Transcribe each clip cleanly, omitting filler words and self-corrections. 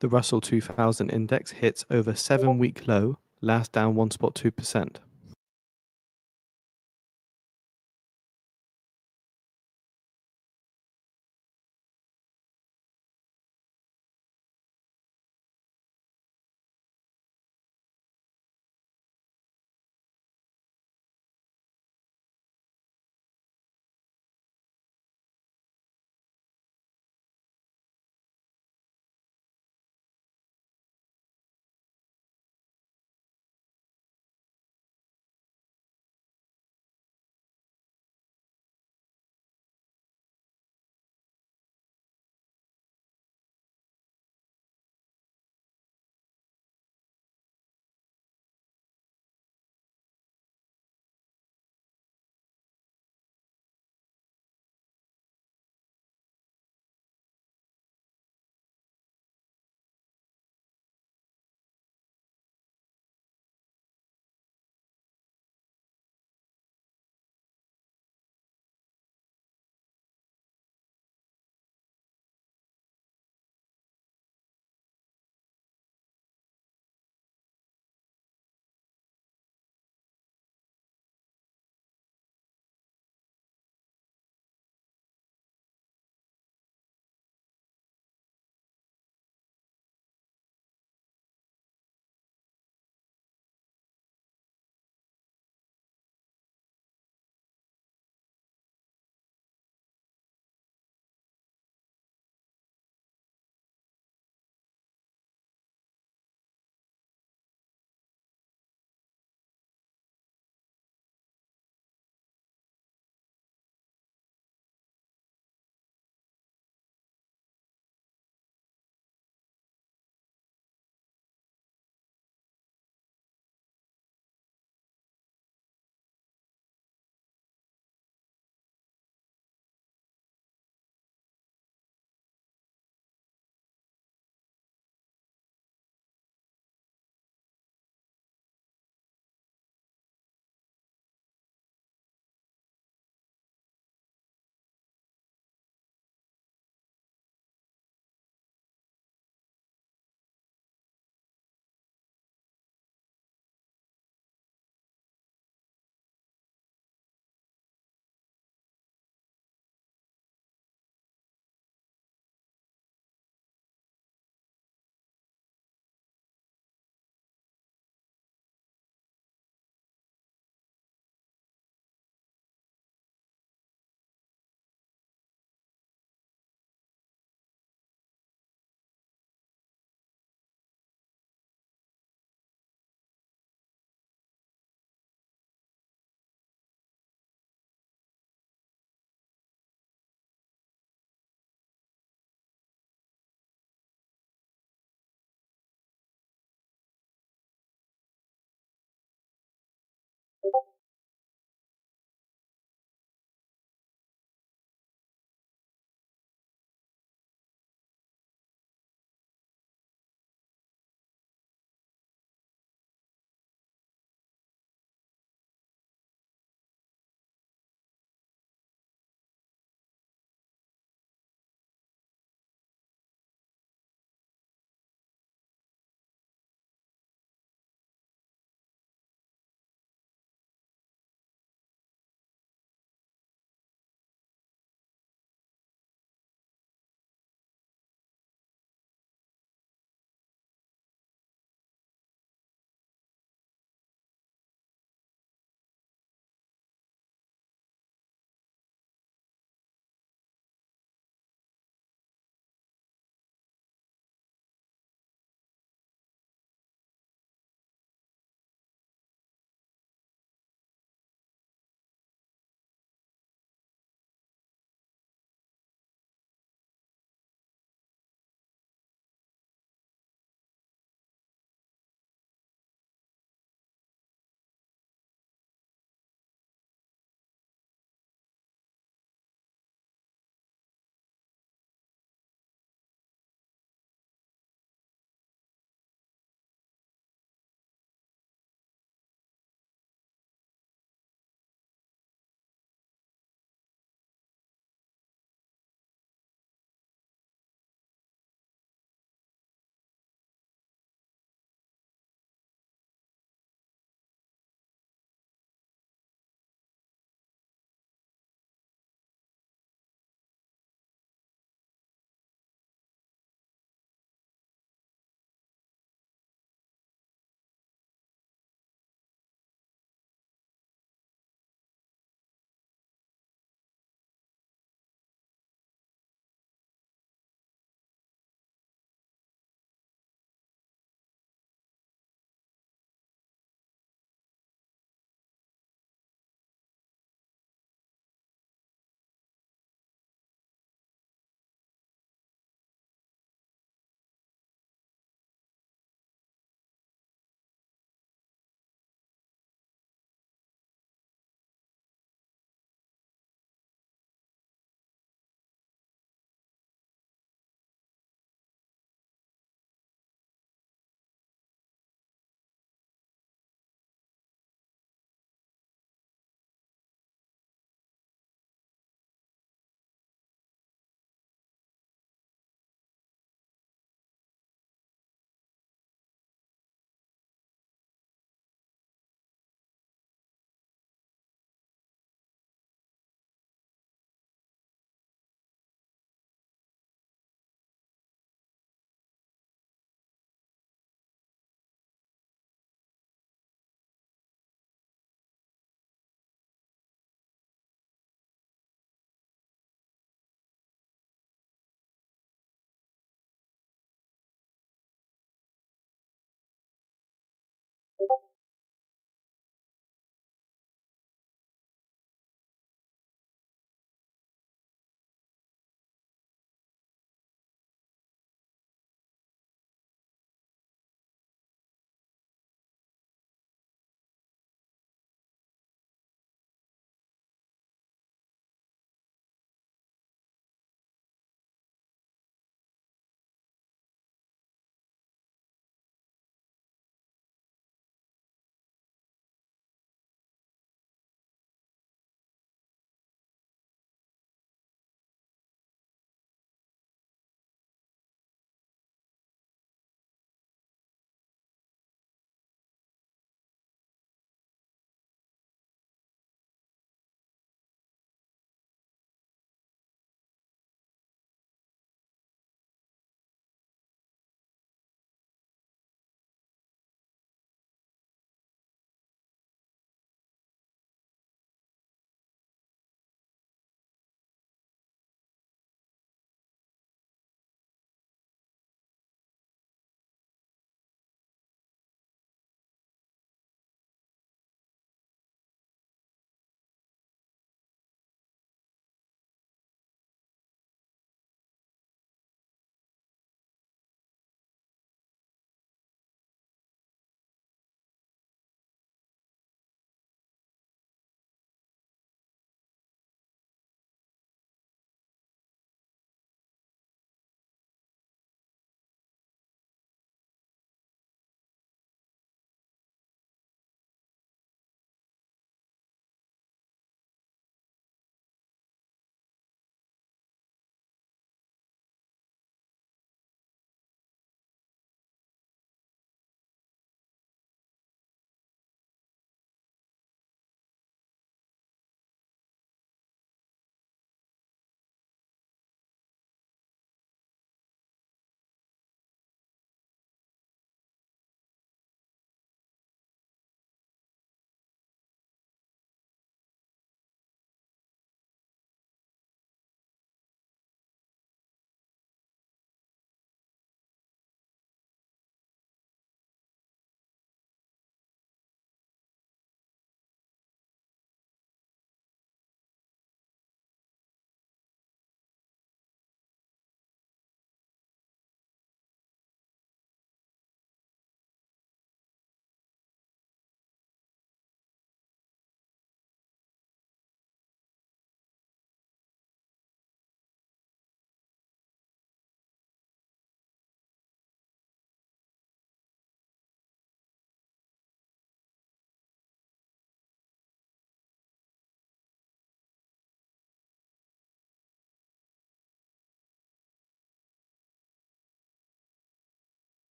The Russell 2000 index hits over 7-week low, last down 1.2%.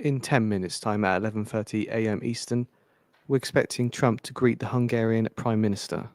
In 10 minutes' time at 11:30 a.m. Eastern, we're expecting Trump to greet the Hungarian Prime Minister.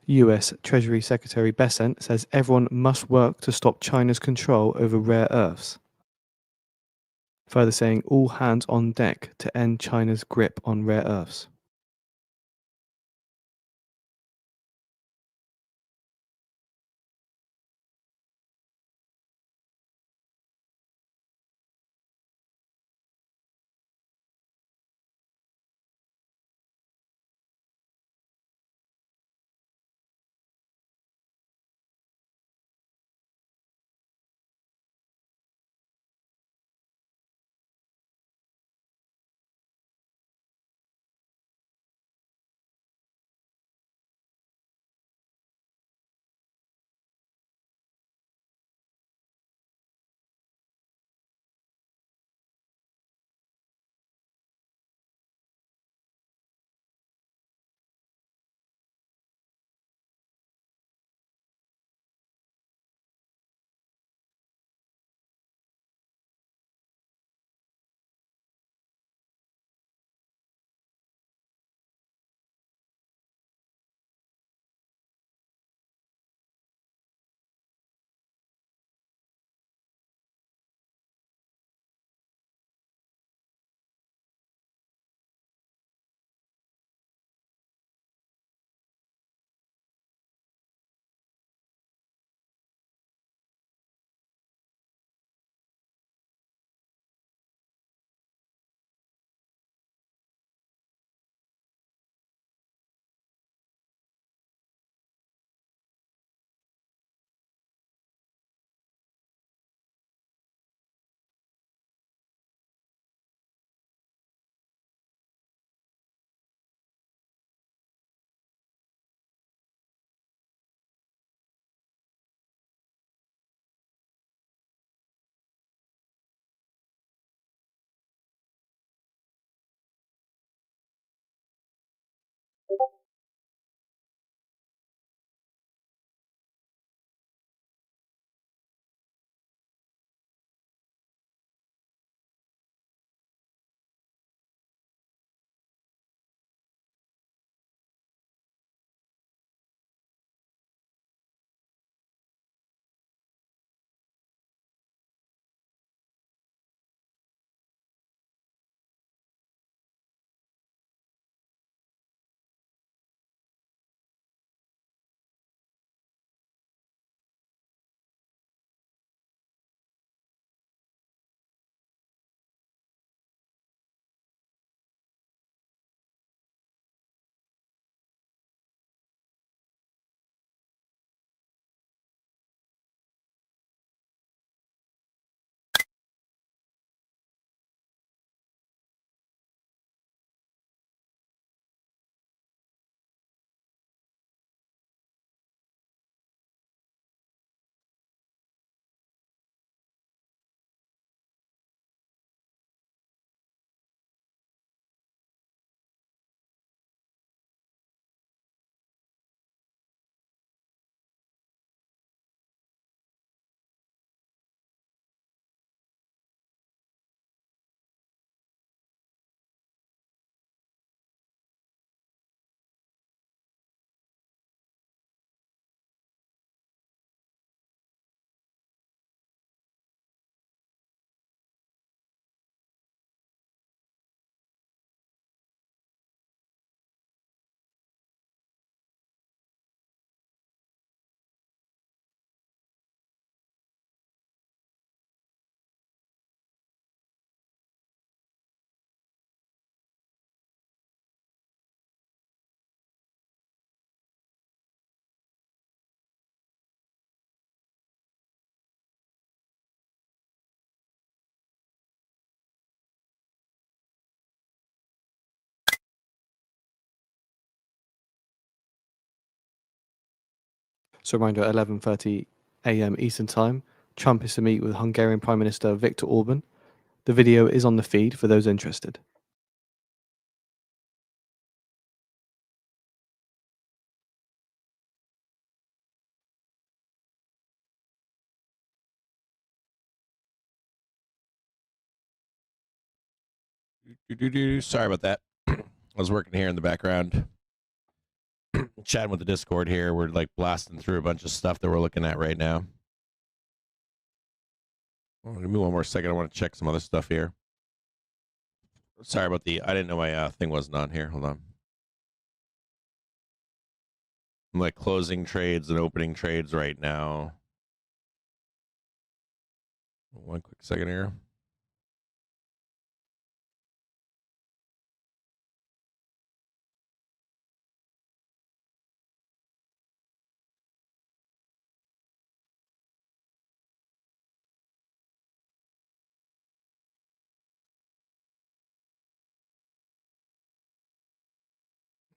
US Treasury Secretary Bessent says everyone must work to stop China's control over rare earths, further saying all hands on deck to end China's grip on rare earths. So around 11:30 a.m. Eastern Time, Trump is to meet with Hungarian Prime Minister Viktor Orban. The video is on the feed for those interested. Sorry about that. I was working here in the background, chatting with the Discord here. We're like blasting through a bunch of stuff that we're looking at right now. Oh, give me one more second. I want to check some other stuff here. Sorry about I didn't know my thing wasn't on here. Hold on. I'm like closing trades and opening trades right now. One quick second here.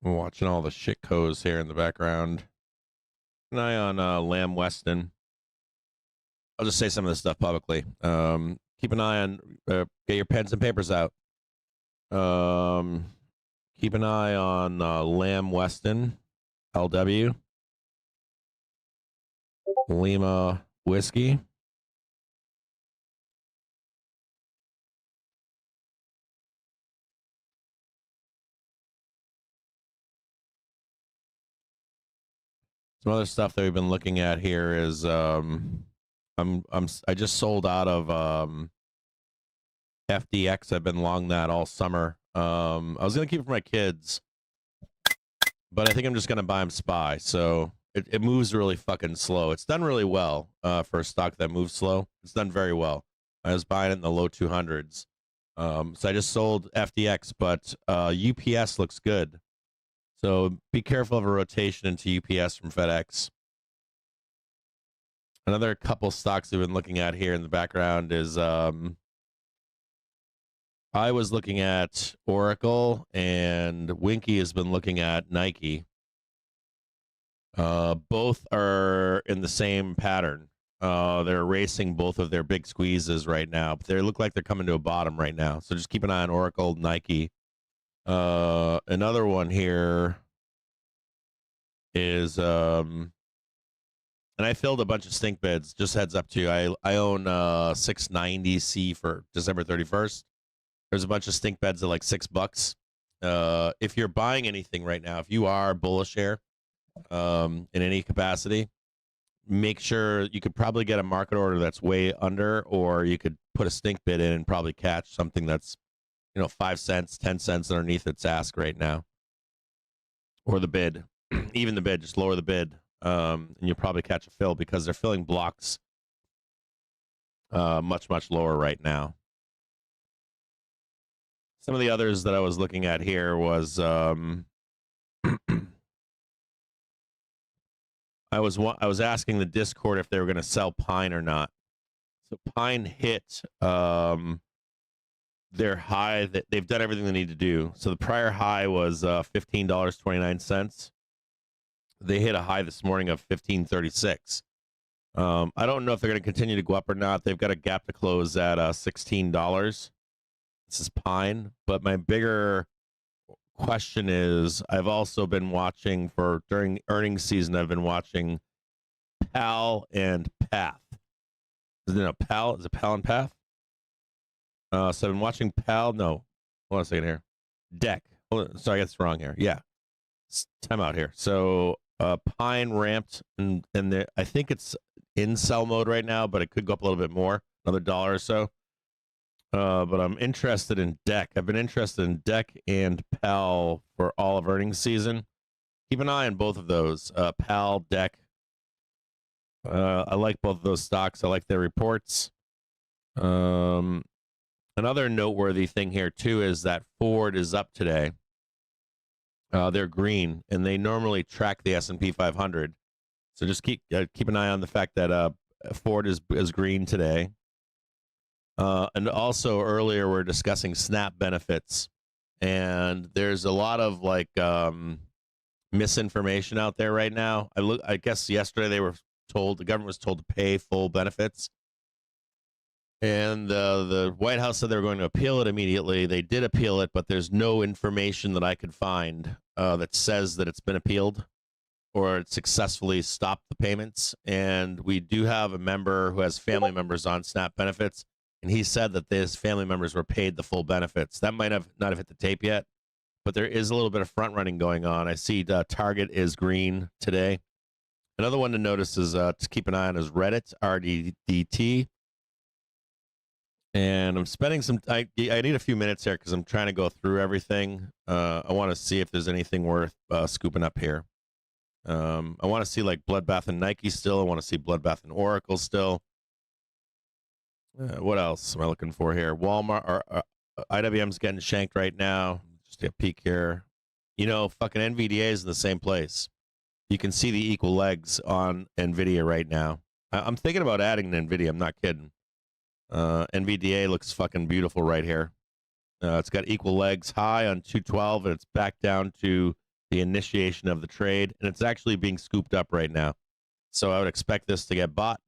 I'm watching all the shitcos here in the background. An eye on Lamb Weston. I'll just say some of this stuff publicly. Keep an eye on, get your pens and papers out. Keep an eye on Lamb Weston, LW, Lima Whiskey. Some other stuff that we've been looking at here is I just sold out of FDX. I've been long that all summer. I was gonna keep it for my kids, but I think I'm just gonna buy them SPY. So it moves really fucking slow. It's done really well for a stock that moves slow. It's done very well. I was buying it in the low 200s. So I just sold FDX, but UPS looks good. So be careful of a rotation into UPS from FedEx. Another couple stocks we've been looking at here in the background is I was looking at Oracle, and Winky has been looking at Nike. Both are in the same pattern. They're erasing both of their big squeezes right now, but they look like they're coming to a bottom right now. So just keep an eye on Oracle, Nike. Another one here is and I filled a bunch of stink bids. Just heads up to you. I own 690C for December 31st. There's a bunch of stink beds at like $6. If you're buying anything right now, if you are bullish here in any capacity, make sure you could probably get a market order that's way under, or you could put a stink bid in and probably catch something that's 5 cents, 10 cents underneath its ask right now, or the bid. Even the bid, just lower the bid, and you'll probably catch a fill because they're filling blocks much lower right now. Some of the others that I was looking at here was I was asking the Discord if they were going to sell Pine or not. So Pine hit their high. That they've done everything they need to do. So the prior high was $15.29. They hit a high this morning of $15.36. I don't know if they're going to continue to go up or not. They've got a gap to close at $16. This is Pine, but my bigger question is I've also been watching during earnings season. I've been watching PAL and Path. Is it PAL? Is it PAL and Path? So I've been watching PAL. No, hold on a second here. Deck. Sorry, I got this wrong here. Yeah, time out here. So Pine ramped, and I think it's in sell mode right now, but it could go up a little bit more, another $1 or so. But I'm interested in Deck. I've been interested in Deck and PAL for all of earnings season. Keep an eye on both of those, PAL, Deck. I like both of those stocks. I like their reports. Another noteworthy thing here too is that Ford is up today. They're green, and they normally track the S&P 500. So just keep an eye on the fact that Ford is green today. And also earlier we're discussing SNAP benefits, and there's a lot of misinformation out there right now. I guess yesterday the government was told to pay full benefits, and the White House said they were going to appeal it immediately. They did appeal it, but there's no information that I could find that says that it's been appealed or it successfully stopped the payments. And we do have a member who has family members on SNAP benefits, and he said that his family members were paid the full benefits. That might have not have hit the tape yet, but there is a little bit of front running going on. I see Target is green today. Another one to notice is to keep an eye on is Reddit, RDDT. And I'm spending I need a few minutes here because I'm trying to go through everything. I want to see if there's anything worth scooping up here. I want to see like Bloodbath and Nike still. I want to see Bloodbath and Oracle still. What else am I looking for here? Walmart or IWM's getting shanked right now. Just take a peek here. You know, fucking NVDA is in the same place. You can see the equal legs on NVIDIA right now. I'm thinking about adding an NVIDIA. I'm not kidding. NVDA looks fucking beautiful right here. It's got equal legs high on 212, and it's back down to the initiation of the trade, and it's actually being scooped up right now. So I would expect this to get bought.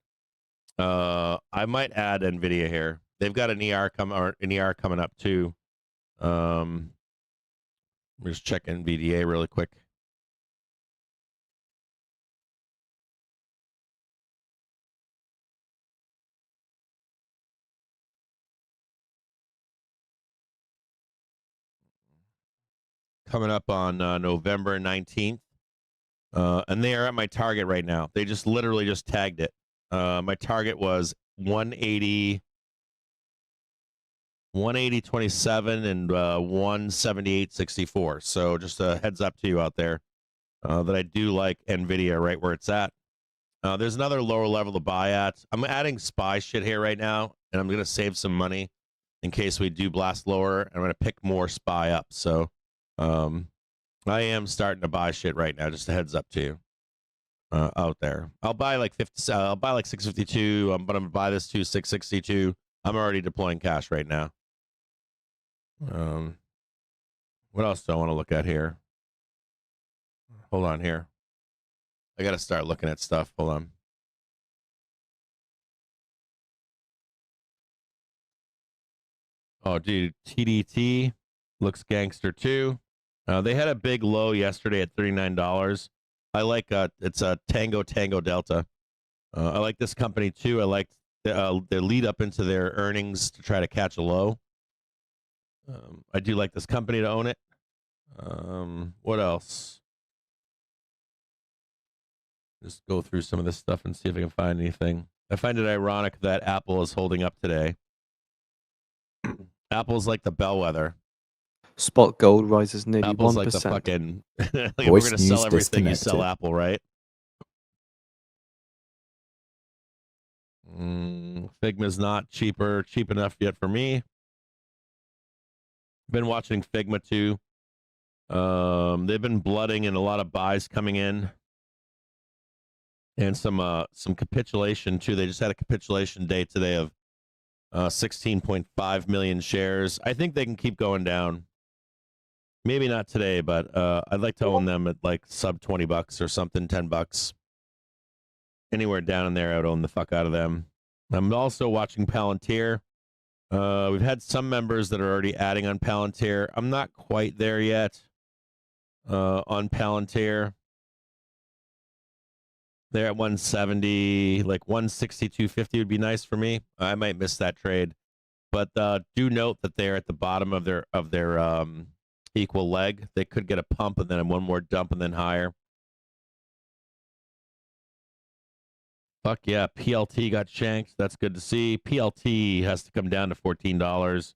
I might add NVIDIA here. They've got an ER coming up too. Let me just check NVDA really quick. Coming up on November 19th. And they are at my target right now. They just literally just tagged it. My target was 180.27 and 178.64. So just a heads up to you out there that I do like NVIDIA right where it's at. There's another lower level to buy at. I'm adding SPY shit here right now, and I'm going to save some money in case we do blast lower. I'm going to pick more SPY up. So I am starting to buy shit right now. Just a heads up to you out there. I'll buy like 652, but I'm going to buy this too, 662. I'm already deploying cash right now. What else do I want to look at here? Hold on here. I got to start looking at stuff. Hold on. Oh, dude, TDT looks gangster too. They had a big low yesterday at $39. I like it's a Tango Delta. I like this company too. I like their lead up into their earnings to try to catch a low. I do like this company to own it. What else? Just go through some of this stuff and see if I can find anything. I find it ironic that Apple is holding up today. Apple's like the bellwether. Spot gold rises nearly Apple's 1%. like the fucking. Like if we're Voice going to sell news everything, you sell disconnected. Apple, right? Figma's not cheap enough yet for me. Been watching Figma too. They've been blooding and a lot of buys coming in, and some capitulation too. They just had a capitulation day today of 16.5 million shares. I think they can keep going down. Maybe not today, but I'd like to own them at like sub $20 or something, $10. Anywhere down in there, I'd own the fuck out of them. I'm also watching Palantir. We've had some members that are already adding on Palantir. I'm not quite there yet on Palantir. They're at 170, like 162.50 would be nice for me. I might miss that trade, but do note that they're at the bottom of their equal leg. They could get a pump and then one more dump and then higher. Fuck yeah, PLT got shanked. That's good to see. PLT has to come down to $14.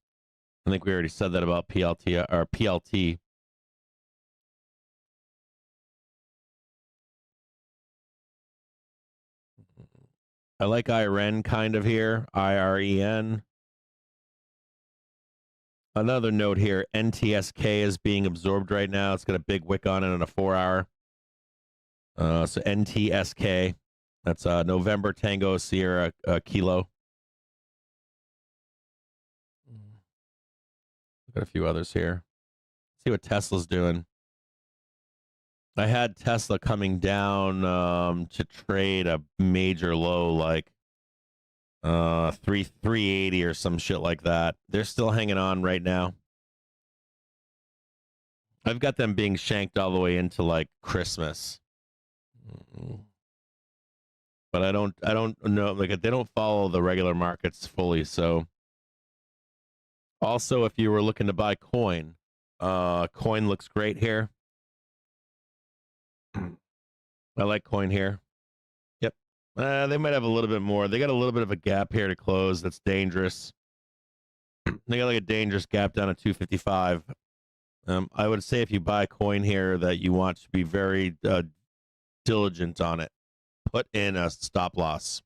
I think we already said that about PLT or PLT. I like IREN kind of here. IREN. Another note here, NTSK is being absorbed right now. It's got a big wick on it on a 4-hour. So NTSK. That's November Tango Sierra Kilo. Got a few others here. See what Tesla's doing. I had Tesla coming down to trade a major low like 380 or some shit like that. They're still hanging on right now. I've got them being shanked all the way into like Christmas. But I don't know, like they don't follow the regular markets fully. So also if you were looking to buy coin, coin looks great here. I like coin here. Yep. They might have a little bit more. They got a little bit of a gap here to close. That's dangerous. They got like a dangerous gap down at 255. I would say if you buy coin here that you want to be very diligent on it. Put in a stop loss.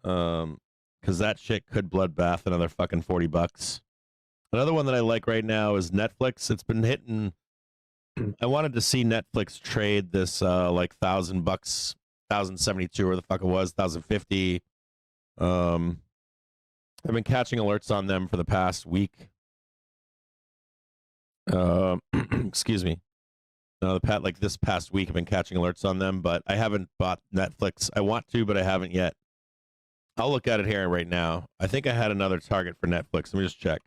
Because that shit could bloodbath another fucking $40. Another one that I like right now is Netflix. It's been hitting. I wanted to see Netflix trade this like $1,000, 1,072 or the fuck it was, 1,050. I've been catching alerts on them for the past week. Excuse me. No, like this past week, I've been catching alerts on them, but I haven't bought Netflix. I want to, but I haven't yet. I'll look at it here right now. I think I had another target for Netflix. Let me just check.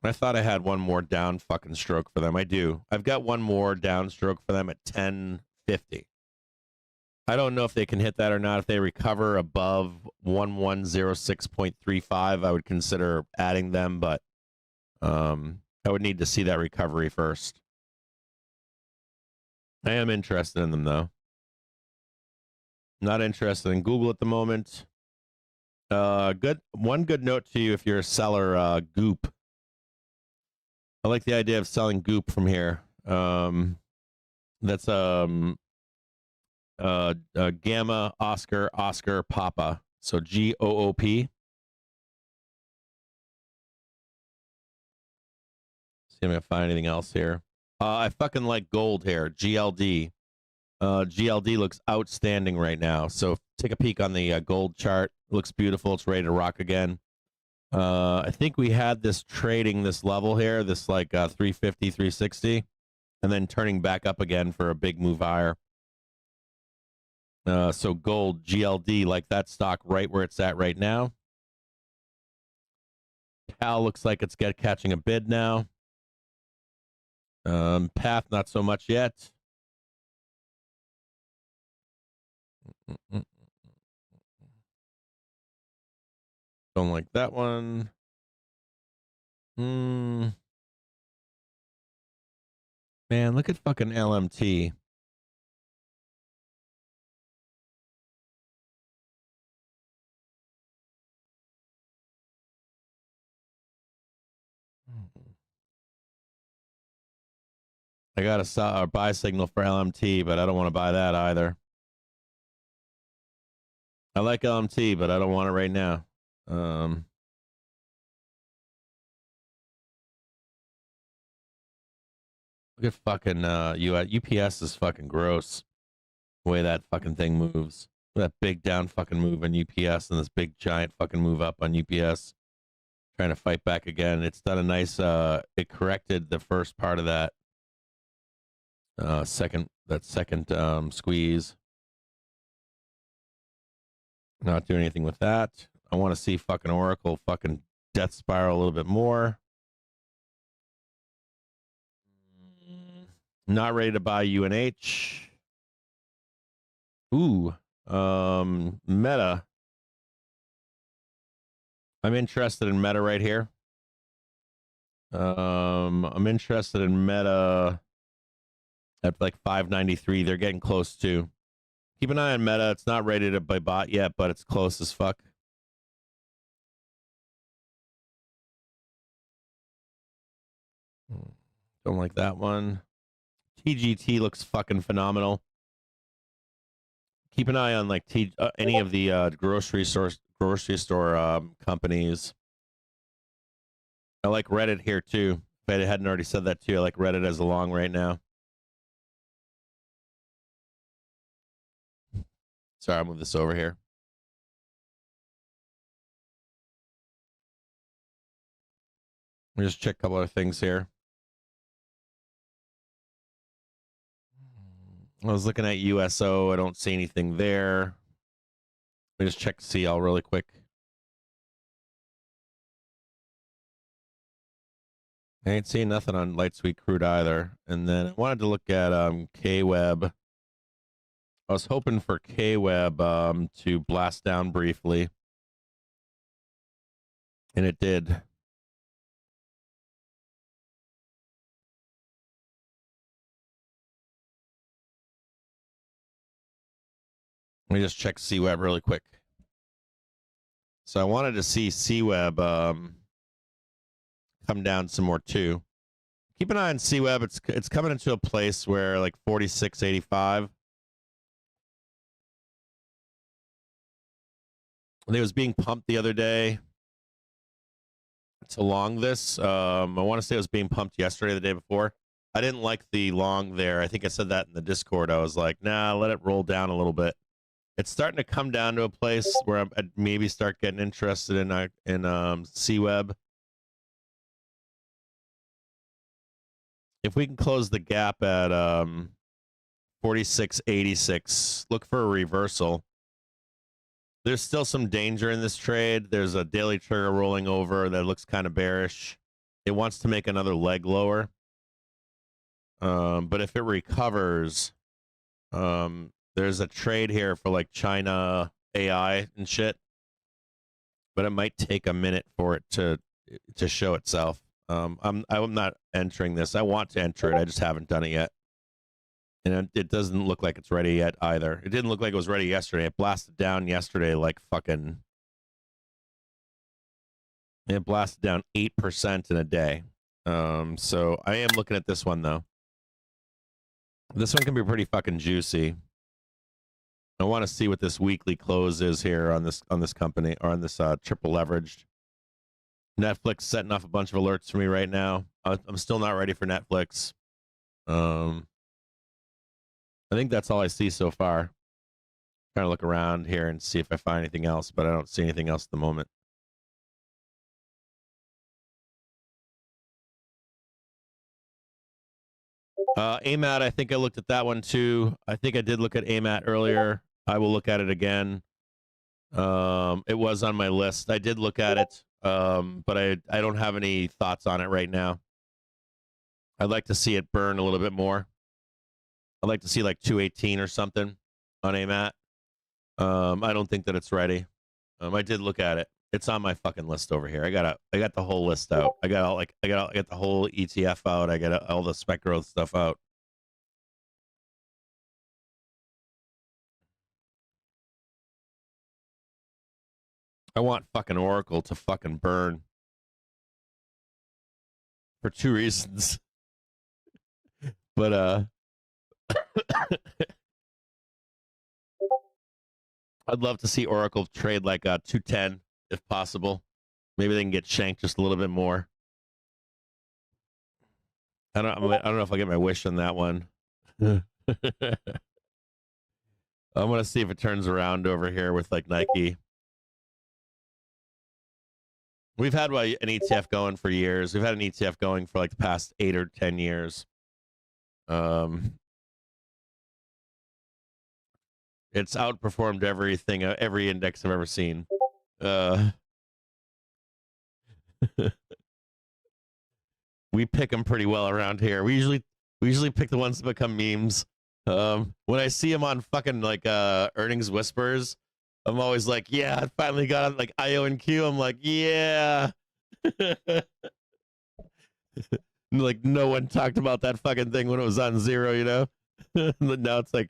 I thought I had one more down fucking stroke for them. I do. I've got one more down stroke for them at 1050. I don't know if they can hit that or not. If they recover above 1106.35, I would consider adding them, but I would need to see that recovery first. I am interested in them though. Not interested in Google at the moment. One good note to you if you're a seller, Goop. I like the idea of selling Goop from here. That's Gamma Oscar Papa. So GOOP. See if I can find anything else here. I fucking like gold here. GLD. GLD looks outstanding right now. So take a peek on the gold chart. It looks beautiful. It's ready to rock again. I think we had this trading this level here, this like 350, 360, and then turning back up again for a big move higher. So gold, GLD, like that stock right where it's at right now. PAL looks like it's catching a bid now. Path, not so much yet. Don't like that one. Man, look at fucking LMT. I got a buy signal for LMT, but I don't want to buy that either. I like LMT, but I don't want it right now. Look at fucking UPS is fucking gross. The way that fucking thing moves. That big down fucking move on UPS and this big giant fucking move up on UPS. Trying to fight back again. It's done a nice it corrected the first part of that second squeeze. Not doing anything with that. I want to see fucking Oracle fucking death spiral a little bit more. Not ready to buy UNH. Ooh, Meta. I'm interested in Meta right here. I'm interested in Meta at like 593. They're getting close to. Keep an eye on Meta. It's not ready to be bought yet, but it's close as fuck. Don't like that one. TGT looks fucking phenomenal. Keep an eye on like any of the grocery store companies. I like Reddit here too. If I hadn't already said that too, I like Reddit as a long right now. Sorry, I'll move this over here. Let me just check a couple other things here. I was looking at USO. I don't see anything there. Let me just check CL really quick. I ain't seeing nothing on light sweet crude either. And then I wanted to look at K-Web. I was hoping for K-Web to blast down briefly. And it did. Let me just check C-Web really quick. So I wanted to see C-Web come down some more too. Keep an eye on C-Web. It's coming into a place where like 46.85. It was being pumped the other day. It's along this. I want to say it was being pumped yesterday, the day before. I didn't like the long there. I think I said that in the Discord. I was like, nah, let it roll down a little bit. It's starting to come down to a place where I'd maybe start getting interested in C-Web. If we can close the gap at 46.86, look for a reversal. There's still some danger in this trade. There's a daily trigger rolling over that looks kind of bearish. It wants to make another leg lower. But if it recovers, there's a trade here for like China AI and shit. But it might take a minute for it to show itself. I'm not entering this. I want to enter it. I just haven't done it yet. And it doesn't look like it's ready yet either. It didn't look like it was ready yesterday. It blasted down yesterday like fucking... It blasted down 8% in a day. So I am looking at this one, though. This one can be pretty fucking juicy. I want to see what this weekly close is here on this company, or on this triple leveraged. Netflix setting off a bunch of alerts for me right now. I'm still not ready for Netflix. I think that's all I see so far. Trying to look around here and see if I find anything else, but I don't see anything else at the moment. AMAT, I think I looked at that one too. I think I did look at AMAT earlier. I will look at it again. It was on my list. I did look at it, but I don't have any thoughts on it right now. I'd like to see it burn a little bit more. I'd like to see like 218 or something on AMAT. I don't think that it's ready. I did look at it. It's on my fucking list over here. I got the whole list out. I got the whole ETF out. I got all the spec growth stuff out. I want fucking Oracle to fucking burn for two reasons. But I'd love to see Oracle trade like 210 if possible. Maybe they can get shanked just a little bit more. I don't know if I get my wish on that one. I'm gonna see if it turns around over here with like Nike. We've had an ETF going for years. We've had an ETF going for like the past 8 or 10 years. It's outperformed everything, every index I've ever seen. We pick them pretty well around here. We usually pick the ones that become memes. When I see them on fucking like earnings whispers, I'm always like, yeah, I finally got on like IO and Q. I'm like, yeah. Like no one talked about that fucking thing when it was on zero, you know. Now it's like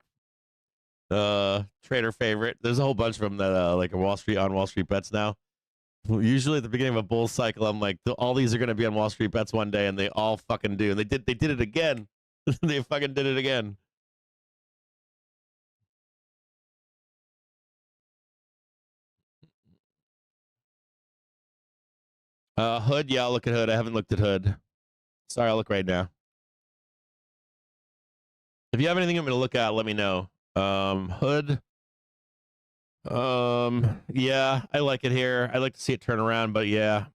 trader favorite. There's a whole bunch of them that like Wall Street bets now. Usually at the beginning of a bull cycle, I'm like, all these are going to be on Wall Street bets one day, and they all fucking do. And they did it again. They fucking did it again. Hood, yeah, I'll look at Hood. I haven't looked at Hood. Sorry, I'll look right now. If you have anything I'm going to look at, let me know. Hood. Yeah, I like it here. I'd like to see it turn around, but yeah.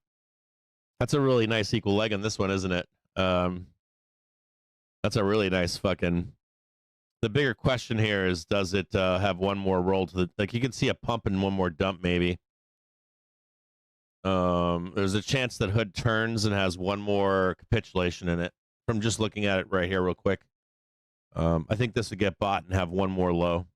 That's a really nice equal leg on this one, isn't it? That's a really nice fucking. The bigger question here is, does it have one more roll to the? Like you can see a pump and one more dump maybe. There's a chance that hood turns and has one more capitulation in it. From just looking at it right here, real quick. I think this would get bought and have one more low.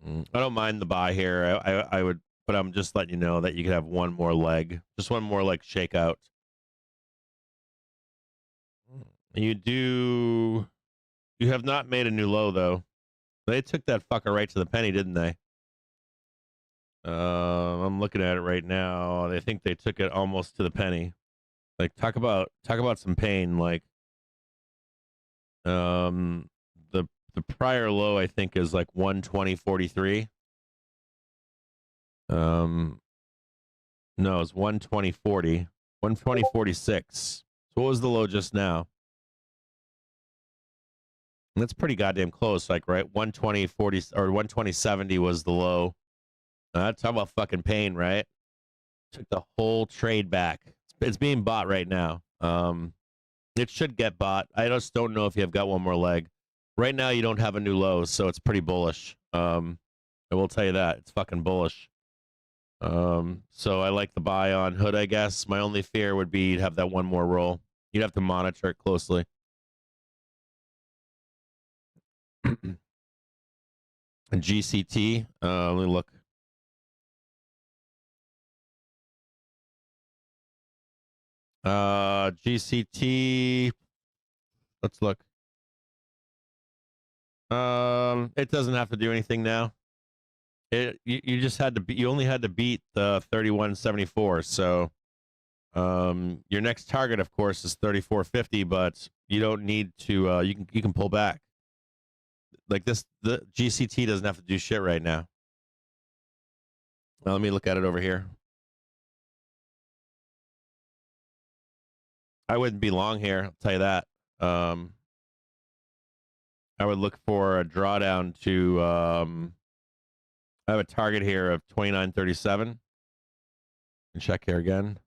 I don't mind the buy here. I would, but I'm just letting you know that you could have one more leg, just one more like shakeout. You have not made a new low though. They took that fucker right to the penny, didn't they? I'm looking at it right now. They think they took it almost to the penny. Like talk about some pain. Like the prior low I think is like 120.43. No, it's 120.40. 120.46. So what was the low just now? And that's pretty goddamn close, like right? 120.40 or 120.70 was the low. Talk about fucking pain, right? Took the whole trade back. It's being bought right now. It should get bought. I just don't know if you have got one more leg. Right now, you don't have a new low, so it's pretty bullish. I will tell you that. It's fucking bullish. So I like the buy on hood, I guess. My only fear would be you'd have that one more roll. You'd have to monitor it closely. And GCT, let me look. GCT, let's look. It doesn't have to do anything now. You just had to be, you only had to beat the 31.74. So your next target, of course, is 34.50, but you don't need to. You can pull back. Like this, the GCT doesn't have to do shit right now. Now, let me look at it over here. I wouldn't be long here, I'll tell you that. I would look for a drawdown to. I have a target here of 29.37. And check here again.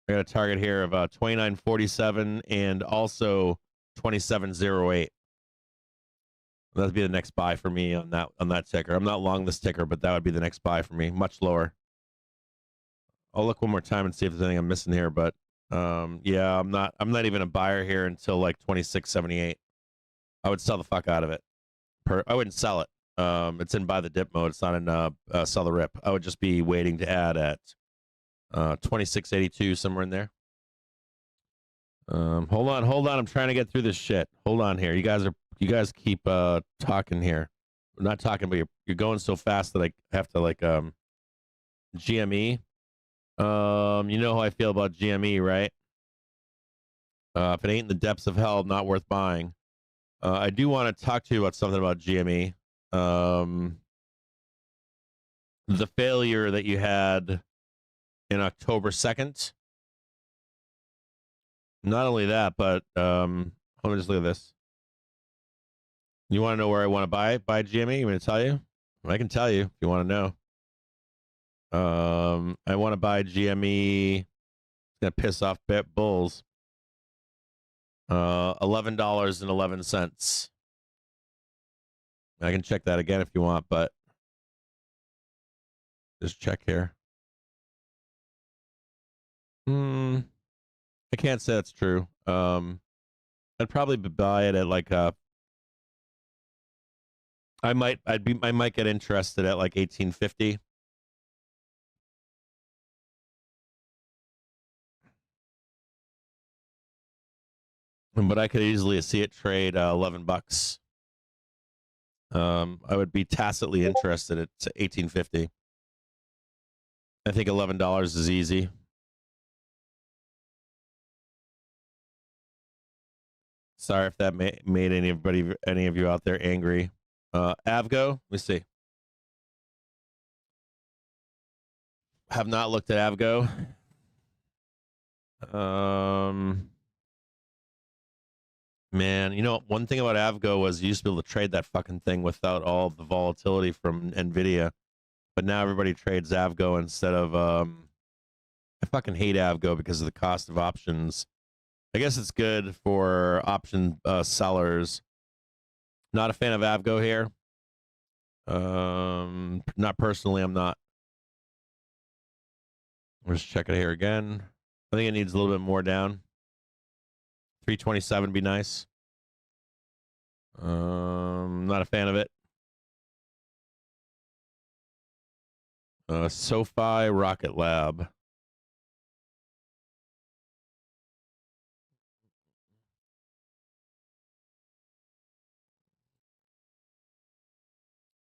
I got a target here of 29.47 and also 27.08. That'd be the next buy for me on that ticker. I'm not long this ticker, but that would be the next buy for me. Much lower. I'll look one more time and see if there's anything I'm missing here, but yeah, I'm not even a buyer here until like 26.78. I would sell the fuck out of it. I wouldn't sell it. It's in buy the dip mode. It's not in sell the rip. I would just be waiting to add at 26.82, somewhere in there. Hold on. I'm trying to get through this shit. Hold on here. You guys keep talking here. I'm not talking, but you're going so fast that I have to like GME. You know how I feel about GME, right? If it ain't in the depths of hell, not worth buying. I do want to talk to you about something about GME. The failure that you had in October 2nd. Not only that, but let me just look at this. You want to know where I want to buy GME? You want me to tell you? I can tell you if you want to know. I want to buy GME. It's gonna piss off bulls. $11.11. I can check that again if you want, but just check here. I can't say that's true. I'd probably buy it at like I might get interested at like 18.50. But I could easily see it trade $11. I would be tacitly interested at 18.50. I think $11 is easy. Sorry if that made any of you out there angry. Avgo, let me see. Have not looked at Avgo. Man, you know, one thing about Avgo was you used to be able to trade that fucking thing without all the volatility from NVIDIA. But now everybody trades Avgo instead of I fucking hate Avgo because of the cost of options. I guess it's good for option sellers. Not a fan of Avgo here. Not personally, I'm not. Let's check it here again. I think it needs a little bit more down. 327 be nice. Not a fan of it. SoFi Rocket Lab.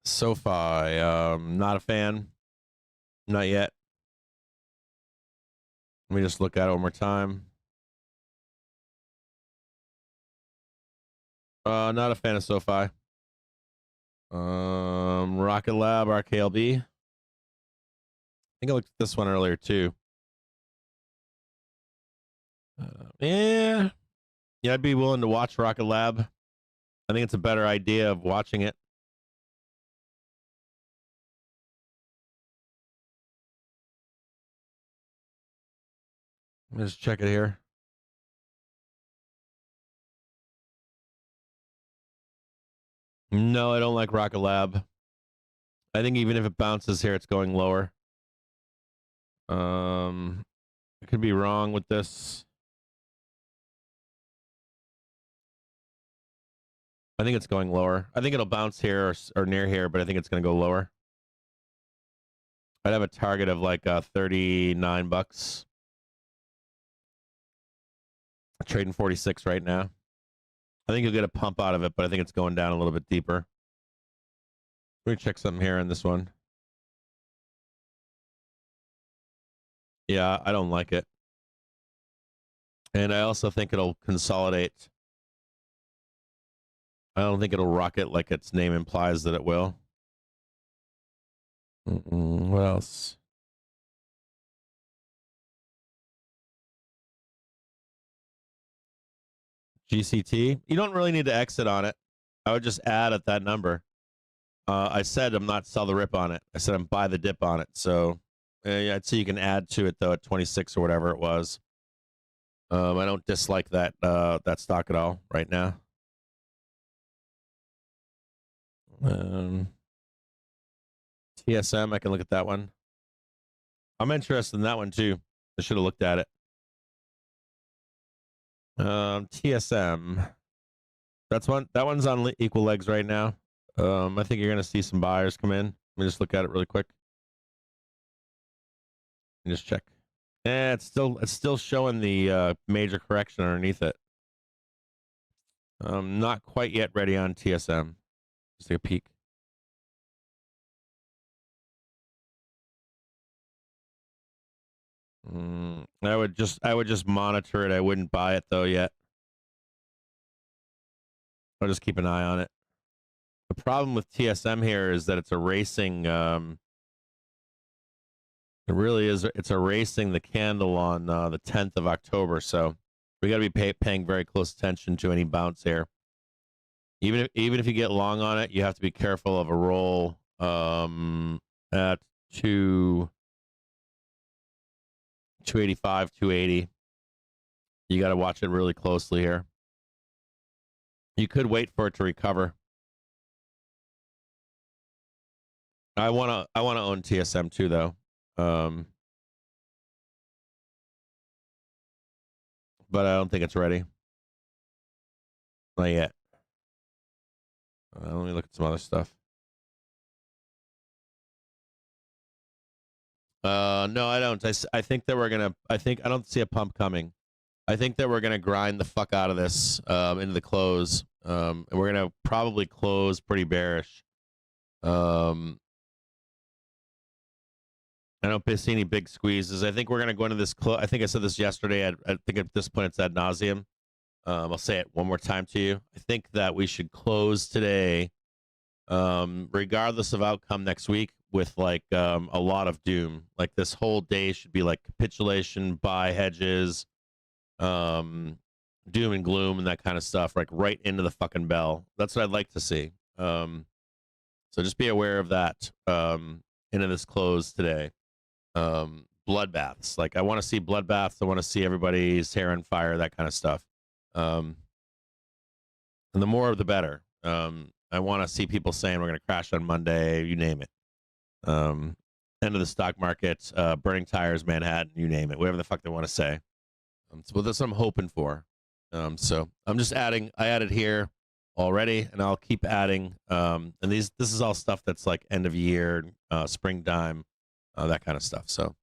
SoFi, not a fan. Not yet. Let me just look at it one more time. Not a fan of SoFi. Rocket Lab, RKLB. I think I looked at this one earlier too. Yeah, I'd be willing to watch Rocket Lab. I think it's a better idea of watching it. Let's check it here. No, I don't like Rocket Lab. I think even if it bounces here, it's going lower. I could be wrong with this. I think it's going lower. I think it'll bounce here or near here, but I think it's going to go lower. I'd have a target of like $39. Trading 46 right now. I think you'll get a pump out of it, but I think it's going down a little bit deeper. Let me check something here on this one. Yeah, I don't like it. And I also think it'll consolidate. I don't think it'll rocket like its name implies that it will. What else? GCT. You don't really need to exit on it. I would just add at that number. I said I'm not sell the rip on it. I said I'm buy the dip on it. So yeah, I'd say you can add to it though at 26 or whatever it was. I don't dislike that that stock at all right now. TSM, I can look at that one. I'm interested in that one too. I should have looked at it. TSM. That one's on equal legs right now. I think you're gonna see some buyers come in. Let me just look at it really quick. And just check. It's still showing the major correction underneath it. Not quite yet ready on TSM. Just take a peek. I would just monitor it. I wouldn't buy it though yet. I'll just keep an eye on it. The problem with TSM here is that it's erasing. It really is. It's erasing the candle on the 10th of October. So we got to be paying very close attention to any bounce here. Even if you get long on it, you have to be careful of a roll at 285, 280. You got to watch it really closely here. You could wait for it to recover. I want to own TSM too, though. But I don't think it's ready. Not yet. Let me look at some other stuff. No, I don't. I think that we're gonna. I don't see a pump coming. I think that we're gonna grind the fuck out of this into the close. And we're gonna probably close pretty bearish. I don't see any big squeezes. I think we're gonna go into this close. I think I said this yesterday. I think at this point it's ad nauseum. I'll say it one more time to you. I think that we should close today, regardless of outcome next week, with like a lot of doom. Like this whole day should be like capitulation, buy hedges, doom and gloom and that kind of stuff, like right into the fucking bell. That's what I'd like to see. So just be aware of that into this close today. bloodbaths. Like I want to see bloodbaths. I want to see everybody's hair on fire, that kind of stuff. And the more, the better. I want to see people saying we're going to crash on Monday. You name it. End of the stock market, burning tires, Manhattan, you name it, whatever the fuck they want to say. So that's what I'm hoping for. So I'm just adding. I added here already, and I'll keep adding. And this is all stuff that's like end of year, springtime, that kind of stuff. So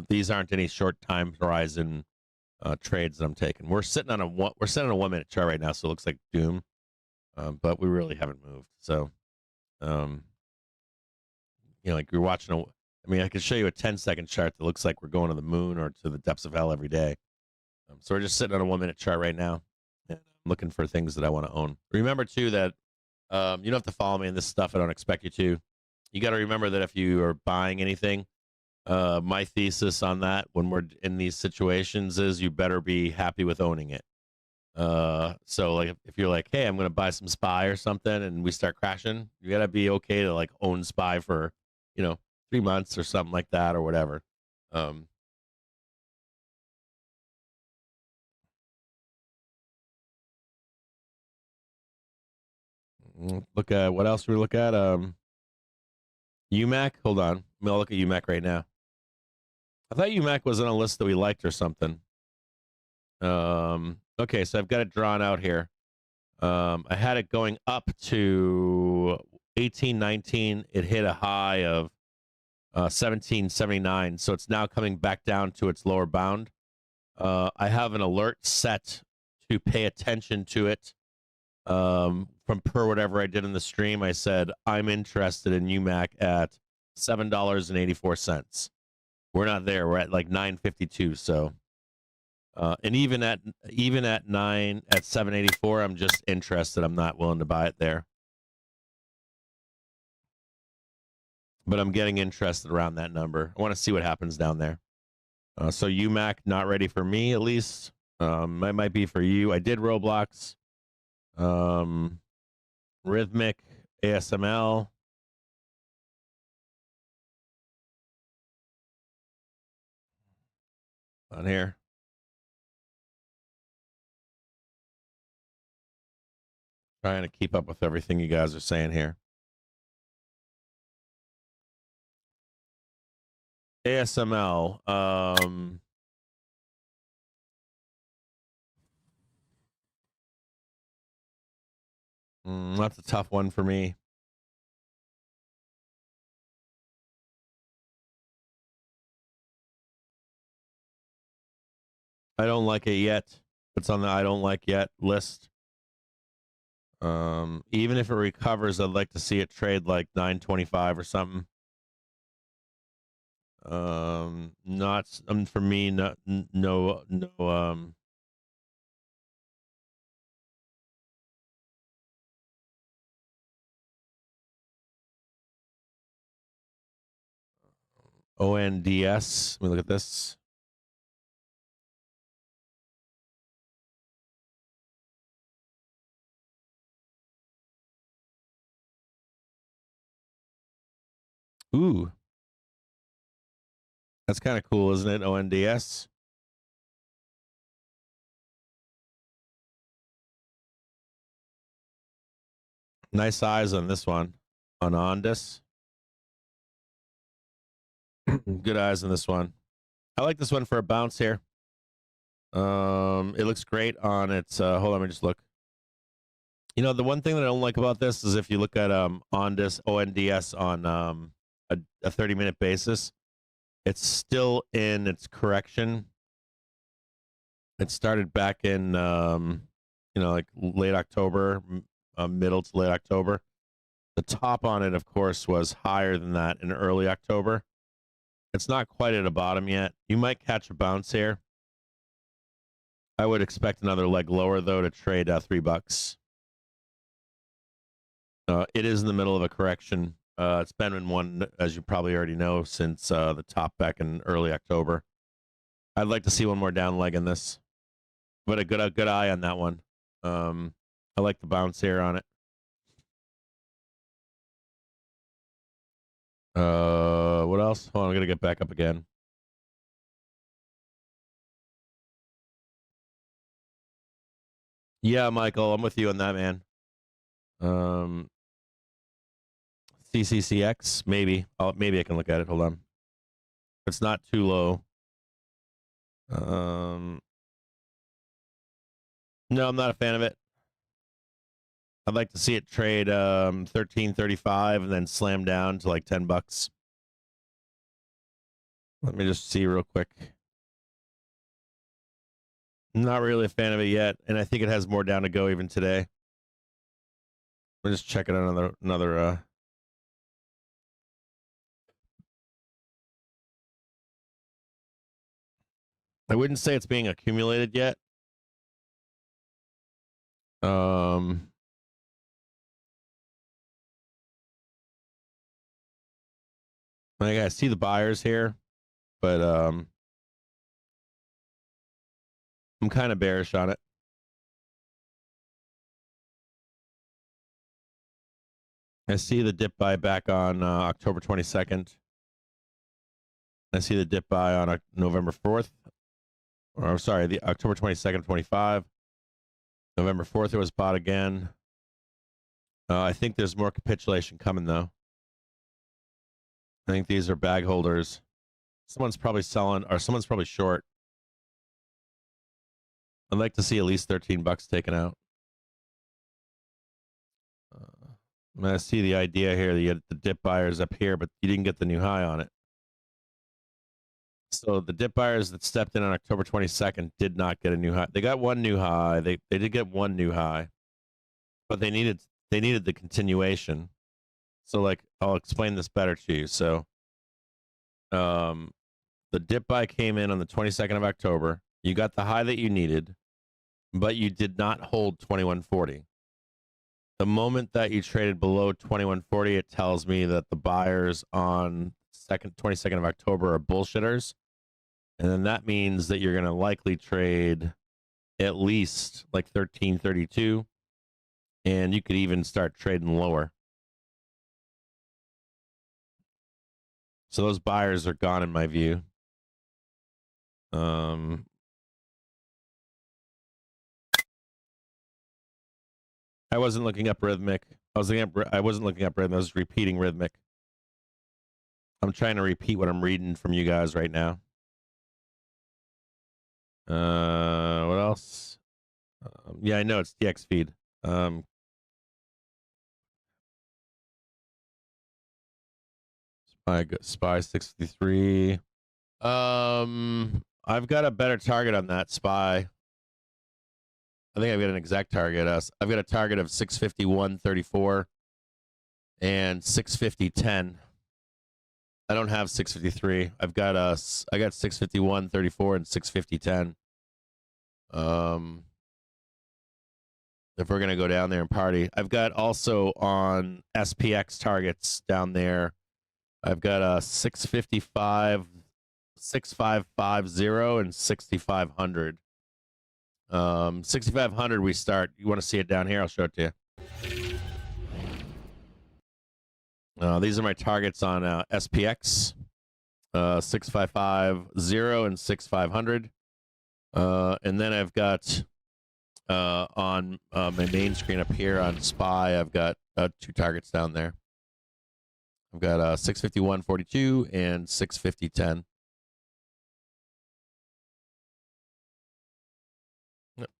these aren't any short time horizon trades that I'm taking. We're sitting on a 1 minute chart right now, so it looks like doom, but we really haven't moved. So, like you're watching I could show you a 10-second chart that looks like we're going to the moon or to the depths of hell every day. So we're just sitting on a 1 minute chart right now, and I'm looking for things that I want to own. Remember too that you don't have to follow me in this stuff. I don't expect you to. You got to remember that if you are buying anything, my thesis on that when we're in these situations is you better be happy with owning it. So like if you're like, hey, I'm gonna buy some SPY or something, and we start crashing, you gotta be okay to like own SPY for 3 months or something like that or whatever. Look at what else we look at. UMAC. Hold on, I'll look at UMAC right now. I thought UMAC was on a list that we liked or something. Okay, so I've got it drawn out here. I had it going up to 1819. It hit a high of 1779, so it's now coming back down to its lower bound. I have an alert set to pay attention to it. From per whatever I did in the stream, I said I'm interested in UMAC at $7.84. We're not there. We're at like 9.52. So, and even at 7.84, I'm just interested. I'm not willing to buy it there, but I'm getting interested around that number. I want to see what happens down there. So UMAC not ready for me at least. It might be for you. I did Roblox, Rhythmic, ASML. On here. Trying to keep up with everything you guys are saying here. ASML. That's a tough one for me. I don't like it yet. It's on the I don't like yet list. Even if it recovers, I'd like to see it trade like 925 or something. Not for me. No. ONDS. Let me look at this. Ooh. That's kind of cool, isn't it? ONDS. Nice eyes on this one. On Ondus. Good eyes on this one. I like this one for a bounce here. It looks great on its hold on, let me just look. The one thing that I don't like about this is if you look at ONDS on a 30-minute basis, it's still in its correction. It started back in like late October, middle to late October. The top on it, of course, was higher than that in early October. It's not quite at a bottom yet. You might catch a bounce here. I would expect another leg lower though to trade $3. It is in the middle of a correction. It's been in one, as you probably already know, since the top back in early October. I'd like to see one more down leg in this, but a good eye on that one. I like the bounce here on it. What else? Hold on, I'm gonna get back up again. Yeah, Michael, I'm with you on that, man. CCCX, maybe. Maybe I can look at it. Hold on. It's not too low. No, I'm not a fan of it. I'd like to see it trade 13.35 and then slam down to like $10. Let me just see real quick. Not really a fan of it yet, and I think it has more down to go even today. We'll just check it out another. I wouldn't say it's being accumulated yet. I see the buyers here, but I'm kind of bearish on it. I see the dip buy back on October 22nd. I see the dip buy on November 4th. Or sorry, the October 22nd, 25. November 4th, it was bought again. I think there's more capitulation coming, though. I think these are bag holders. Someone's probably selling, or someone's probably short. I'd like to see at least $13 taken out. I see the idea here that you had the dip buyers up here, but you didn't get the new high on it. So the dip buyers that stepped in on October 22nd did not get a new high. They got one new high. They did get one new high, but they needed the continuation. So like I'll explain this better to you. So the dip buy came in on the 22nd of October. You got the high that you needed, but you did not hold 2140. The moment that you traded below 2140, it tells me that the buyers on 22nd of October are bullshitters. And then that means that you're going to likely trade at least like 1332. And you could even start trading lower. So those buyers are gone in my view. I wasn't looking up rhythmic. I wasn't looking up rhythmic. I was repeating rhythmic. I'm trying to repeat what I'm reading from you guys right now. What else? Yeah, I know it's DX feed. Spy 653. I've got a better target on that spy. I think I've got an exact target. I've got a target of 651.34 and 650.10. I don't have 653. I got 651.34 and 650.10. If we're gonna go down there and party, I've got also on SPX targets down there. I've got a 655, 6550 and 6500. 6500 we start. You want to see it down here? I'll show it to you. These are my targets on SPX. 6550 and 6500. And then I've got on my main screen up here on SPY, I've got two targets down there. I've got 651.42 and 650.10.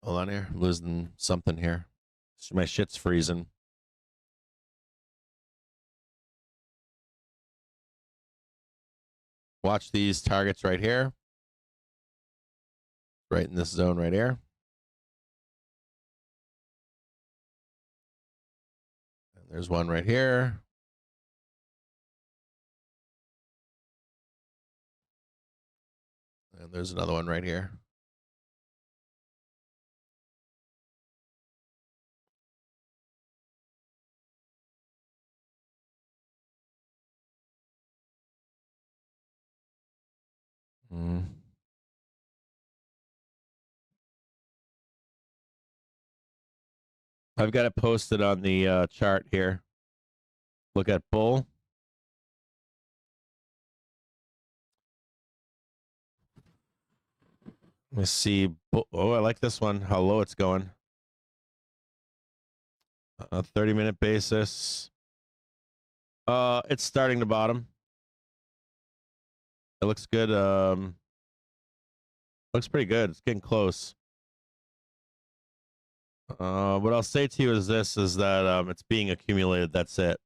Hold on here. I'm losing something here. My shit's freezing. Watch these targets right here. Right in this zone right here. And there's one right here. And there's another one right here. I've got it posted on the chart here. Look at bull. Let me see. Oh, I like this one. How low it's going. A 30-minute basis. It's starting to bottom. It looks good. Looks pretty good. It's getting close. What I'll say to you is this: is that it's being accumulated. That's it.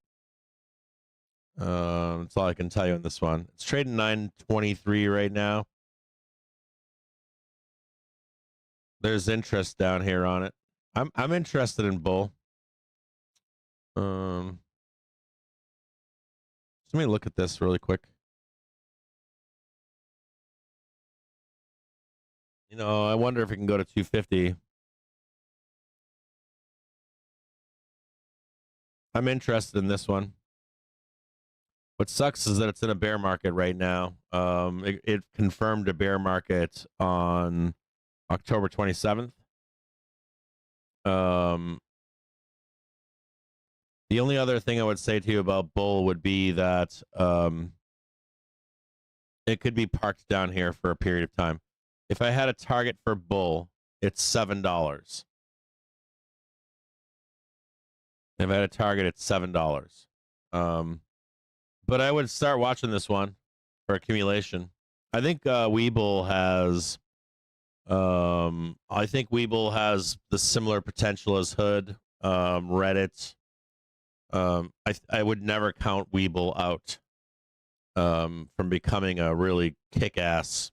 That's all I can tell you on this one. It's trading 923 right now. There's interest down here on it. I'm interested in bull. Let me look at this really quick. You know, I wonder if it can go to 250. I'm interested in this one. What sucks is that it's in a bear market right now. It confirmed a bear market on October 27th. The only other thing I would say to you about bull would be that it could be parked down here for a period of time. If I had a target for bull, it's $7. If I had a target, it's $7. But I would start watching this one for accumulation. I think Webull has. I think Webull has the similar potential as Hood, Reddit. I would never count Webull out from becoming a really kick-ass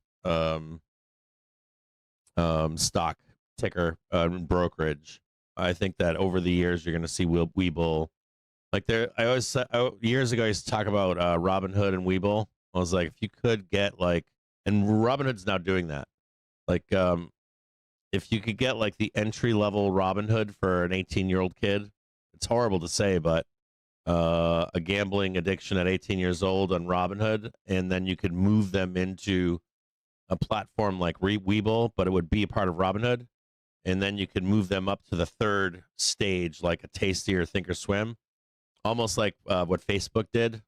stock ticker brokerage. I think that over the years you're going to see Webull. Like years ago I used to talk about Robinhood and Webull. I was like, if you could get and Robinhood's now doing that. If you could get the entry level Robinhood for an 18-year-old kid, it's horrible to say, but a gambling addiction at 18 years old on Robinhood, and then you could move them into a platform like Webull, but it would be a part of Robinhood, and then you could move them up to the third stage, like a Tasty or Thinkorswim, almost like what Facebook did,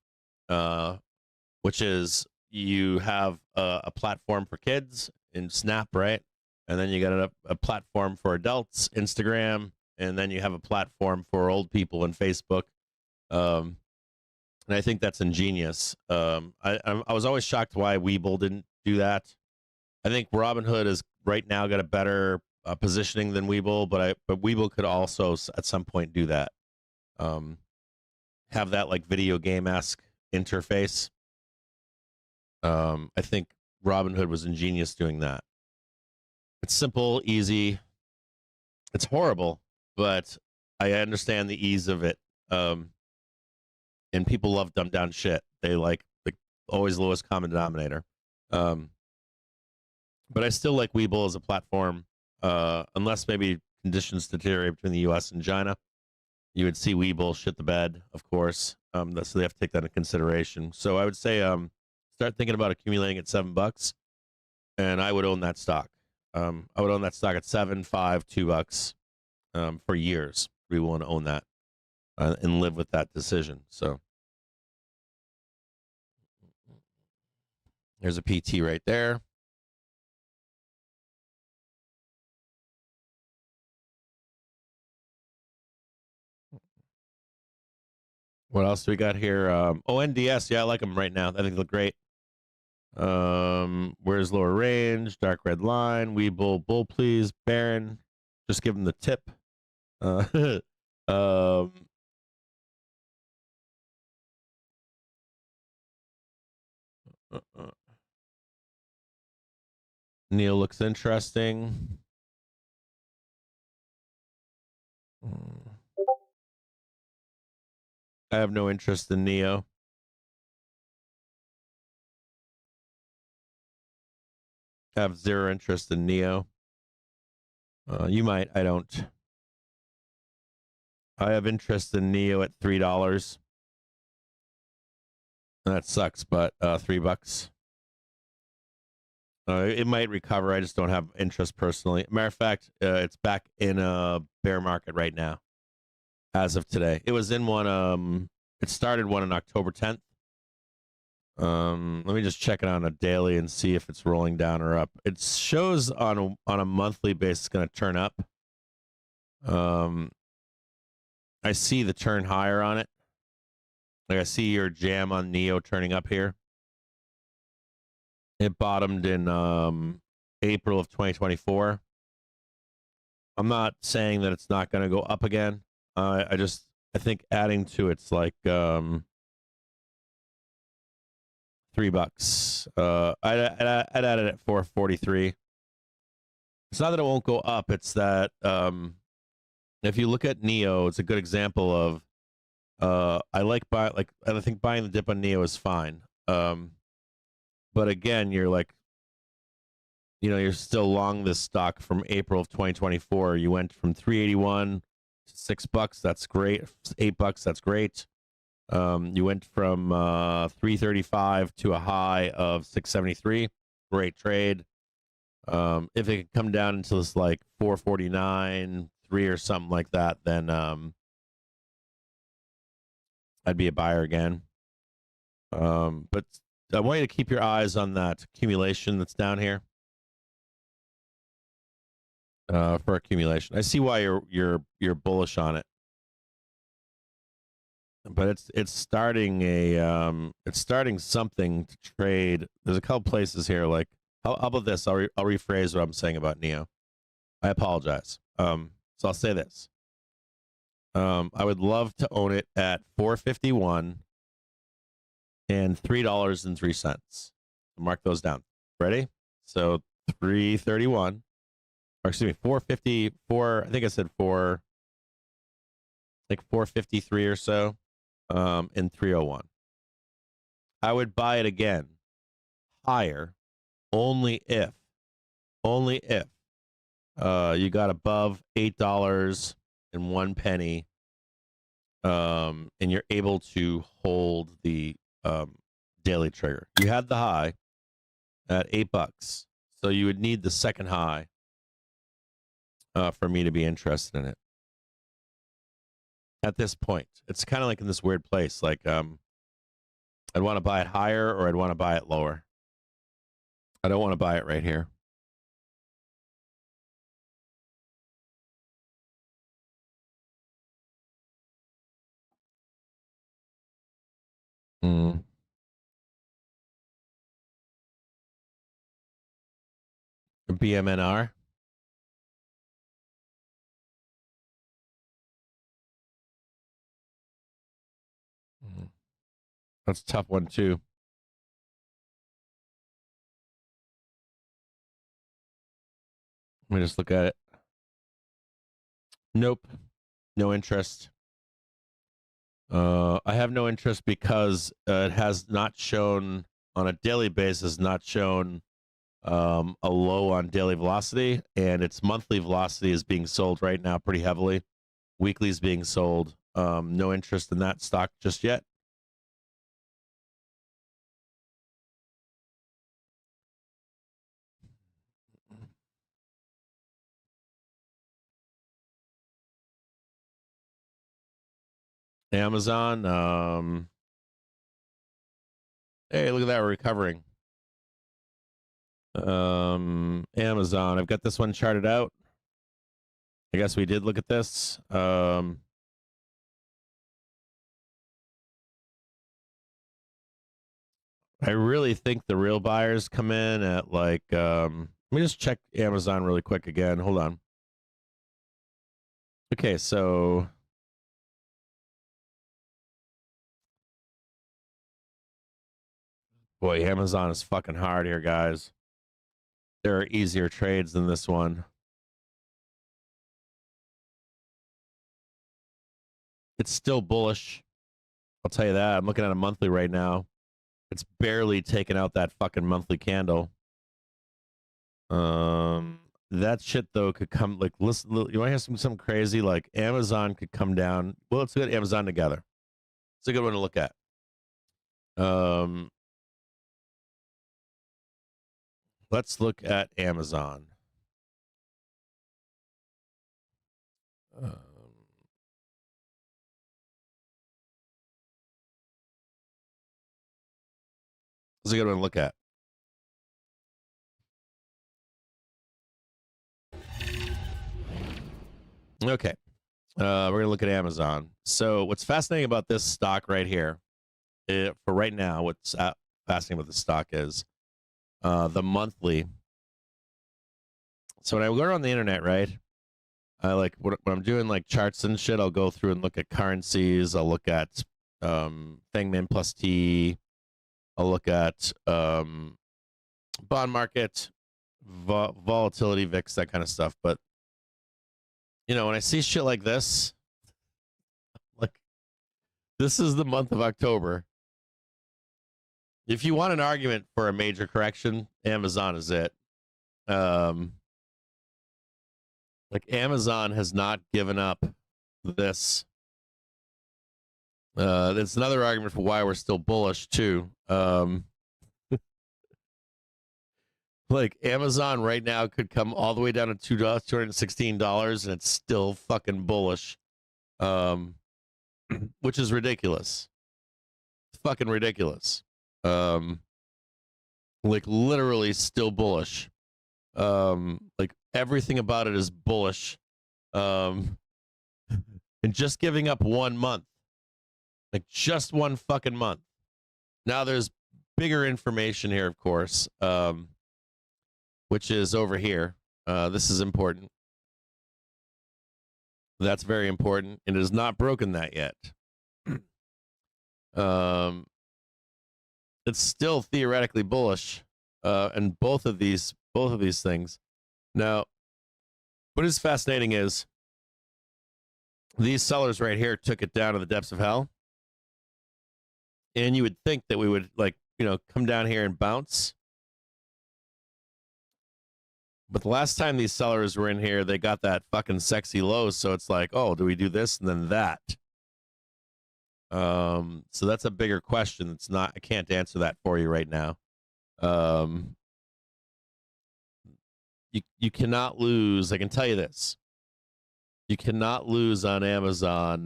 which is you have a platform for kids in Snap, right? And then you got a platform for adults, Instagram, and then you have a platform for old people in Facebook. And I think that's ingenious. I was always shocked why Webull didn't do that. I think Robinhood has right now got a better positioning than Webull, but Webull could also at some point do that. Have that video game-esque interface. I think Robinhood was ingenious doing that. It's simple, easy. It's horrible, but I understand the ease of it. And people love dumbed down shit. They like always lowest common denominator. But I still like Webull as a platform, unless maybe conditions deteriorate between the U.S. and China. You would see Webull shit the bed, of course. So they have to take that into consideration. So I would say start thinking about accumulating at $7, and I would own that stock. I would own that stock at $7, $5, $2 for years. We want to own that and live with that decision. So there's a PT right there. What else do we got here? NDS. Yeah, I like them right now. I think they look great. Where's lower range? Dark red line. Webull, bull, please. Baron. Just give him the tip. Neil looks interesting. I have no interest in Neo. I have zero interest in Neo. You might. I don't. I have interest in Neo at $3. That sucks, but $3. It might recover. I just don't have interest personally. Matter of fact, it's back in a bear market right now. As of today, it was in one. It started one on October 10th. Let me just check it on a daily and see if it's rolling down or up. It shows on a monthly basis going to turn up. I see the turn higher on it. Like I see your jam on Neo turning up here. It bottomed in April of 2024. I'm not saying that it's not going to go up again. I think adding to it's like $3. I'd add it at 443. It's not that it won't go up. It's that if you look at Neo, it's a good example of I think buying the dip on Neo is fine. But again, you're like, you're still long this stock from April of 2024. You went from 381 to $6. That's great. $8. That's great. You went from 335 to a high of 673. Great trade. If it could come down into this like 449, 3 or something like that, then I'd be a buyer again. But I want you to keep your eyes on that accumulation that's down here. For accumulation, I see why you're bullish on it, but it's starting something to trade. There's a couple places here. Like how about this? I'll rephrase what I'm saying about Neo. I apologize. So I'll say this. I would love to own it at 451 and $3.03. Mark those down. Ready? So 331. Or excuse me, 454. I think I said 453 or so, in 301. I would buy it again higher, only if you got above $8.01, and you're able to hold the daily trigger. You had the high at $8, so you would need the second high for me to be interested in it. At this point, it's kind of like in this weird place. Like, I'd want to buy it higher or I'd want to buy it lower. I don't want to buy it right here. BMNR. That's a tough one too. Let me just look at it. Nope. No interest. I have no interest because it has not shown on a daily basis, not shown a low on daily velocity, and its monthly velocity is being sold right now pretty heavily. Weekly is being sold. No interest in that stock just yet. Amazon. Hey, look at that, we're recovering. Amazon. I've got this one charted out. I guess we did look at this. I really think the real buyers come in at like, let me just check Amazon really quick again. Hold on. Okay, so boy, Amazon is fucking hard here, guys. There are easier trades than this one. It's still bullish. I'll tell you that. I'm looking at a monthly right now. It's barely taken out that fucking monthly candle. That shit though could come like listen. You want to hear something crazy? Like Amazon could come down. Well, let's get Amazon together. It's a good one to look at. Let's look at Amazon. It's a good one to look at. Okay. We're going to look at Amazon. So what's fascinating about this stock right here, for right now, what's fascinating about the stock is the monthly. So when I go on the internet, right, I like when I'm doing like charts and shit, I'll go through and look at currencies. I'll look at Thingman plus T. I'll look at bond market, volatility, VIX, that kind of stuff. But you know, when I see shit like this, like this is the month of October. If you want an argument for a major correction, Amazon is it. Like Amazon has not given up this. That's another argument for why we're still bullish too. Like Amazon right now could come all the way down to $216 and it's still fucking bullish. Which is ridiculous. It's fucking ridiculous. Like literally still bullish. Like everything about it is bullish. And just giving up 1 month. Like just 1 fucking month. Now there's bigger information here, of course, which is over here. This is important. That's very important. It is not broken that yet. It's still theoretically bullish, and both of these things. Now, what is fascinating is these sellers right here took it down to the depths of hell, and you would think that we would come down here and bounce. But the last time these sellers were in here, they got that fucking sexy low. So it's like, oh, do we do this and then that? So that's a bigger question. It's not. I can't answer that for you right now. You cannot lose. I can tell you this. You cannot lose on Amazon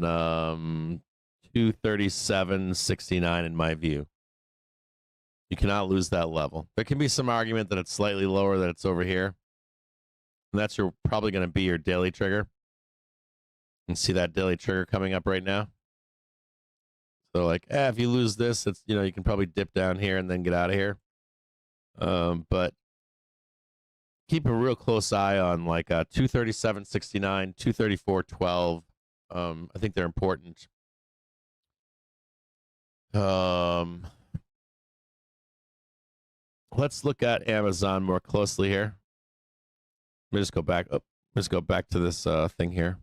237.69 in my view. You cannot lose that level. There can be some argument that it's slightly lower, that it's over here. And that's probably going to be your daily trigger. You see that daily trigger coming up right now. So like, if you lose this, it's you can probably dip down here and then get out of here. But keep a real close eye on like 237.69, 234.12. I think they're important. Let's look at Amazon more closely here. Let me just go back. Let's go back to this thing here.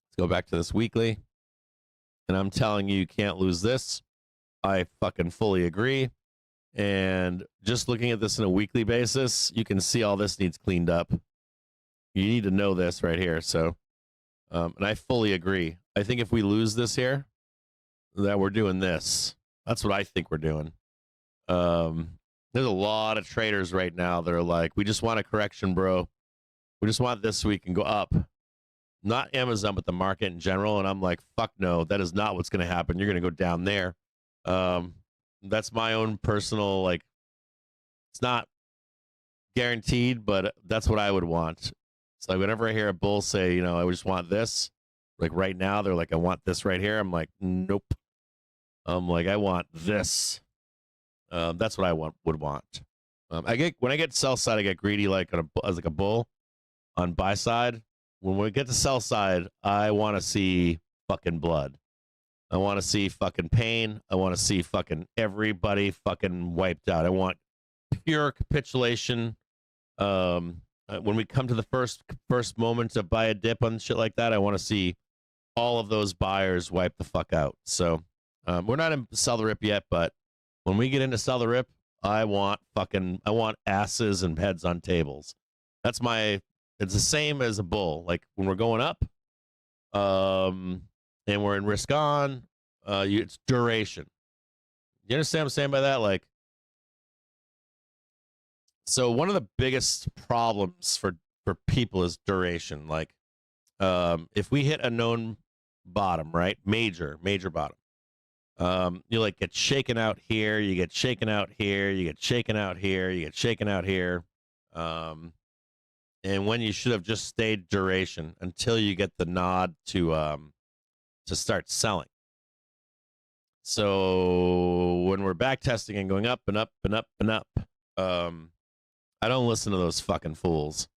Let's go back to this weekly. And I'm telling you, you can't lose this. I fucking fully agree. And just looking at this on a weekly basis, you can see all this needs cleaned up. You need to know this right here. So, and I fully agree. I think if we lose this here, that we're doing this. That's what I think we're doing. There's a lot of traders right now that are like, we just want a correction, bro. We just want this so we can go up. Not Amazon, but the market in general. And I'm like, fuck no, that is not what's going to happen. You're going to go down there. That's my own personal, like, it's not guaranteed, but that's what I would want. It's like whenever I hear a bull say, I just want this, like right now, they're like, I want this right here. I'm like, nope. I'm like, I want this. That's what I would want. When I get sell side, I get greedy as a bull. On buy side, when we get to sell side, I want to see fucking blood. I want to see fucking pain. I want to see fucking everybody fucking wiped out. I want pure capitulation. When we come to the first moment to buy a dip on shit like that, I want to see all of those buyers wipe the fuck out. So we're not in sell the rip yet, but when we get into sell the rip, I want asses and heads on tables. It's the same as a bull. Like when we're going up, and we're in risk on, it's duration. You understand what I'm saying by that? Like, so one of the biggest problems for people is duration. Like, if we hit a known bottom, right? Major bottom. You like get shaken out here, you get shaken out here, you get shaken out here, you get shaken out here. and when you should have just stayed duration until you get the nod to start selling. So when we're back testing and going up and up and up and up, I don't listen to those fucking fools.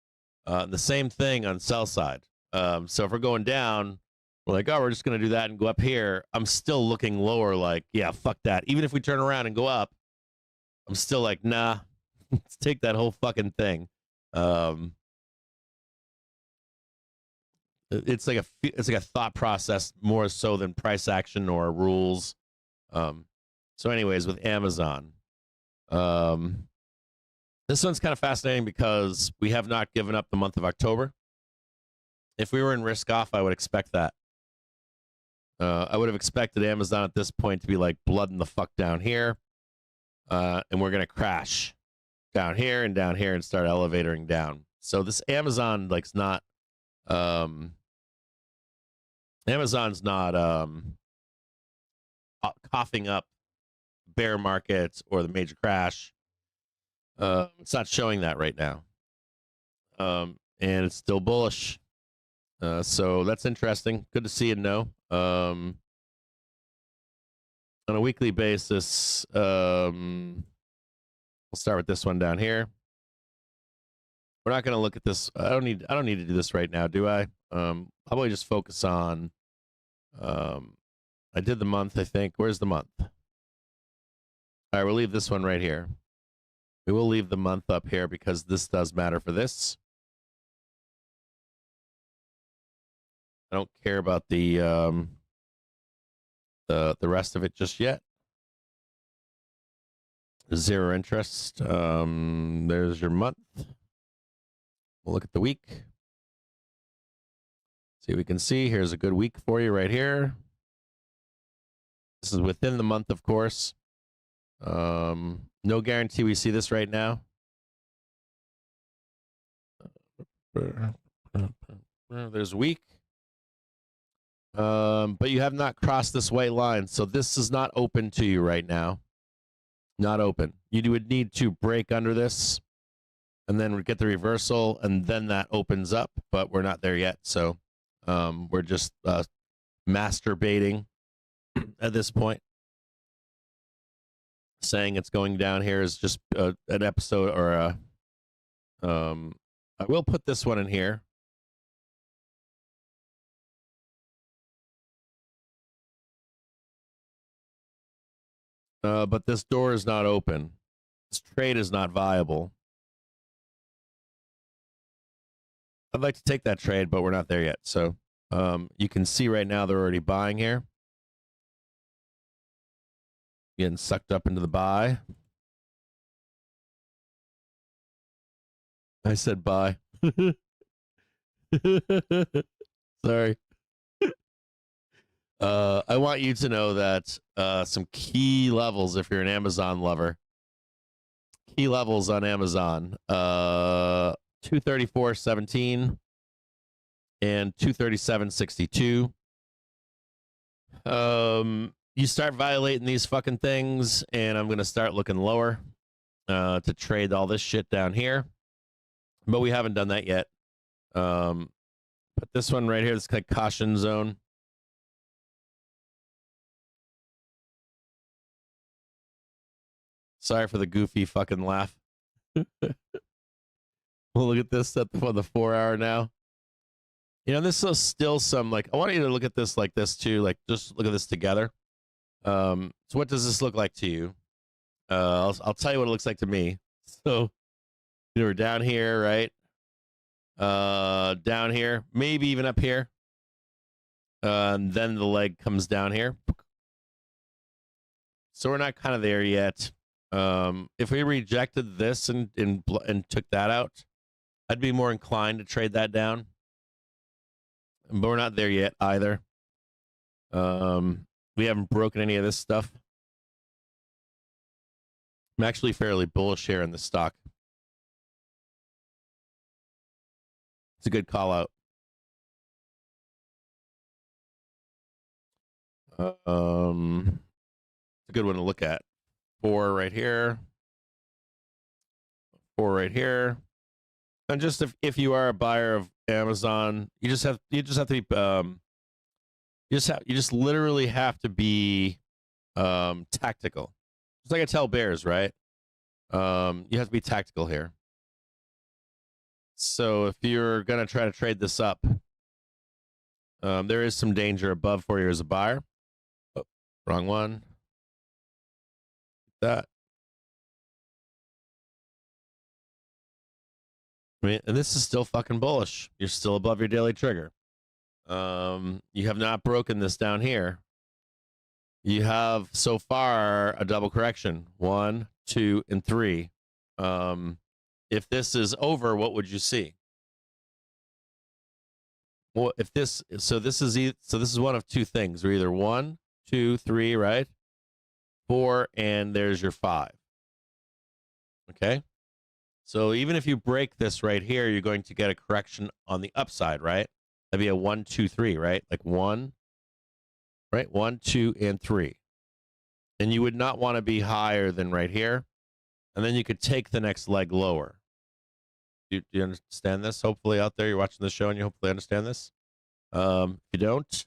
The same thing on sell side. So if we're going down, we're like, oh, we're just going to do that and go up here. I'm still looking lower like, yeah, fuck that. Even if we turn around and go up, I'm still like, nah, let's take that whole fucking thing. It's like a thought process more so than price action or rules. So anyways, with Amazon, this one's kind of fascinating because we have not given up the month of October. If we were in risk off, I would expect that. I would have expected Amazon at this point to be like blooding the fuck down here, and we're gonna crash down here and start elevating down. So this Amazon like's not. Amazon's not coughing up bear markets or the major crash. It's not showing that right now, and it's still bullish. So that's interesting. Good to see and know. On a weekly basis, we'll start with this one down here. We're not going to look at this. I don't need to do this right now, do I? I'll probably just focus on. I did the month, I think. Where's the month? All right, we'll leave this one right here. We will leave the month up here because this does matter for this. I don't care about the rest of it just yet. Zero interest. There's your month. We'll look at the week. See what we can see. Here's a good week for you right here. This is within the month, of course. No guarantee we see this right now. There's a week. But you have not crossed this white line, so this is not open to you right now. Not open. You would need to break under this and then get the reversal, and then that opens up, but we're not there yet. So we're just masturbating at this point. Saying it's going down here is just an episode or a. I will put this one in here. But this door is not open. This trade is not viable. I'd like to take that trade, but we're not there yet. So you can see right now they're already buying here. Getting sucked up into the buy. I said buy. Sorry. I want you to know that some key levels, if you're an Amazon lover, key levels on Amazon, 234.17 and 237.62. You start violating these fucking things, and I'm gonna start looking lower to trade all this shit down here. But we haven't done that yet. Put this one right here, this like caution zone. Sorry for the goofy fucking laugh. We'll look at this at the 4 hour now. You know, this is still some like, I want you to look at this like this too. Like, just look at this together. So what does this look like to you? I'll tell you what it looks like to me. So, you know, we're down here, right? Down here, maybe even up here. And then the leg comes down here. So we're not kind of there yet. If we rejected this and took that out, I'd be more inclined to trade that down. But we're not there yet either. We haven't broken any of this stuff. I'm actually fairly bullish here in the stock. It's a good call out. It's a good one to look at. 4 right here. 4 right here. And just if you are a buyer of Amazon, you just have to be you just literally have to be tactical. It's like I tell bears, right? You have to be tactical here. So if you're gonna try to trade this up, there is some danger above for you as a buyer. Oh, wrong one. That. I mean, and this is still fucking bullish. You're still above your daily trigger. You have not broken this down here. You have so far a double correction. 1, 2, and 3. If this is over, what would you see? Well, if this this is one of two things. We're either 1, 2, 3, right? 4, and there's your 5. Okay. So even if you break this right here, you're going to get a correction on the upside, right? That'd be a 1, 2, 3, right? Like 1, right? 1, 2, and 3. And you would not want to be higher than right here. And then you could take the next leg lower. Do you understand this? Hopefully out there you're watching the show and you hopefully understand this. If you don't,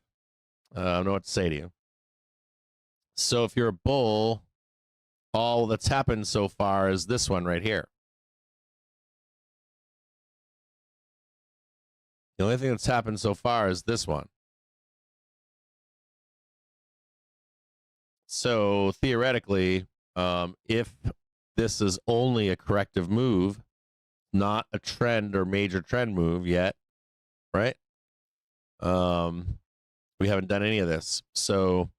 I don't know what to say to you. So if you're a bull, all that's happened so far is this one right here. The only thing that's happened so far is this one. So theoretically, if this is only a corrective move, not a trend or major trend move yet, right? We haven't done any of this. So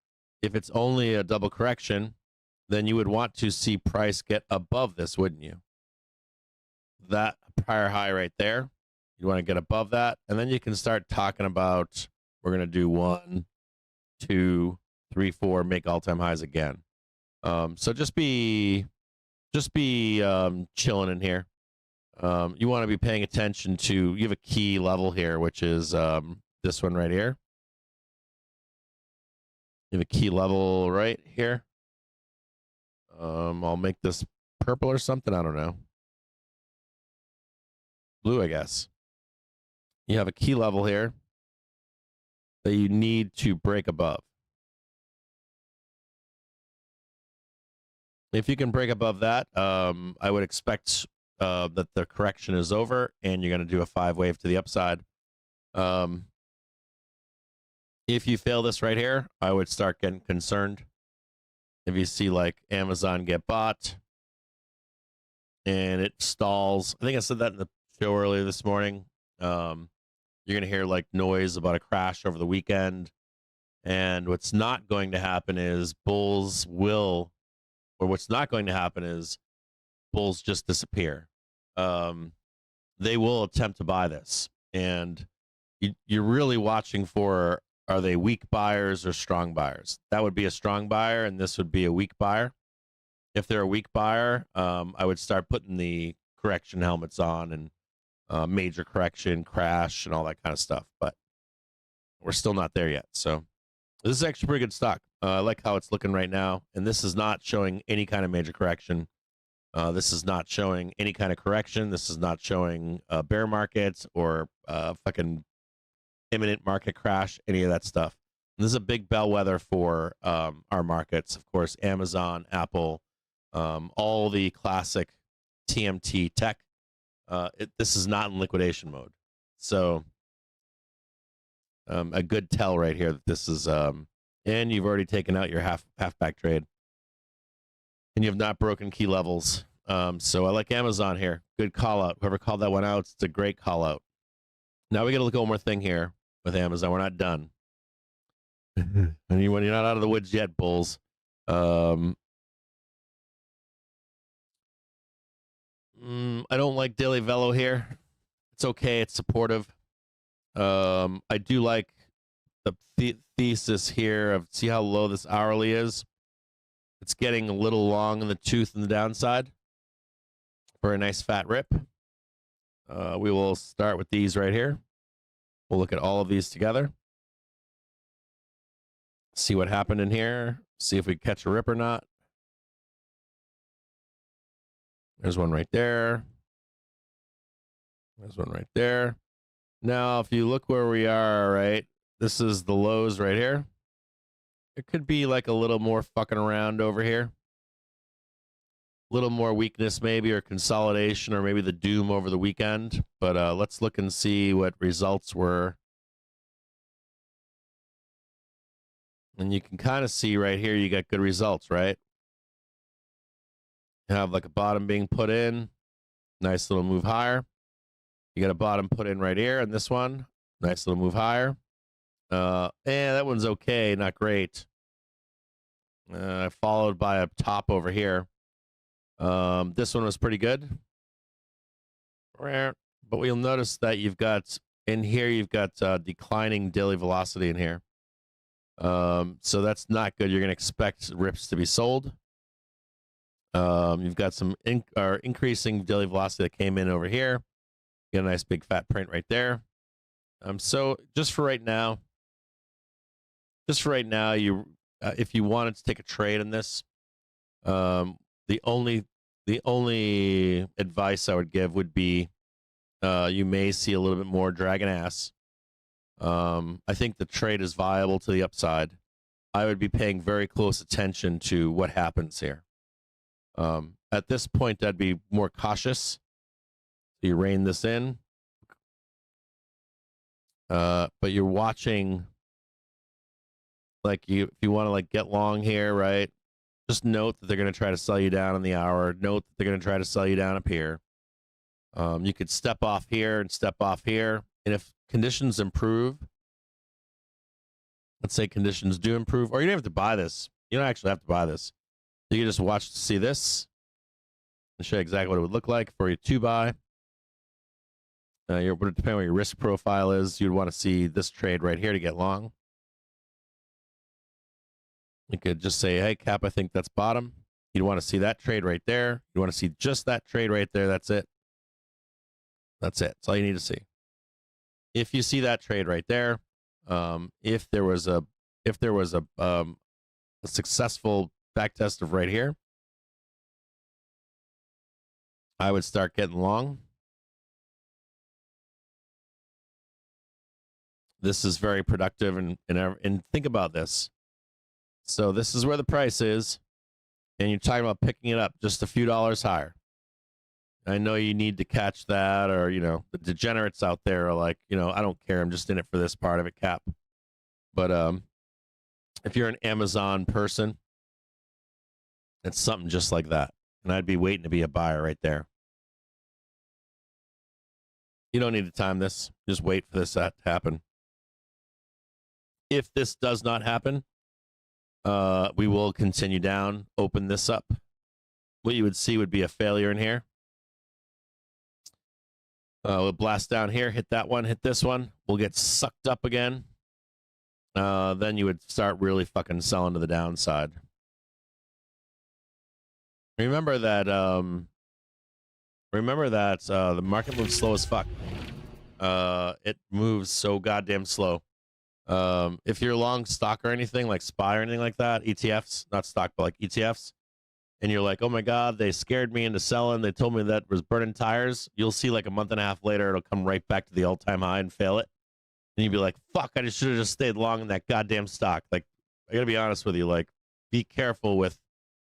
if it's only a double correction, then you would want to see price get above this, wouldn't you? That prior high right there. You want to get above that, and then you can start talking about we're going to do 1, 2, 3, 4, make all-time highs again. So just be chilling in here. You want to be paying attention to. You have a key level here, which is this one right here. You have a key level right here. I'll make this purple or something. I don't know. Blue, I guess. You have a key level here that you need to break above. If you can break above that, I would expect that the correction is over and you're going to do a 5 wave to the upside. If you fail this right here, I would start getting concerned. If you see like Amazon get bought and it stalls, I think I said that in the show earlier this morning. You're going to hear like noise about a crash over the weekend. And what's not going to happen is bulls just disappear. They will attempt to buy this. And you're really watching for, are they weak buyers or strong buyers? That would be a strong buyer, and this would be a weak buyer. If they're a weak buyer, I would start putting the correction helmets on and major correction, crash, and all that kind of stuff. But we're still not there yet. So this is actually pretty good stock. I like how it's looking right now. And this is not showing any kind of major correction. This is not showing any kind of correction. This is not showing bear markets or fucking imminent market crash, any of that stuff. And this is a big bellwether for our markets. Of course, Amazon, Apple, all the classic TMT tech. This is not in liquidation mode. So a good tell right here that this is, and you've already taken out your halfback trade. And you have not broken key levels. So I like Amazon here. Good call out. Whoever called that one out, it's a great call out. Now we got to look at one more thing here with Amazon. We're not done. And when you're not out of the woods yet, bulls. I don't like Daily Velo here. It's okay. It's supportive. I do like the thesis here of see how low this hourly is. It's getting a little long in the tooth and the downside for a nice fat rip. We will start with these right here. We'll look at all of these together. See what happened in here. See if we catch a rip or not. There's one right there. There's one right there. Now, if you look where we are, right, this is the lows right here. It could be like a little more fucking around over here. A little more weakness maybe, or consolidation, or maybe the doom over the weekend. But let's look and see what results were. And you can kind of see right here, you got good results, right? You have like a bottom being put in. Nice little move higher. You got a bottom put in right here, and this one, nice little move higher. That one's okay, not great. Followed by a top over here. This one was pretty good. But you'll notice that you've got, in here, you've got declining daily velocity in here. So that's not good. You're going to expect rips to be sold. You've got some increasing daily velocity that came in over here. You got a nice big fat print right there. So just for right now, you if you wanted to take a trade in this, the only advice I would give would be you may see a little bit more dragon ass. I think the trade is viable to the upside. I would be paying very close attention to what happens here. At this point, I'd be more cautious. You rein this in. But you're watching, like, if you want to like get long here, right? Just note that they're going to try to sell you down on the hour. Note that they're going to try to sell you down up here. You could step off here and step off here. And if conditions improve, let's say conditions do improve, or you don't have to buy this. You don't actually have to buy this. You can just watch to see this and show you exactly what it would look like for you to buy. Depending on what your risk profile is, you'd want to see this trade right here to get long. You could just say, hey, Cap, I think that's bottom. You'd want to see that trade right there. You want to see just that trade right there. That's it. That's it. That's all you need to see. If you see that trade right there, if there was a successful back test of right here, I would start getting long. This is very productive, and think about this. So this is where the price is, and you're talking about picking it up just a few dollars higher. I know you need to catch that, or, the degenerates out there are like, I don't care. I'm just in it for this part of it, Cap. But if you're an Amazon person, it's something just like that. And I'd be waiting to be a buyer right there. You don't need to time this. Just wait for this to happen. If this does not happen, we will continue down, open this up. What you would see would be a failure in here. We'll blast down here, hit that one, hit this one. We'll get sucked up again. Then you would start really fucking selling to the downside. Remember that the market moves slow as fuck. It moves so goddamn slow. If you're long stock or anything like SPY or anything like that, ETFs, not stock, but like ETFs, and you're like, oh my God, they scared me into selling. They told me that was burning tires. You'll see like a month and a half later, it'll come right back to the all-time high and fail it. And you'd be like, fuck, I should have just stayed long in that goddamn stock. Like, I gotta be honest with you, like, be careful with,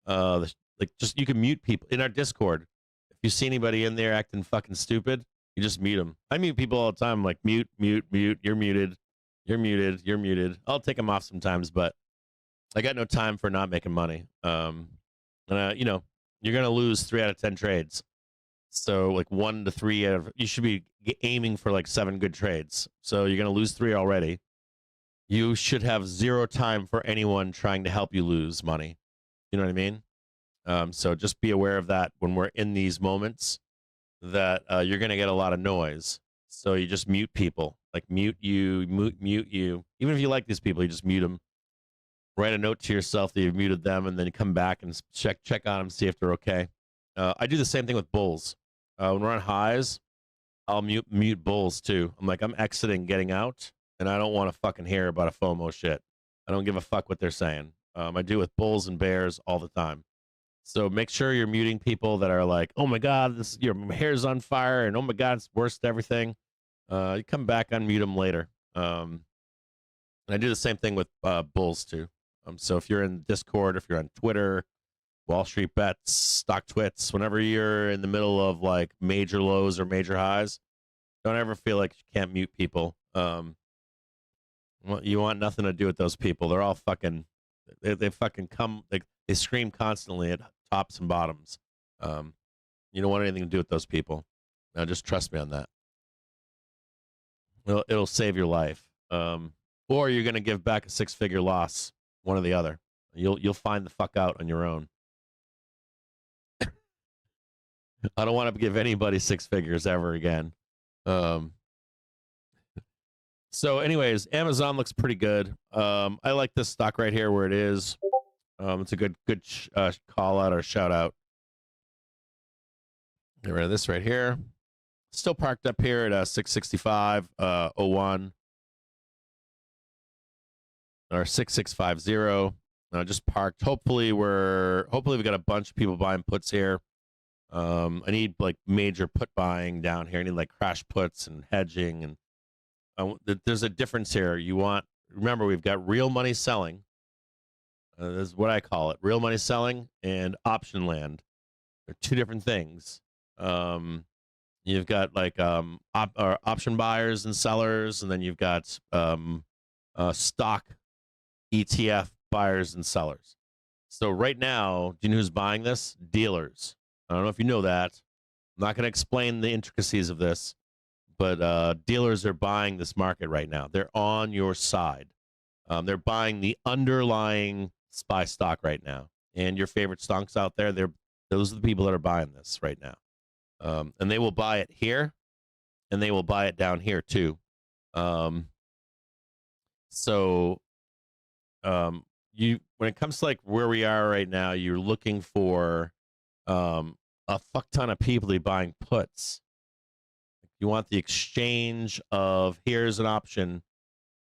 you can mute people in our Discord. If you see anybody in there acting fucking stupid, you just mute them. I mute people all the time. I'm like, mute, you're muted. You're muted. I'll take them off sometimes, but I got no time for not making money. You're going to lose 3 out of 10 trades. So like 1 to 3 out of, you should be aiming for like 7 good trades. So you're going to lose 3 already. You should have 0 time for anyone trying to help you lose money. You know what I mean? So just be aware of that when we're in these moments, that you're going to get a lot of noise. So you just mute people, like mute you. Even if you like these people, you just mute them. Write a note to yourself that you've muted them, and then you come back and check on them, see if they're okay. I do the same thing with bulls. When we're on highs, I'll mute bulls too. I'm like, I'm exiting, getting out, and I don't want to fucking hear about a FOMO shit. I don't give a fuck what they're saying. I do with bulls and bears all the time. So make sure you're muting people that are like, "Oh my God, your hair's on fire," and "Oh my God, it's worst everything." You come back, unmute them later. And I do the same thing with bulls too. So if you're in Discord, if you're on Twitter, Wall Street Bets, Stock Twits, whenever you're in the middle of like major lows or major highs, don't ever feel like you can't mute people. You want nothing to do with those people. They're all fucking. They fucking come. They scream constantly at tops and bottoms. You don't want anything to do with those people. Now, just trust me on that. It'll save your life. Or you're gonna give back a 6-figure loss. One or the other. You'll find the fuck out on your own. I don't want to give anybody 6 figures ever again. So, anyways, Amazon looks pretty good. I like this stock right here where it is. It's a good call out or shout out. Get rid of this right here. Still parked up here at 665.01 or 6650. Just parked. Hopefully we got a bunch of people buying puts here. I need like major put buying down here. I need like crash puts and hedging, and there's a difference here. Remember, we've got real money selling. This is what I call it: real money selling and option land. They're two different things. You've got like option buyers and sellers, and then you've got stock ETF buyers and sellers. So right now, do you know who's buying this? Dealers. I don't know if you know that. I'm not going to explain the intricacies of this, but dealers are buying this market right now. They're on your side. They're buying the underlying SPY stock right now. And your favorite stocks out there, those are the people that are buying this right now. And they will buy it here, and they will buy it down here too. When it comes to like where we are right now, you're looking for a fuck ton of people to be buying puts. You want the exchange of here's an option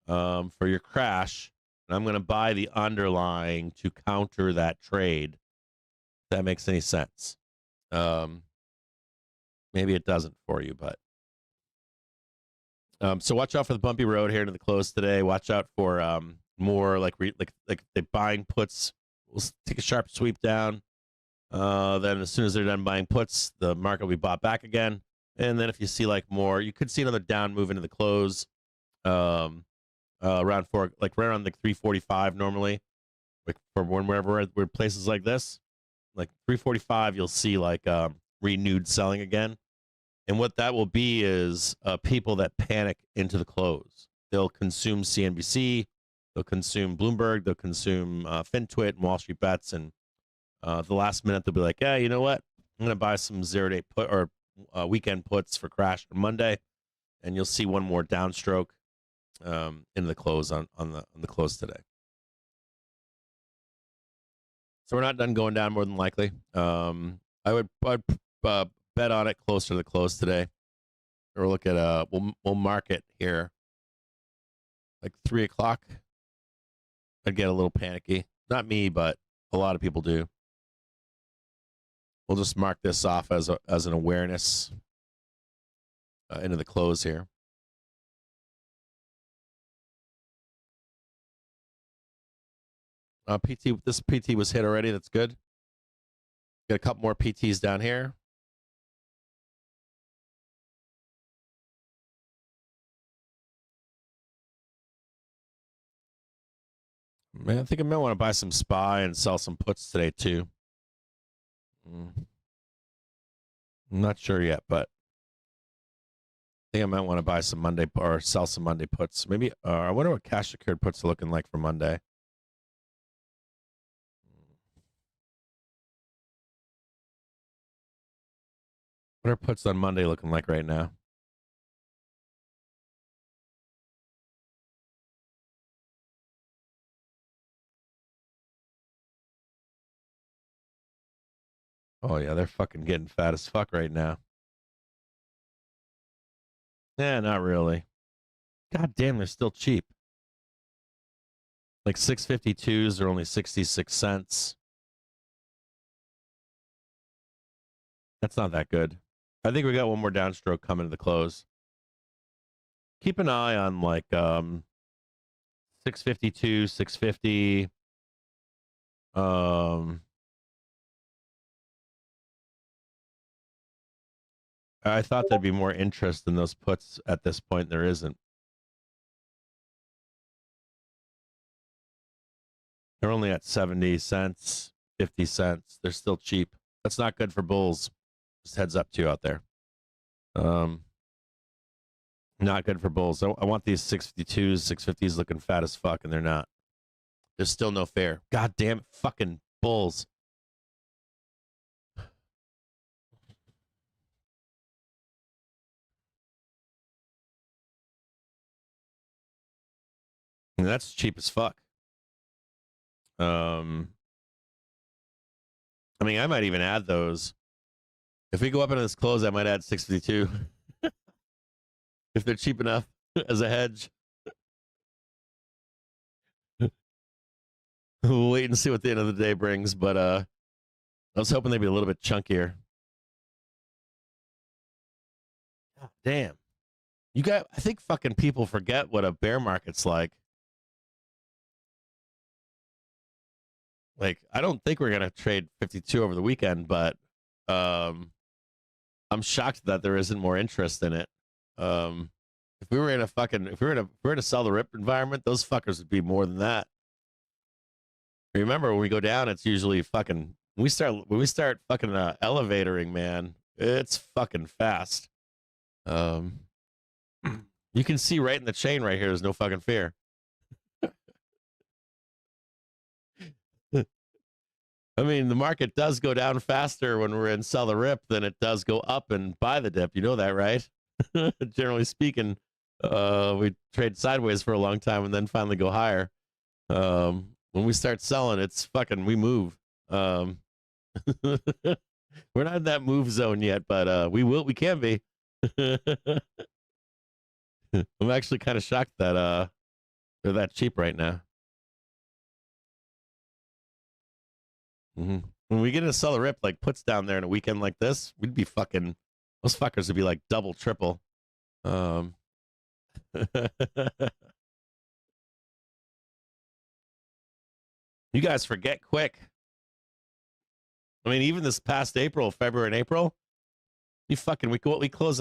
for your crash, and I'm going to buy the underlying to counter that trade. If that makes any sense. Maybe it doesn't for you, but so watch out for the bumpy road here to the close today. Watch out for more like the buying puts. We'll take a sharp sweep down. Then as soon as they're done buying puts, the market will be bought back again. And then if you see like more, you could see another down move into the close. Around right around like 345 normally. Like for whenever we're places like this, like 345, you'll see like renewed selling again. And what that will be is people that panic into the close. They'll consume CNBC, they'll consume Bloomberg, they'll consume FinTwit and Wall Street Bets, and the last minute they'll be like, "Yeah, you know what? I'm gonna buy some 0-day put or weekend puts for crash on Monday," and you'll see one more downstroke into the close on the close today. So we're not done going down more than likely. I'd bet on it closer to the close today. Or look at we'll mark it here like 3 o'clock. I'd get a little panicky. Not me, but a lot of people do. We'll just mark this off as an awareness into the close here. This PT was hit already. That's good. Got a couple more PTs down here. Man, I think I might want to buy some SPY and sell some puts today too. I'm not sure yet, but I think I might want to buy some Monday or sell some Monday puts. Maybe I wonder what cash secured puts are looking like for Monday. What are puts on Monday looking like right now? Oh yeah, they're fucking getting fat as fuck right now. Yeah, not really. God damn, they're still cheap. Like 652s are only 66 cents. That's not that good. I think we got one more downstroke coming to the close. Keep an eye on like 652, 650. I thought there'd be more interest in those puts at this point. There isn't. They're only at 70 cents, 50 cents. They're still cheap. That's not good for bulls. Just heads up to you out there. Not good for bulls. I want these 652s, 650s looking fat as fuck, and they're not. There's still no fair. God damn it, fucking bulls. And that's cheap as fuck. I mean, I might even add those. If we go up into this close, I might add 652. If they're cheap enough as a hedge. We'll wait and see what the end of the day brings, but I was hoping they'd be a little bit chunkier. God damn. I think fucking people forget what a bear market's like. Like, I don't think we're gonna trade 52 over the weekend, but I'm shocked that there isn't more interest in it. If we were in a sell the rip environment, those fuckers would be more than that. Remember, when we go down, it's usually fucking when we start fucking elevatoring, man. It's fucking fast. You can see right in the chain right here. There's no fucking fear. I mean, the market does go down faster when we're in sell the rip than it does go up and buy the dip. You know that, right? Generally speaking, we trade sideways for a long time and then finally go higher. When we start selling, it's fucking, we move. We're not in that move zone yet, but we can be. I'm actually kind of shocked that they're that cheap right now. Mm-hmm. When we get into sell the rip, like puts down there in a weekend like this, we'd be fucking, those fuckers would be like double, triple. You guys forget quick. I mean, even this past February and April, we would close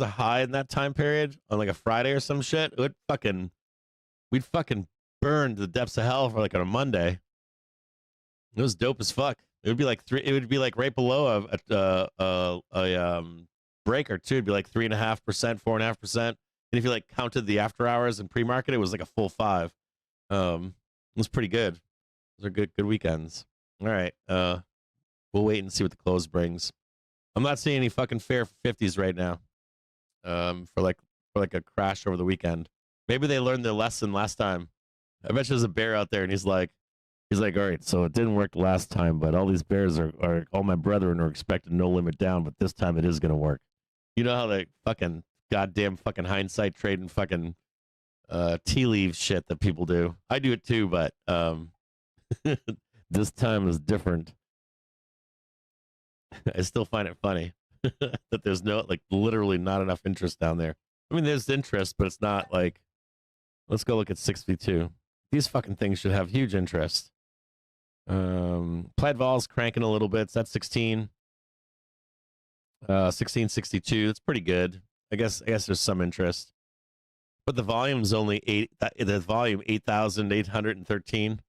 a high in that time period on like a Friday or some shit. We'd fucking burn to the depths of hell for like on a Monday. It was dope as fuck. It would be like right below a break or two. It'd be like 3.5%, 4.5%. And if you like counted the after hours and pre-market, it was like a full 5. It was pretty good. Those are good weekends. All right. We'll wait and see what the close brings. I'm not seeing any fucking fair 50s right now. For like a crash over the weekend. Maybe they learned their lesson last time. I bet you there's a bear out there and he's like, all right, so it didn't work last time, but all these bears are all my brethren are expecting no limit down, but this time it is gonna work. You know how they fucking goddamn fucking hindsight trading fucking tea leaf shit that people do. I do it too, but this time is different. I still find it funny that there's literally not enough interest down there. I mean, there's interest, but it's not like, let's go look at 6v2. These fucking things should have huge interest. Plaid Vol's cranking a little bit. So that's 16. 1662. It's pretty good. I guess there's some interest. But the volume's only 8,813.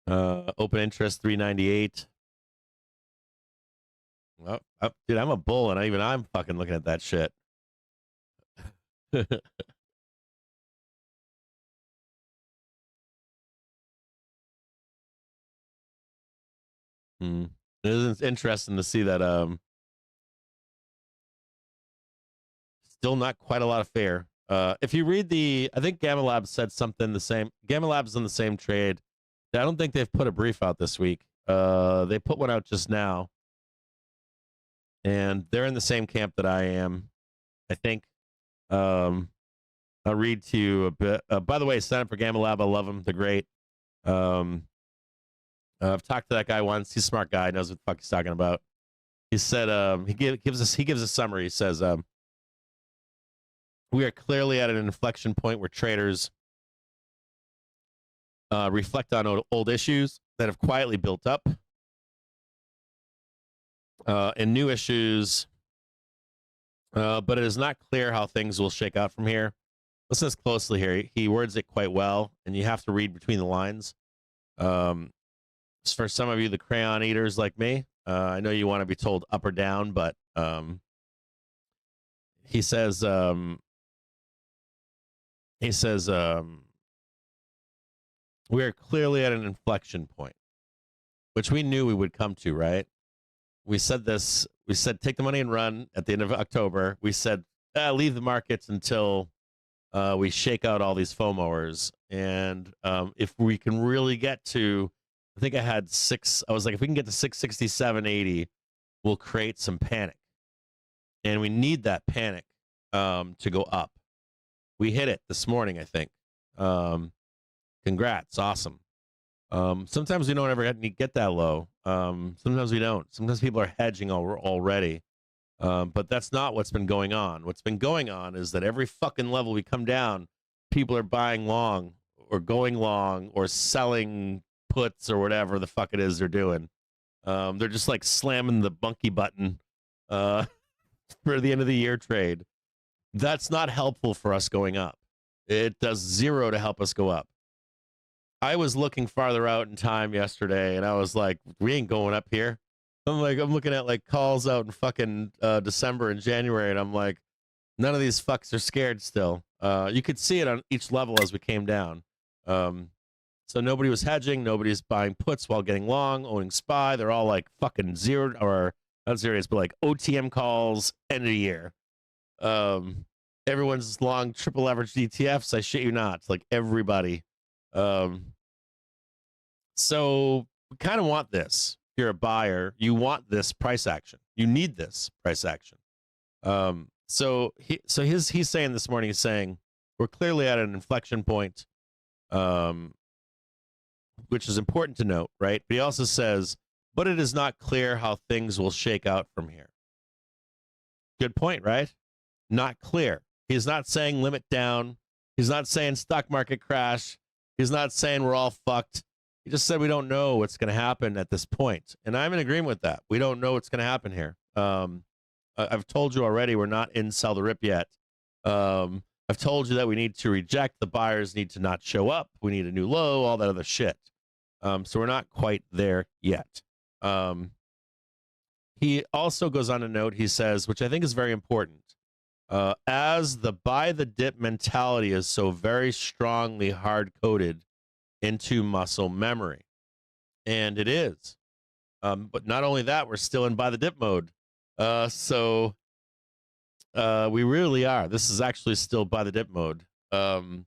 Open interest 398. Oh, dude, I'm a bull and I'm fucking looking at that shit. It is interesting to see that still not quite a lot of fair. If you read I think Gamma Labs said something the same. Gamma Labs in the same trade. I don't think they've put a brief out this week. They put one out just now. And they're in the same camp that I am, I think. I'll read to you a bit. By the way, sign up for Gamma Lab. I love them. They're great. I've talked to that guy once. He's a smart guy. Knows what the fuck he's talking about. He said he gives a summary. He says we are clearly at an inflection point where traders reflect on old issues that have quietly built up, and new issues, but it is not clear how things will shake out from here. Listen to this closely here. He words it quite well, and you have to read between the lines. For some of you, the crayon eaters like me, I know you want to be told up or down, but he says we are clearly at an inflection point, which we knew we would come to, right? We said this. We said take the money and run at the end of October. We said leave the markets until we shake out all these FOMOers. And if we can really get to, I think I had I was like, if we can get to 667.80, we'll create some panic. And we need that panic to go up. We hit it this morning, I think. Congrats. Awesome. Sometimes we don't ever get that low. Sometimes we don't. Sometimes people are hedging already. But that's not what's been going on. What's been going on is that every fucking level we come down, people are buying long or going long or selling puts or whatever the fuck it is they're doing. They're just like slamming the bunky button for the end of the year trade. That's not helpful for us going up. It does zero to help us go up. I was looking farther out in time yesterday, and I was like, we ain't going up here. I'm looking at like calls out in fucking December and January, and I'm like, none of these fucks are scared still. You could see it on each level as we came down. So nobody was hedging. Nobody's buying puts while getting long, owning SPY. They're all like fucking zero, or not zero days, but like OTM calls end of the year. Everyone's long triple leveraged ETFs. I shit you not. It's like everybody. So we kind of want this. If you're a buyer, you want this price action. You need this price action. So he's saying this morning, he's saying we're clearly at an inflection point, which is important to note, right? But he also says, but it is not clear how things will shake out from here. Good point, right? Not clear. He's not saying limit down. He's not saying stock market crash. He's not saying we're all fucked. He just said we don't know what's going to happen at this point. And I'm in agreement with that. We don't know what's going to happen here. I've told you already we're not in sell the rip yet. I've told you that we need to reject. The buyers need to not show up. We need a new low, all that other shit. So we're not quite there yet. He also goes on to note, he says, which I think is very important, as the buy the dip mentality is so very strongly hard-coded into muscle memory. And it is. But not only that, we're still in buy the dip mode. So we really are. This is actually still buy the dip mode. And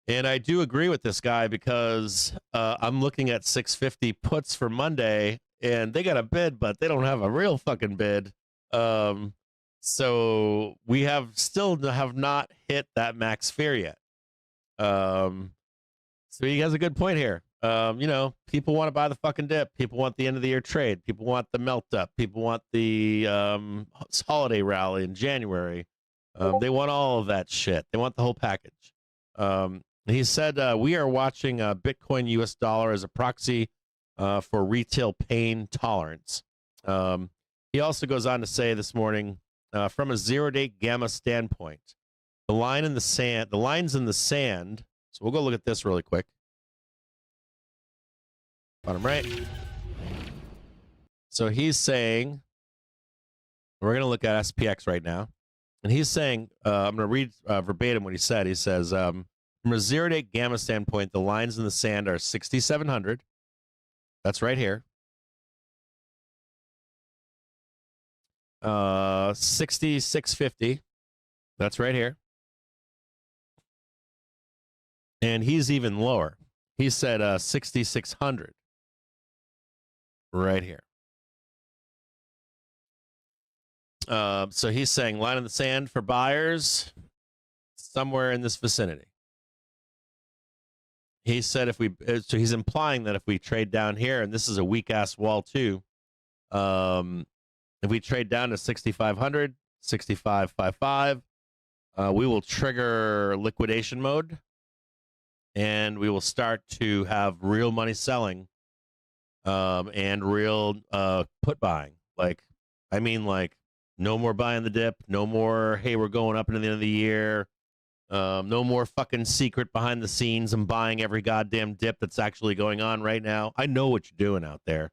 I do agree with this guy because I'm looking at 650 puts for Monday, and they got a bid, but they don't have a real fucking bid. So we still have not hit that max fear yet. So he has a good point here. People want to buy the fucking dip. People want the end of the year trade. People want the melt up. People want the holiday rally in January. They want all of that shit. They want the whole package. He said, we are watching Bitcoin US dollar as a proxy for retail pain tolerance. He also goes on to say this morning, from a zero-day gamma standpoint, the lines in the sand. So we'll go look at this really quick. Bottom right. So he's saying, we're going to look at SPX right now. And he's saying, I'm going to read verbatim what he said. He says, from a zero-day gamma standpoint, the lines in the sand are 6,700. That's right here. 6,650. That's right here. And he's even lower. He said 6,600. Right here. So he's saying line in the sand for buyers somewhere in this vicinity. He said so he's implying that if we trade down here, and this is a weak ass wall too, If we trade down to 6,500, 6,555, we will trigger liquidation mode, and we will start to have real money selling, and real put buying. Like no more buying the dip, no more, hey, we're going up into the end of the year. No more fucking secret behind the scenes and buying every goddamn dip that's actually going on right now. I know what you're doing out there.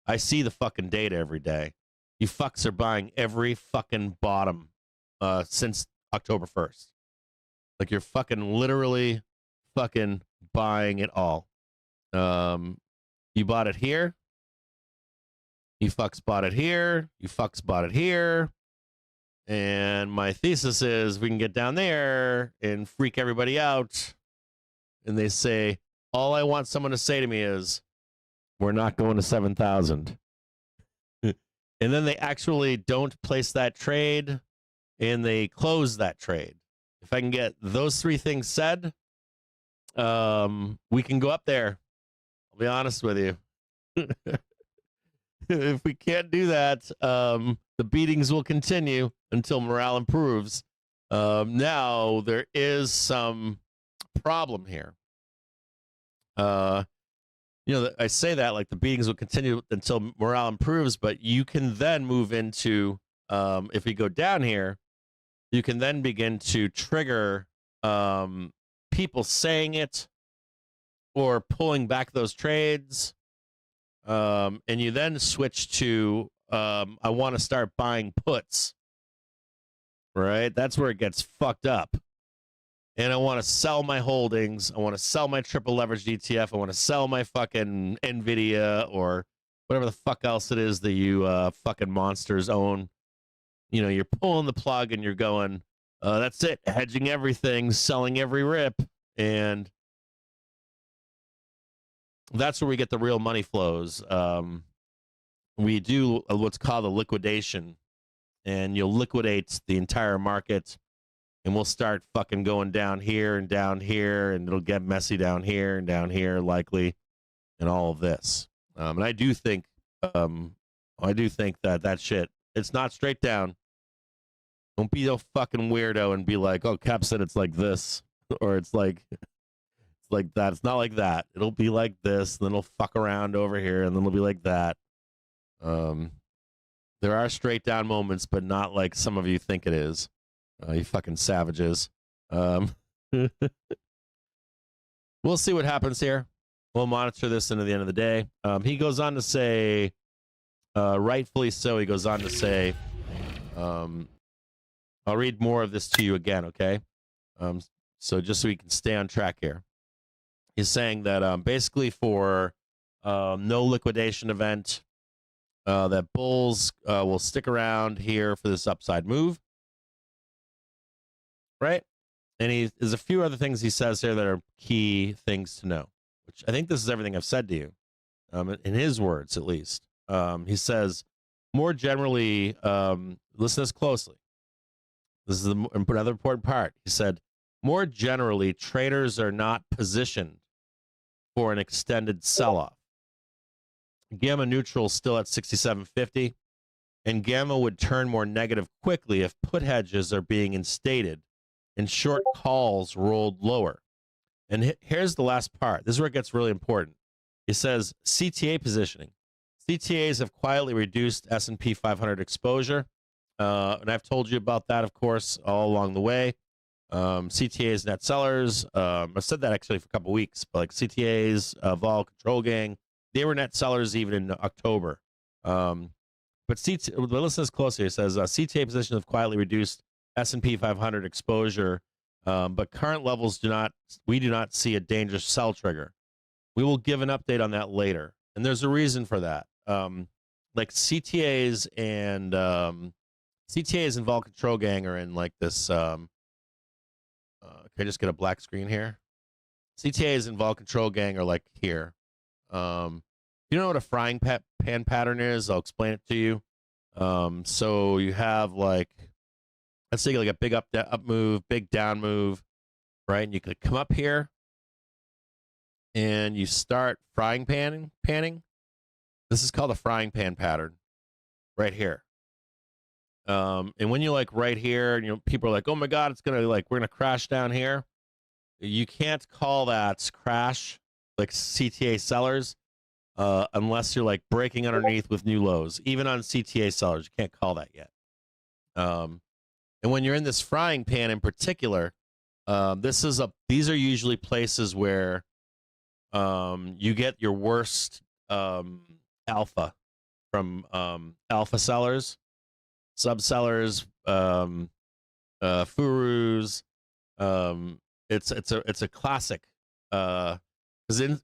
I see the fucking data every day. You fucks are buying every fucking bottom since October 1st. Like, you're fucking literally fucking buying it all. You bought it here. You fucks bought it here. You fucks bought it here. And my thesis is we can get down there and freak everybody out. And they say, all I want someone to say to me is, we're not going to 7,000. And then they actually don't place that trade, and they close that trade. If I can get those three things said, we can go up there. I'll be honest with you. If we can't do that, the beatings will continue until morale improves. Now, there is some problem here. I say that like the beatings will continue until morale improves, but you can then move into, if we go down here, you can then begin to trigger people saying it or pulling back those trades. And you then switch to, I want to start buying puts, right? That's where it gets fucked up. And I want to sell my holdings. I want to sell my triple leveraged ETF. I want to sell my fucking NVIDIA or whatever the fuck else it is that you fucking monsters own. You know, you're pulling the plug and you're going, that's it, hedging everything, selling every rip. And that's where we get the real money flows. We do what's called a liquidation, and you'll liquidate the entire market, and we'll start fucking going down here, and it'll get messy down here, likely, and all of this. And I do think that shit, it's not straight down. Don't be a fucking weirdo and be like, oh, Cap said it's like this, or it's like that. It's not like that. It'll be like this, and then it'll fuck around over here, and then it'll be like that. There are straight down moments, but not like some of you think it is. You fucking savages. We'll see what happens here. We'll monitor this into the end of the day. He goes on to say, rightfully so, he goes on to say, I'll read more of this to you again, okay? So just so we can stay on track here. He's saying that basically for no liquidation event, that bulls will stick around here for this upside move. Right? And there's a few other things he says here that are key things to know, which I think this is everything I've said to you, in his words, at least. He says, more generally, listen to this closely. This is another important part. He said, more generally, traders are not positioned for an extended sell-off. Gamma neutral is still at 67.50, and gamma would turn more negative quickly if put hedges are being instated and short calls rolled lower. And here's the last part. This is where it gets really important. He says CTA positioning. CTAs have quietly reduced S&P 500 exposure, and I've told you about that, of course, all along the way. CTAs, net sellers. I've said that actually for a couple weeks, but like CTAs, vol control gang, they were net sellers even in October. But listen to this closely. It says CTA positions have quietly reduced S&P 500 exposure, but current levels we do not see a dangerous sell trigger. We will give an update on that later, and there's a reason for that. Like CTAs and vol control gang are in like this. Can I just get a black screen here? CTAs and vol control gang are like here. You know what a frying pan pattern is? I'll explain it to you. So you have like, let's say like a big up move, big down move, right? And you could come up here and you start panning. This is called a frying pan pattern. right here. And when you're like right here, and people are like, oh my god, it's gonna we're gonna crash down here. You can't call that crash like CTA sellers unless you're like breaking underneath with new lows. Even on CTA sellers, you can't call that yet. And when you're in this frying pan in particular, these are usually places where you get your worst alpha from alpha sellers, sub sellers, furus. It's a classic. Because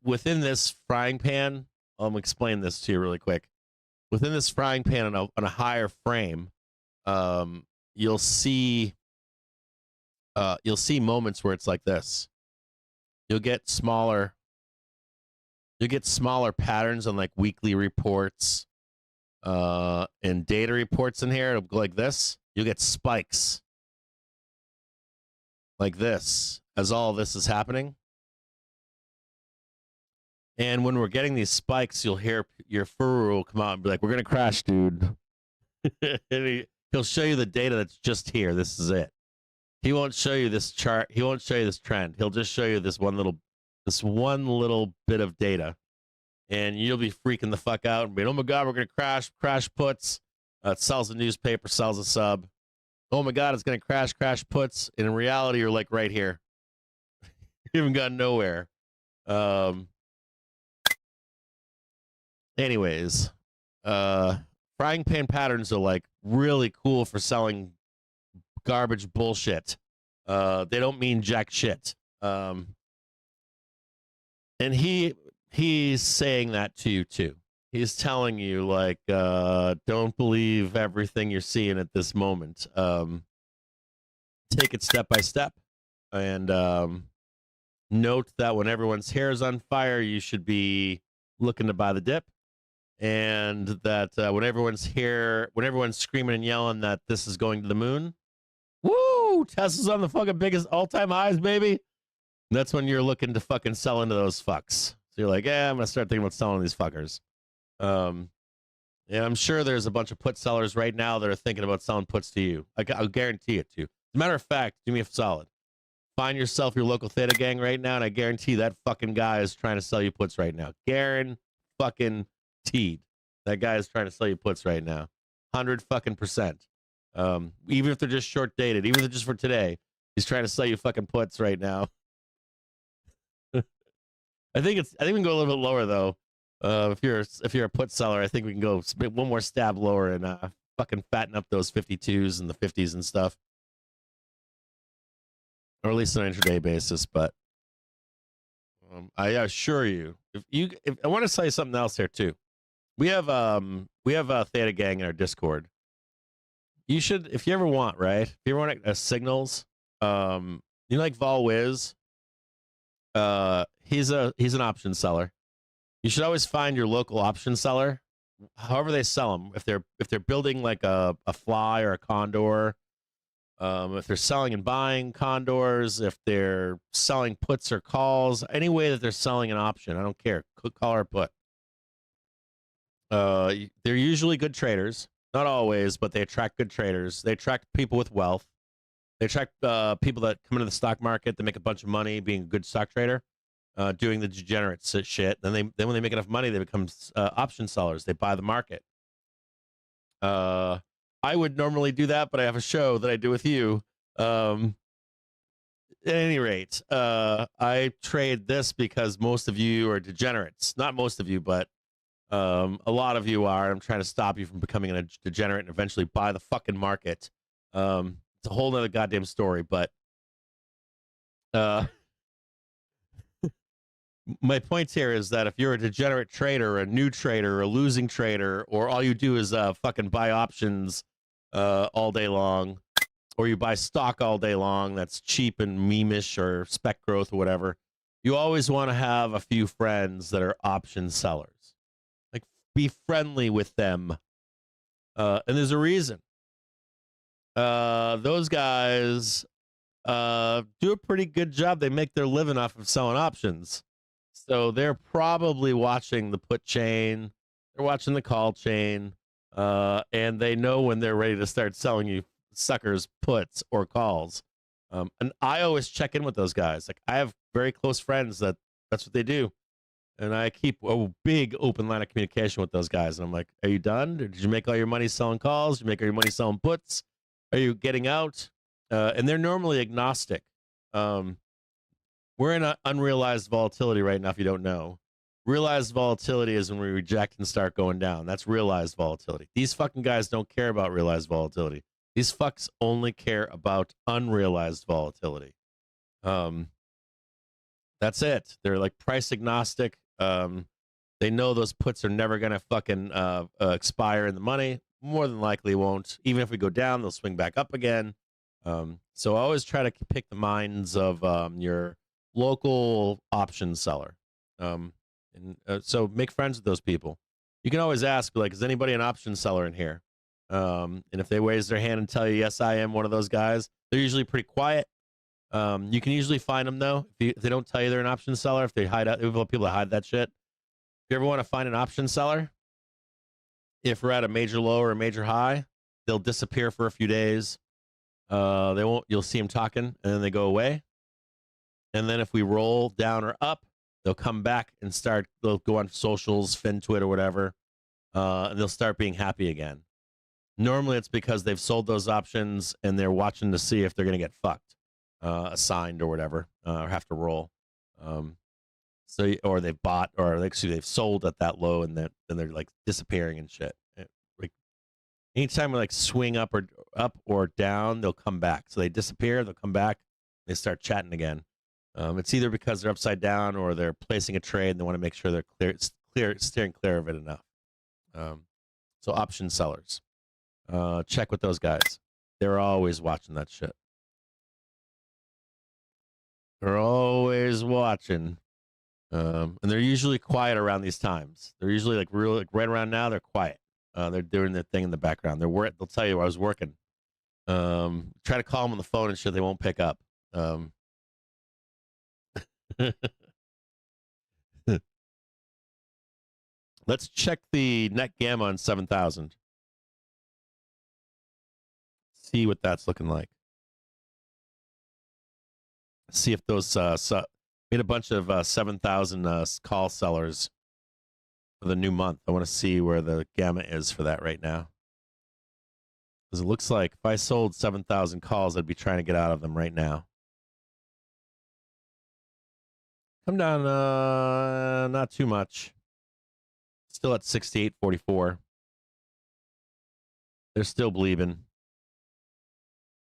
within this frying pan, I'll explain this to you really quick. Within this frying pan on a higher frame, you'll see moments where it's like this. You'll get smaller patterns on like weekly reports and data reports in here. It'll go like this. You'll get spikes like this as all this is happening. And when we're getting these spikes, you'll hear your furu will come out and be like, we're going to crash, dude. And he'll show you the data that's just here. This is it. He won't show you this chart. He won't show you this trend. He'll just show you this one little bit of data. And you'll be freaking the fuck out and being, oh my God, we're going to crash puts. It sells a newspaper, sells a sub. Oh my God, it's going to crash puts. And in reality, you're like right here. You haven't gotten nowhere. Anyways, frying pan patterns are like really cool for selling garbage bullshit. They don't mean jack shit. And he's saying that to you too. He's telling you like, don't believe everything you're seeing at this moment. Take it step by step, and note that when everyone's hair is on fire, you should be looking to buy the dip. And that when everyone's screaming and yelling that this is going to the moon, woo, Tesla's on the fucking biggest all-time highs, baby. That's when you're looking to fucking sell into those fucks. So you're like, yeah, I'm gonna start thinking about selling these fuckers. Yeah, I'm sure there's a bunch of put sellers right now that are thinking about selling puts to you. I'll guarantee it to you. As a matter of fact, do me a solid. Find yourself your local Theta gang right now, and I guarantee that fucking guy is trying to sell you puts right now. Fucking teed. That guy is trying to sell you puts right now. 100%. Even if they're just short dated, even if they're just for today, he's trying to sell you fucking puts right now. I think we can go a little bit lower though. If you're a put seller, I think we can go one more stab lower and fucking fatten up those 52s and the 50s and stuff, or at least on an intraday basis. But I assure you, if I want to say something else here too. We have a Theta gang in our Discord. You should, if you ever want, right? If you ever want signals, you like Vol Wiz. He's an option seller. You should always find your local option seller, however they sell them. If they're building like a fly or a condor, if they're selling and buying condors, if they're selling puts or calls, any way that they're selling an option, I don't care, call or put. They're usually good traders, not always, but they attract good traders. They attract people with wealth. They attract people that come into the stock market that make a bunch of money being a good stock trader, doing the degenerate shit. Then when they make enough money, they become option sellers. They buy the market. I would normally do that, but I have a show that I do with you. At any rate, I trade this because most of you are degenerates. Not most of you, but a lot of you are. I'm trying to stop you from becoming a degenerate and eventually buy the fucking market. It's a whole nother goddamn story, but my point here is that if you're a degenerate trader, a new trader, a losing trader, or all you do is fucking buy options all day long, or you buy stock all day long that's cheap and meme-ish or spec growth or whatever, you always want to have a few friends that are option sellers. Like, be friendly with them. And there's a reason. Those guys do a pretty good job. They make their living off of selling options. So they're probably watching the put chain. They're watching the call chain. and they know when they're ready to start selling you suckers puts or calls. And I always check in with those guys. Like I have very close friends that's what they do. And I keep a big open line of communication with those guys. And I'm like, are you done? Did you make all your money selling calls? Did you make all your money selling puts? Are you getting out? And they're normally agnostic. We're in an unrealized volatility right now, if you don't know. Realized volatility is when we reject and start going down. That's realized volatility. These fucking guys don't care about realized volatility. These fucks only care about unrealized volatility. That's it. They're like price agnostic. They know those puts are never going to fucking expire in the money. More than likely won't. Even if we go down, they'll swing back up again. So I always try to pick the minds of your local option seller. So make friends with those people. You can always ask, like, is anybody an option seller in here? And if they raise their hand and tell you, yes, I am one of those guys, they're usually pretty quiet. You can usually find them, though, if they don't tell you they're an option seller, if they hide out, if people that hide that shit. If you ever want to find an option seller, if we're at a major low or a major high, they'll disappear for a few days. You'll see them talking, and then they go away. And then if we roll down or up, they'll come back and they'll go on socials, FinTwit or whatever, and they'll start being happy again. Normally it's because they've sold those options and they're watching to see if they're going to get fucked, assigned or whatever, or have to roll. Or they've bought, or they've sold at that low and they're like disappearing and shit. Like anytime we like swing up or down, they'll come back. So they disappear, they'll come back, they start chatting again. It's either because they're upside down or they're placing a trade and they want to make sure they're steering clear of it enough. So option sellers, check with those guys. They're always watching that shit. They're always watching. And they're usually quiet around these times. They're usually like right around now, they're quiet. They're doing their thing in the background. They'll tell you I was working. Try to call them on the phone and shit, they won't pick up. Let's check the net gamma on 7,000. See what that's looking like. See if those made a bunch of 7,000 call sellers for the new month. I want to see where the gamma is for that right now. Because it looks like if I sold 7,000 calls, I'd be trying to get out of them right now. Come down, not too much. Still at 68.44. They're still believing.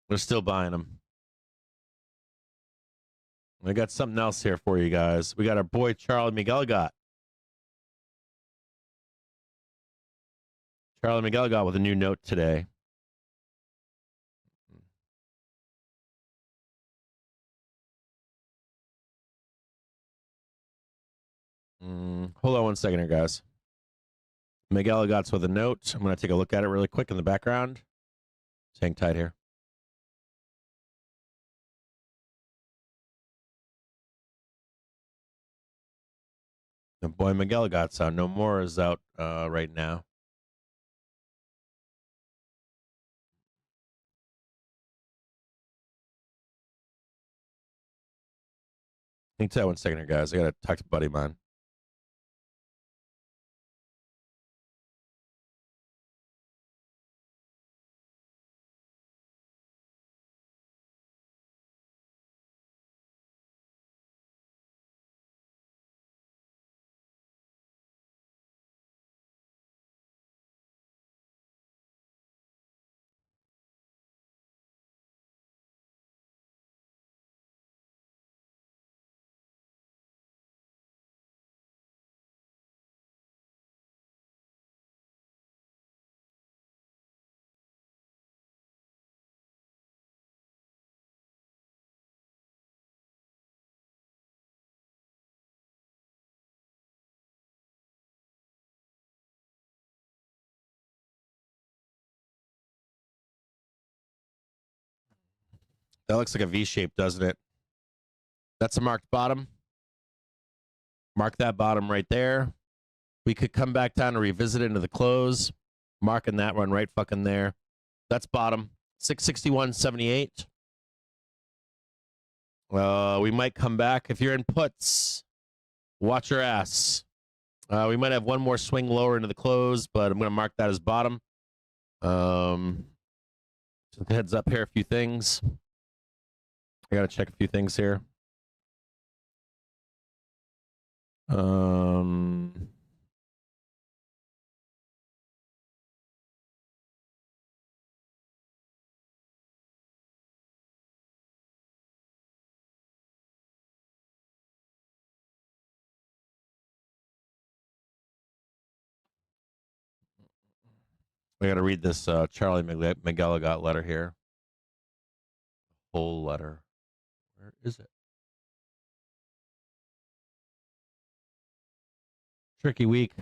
They're still buying them. I got something else here for you guys. We got our boy Charlie Miguel got. Charlie Miguel got with a new note today. Hold on one second here, guys. Miguel got with a note. I'm going to take a look at it really quick in the background. Just hang tight here. The boy Miguel got out. No more is out right now. Hang tight one second here, guys. I got to talk to a buddy of mine. That looks like a V shape, doesn't it? That's a marked bottom. Mark that bottom right there. We could come back down and revisit it into the close. Marking that one right fucking there. That's bottom. 661.78. We might come back. If you're in puts, watch your ass. We might have one more swing lower into the close, but I'm going to mark that as bottom. So heads up here, a few things. I got to check a few things here. We got to read this Charlie McGilligot letter here. Whole letter. Where is it? Tricky week.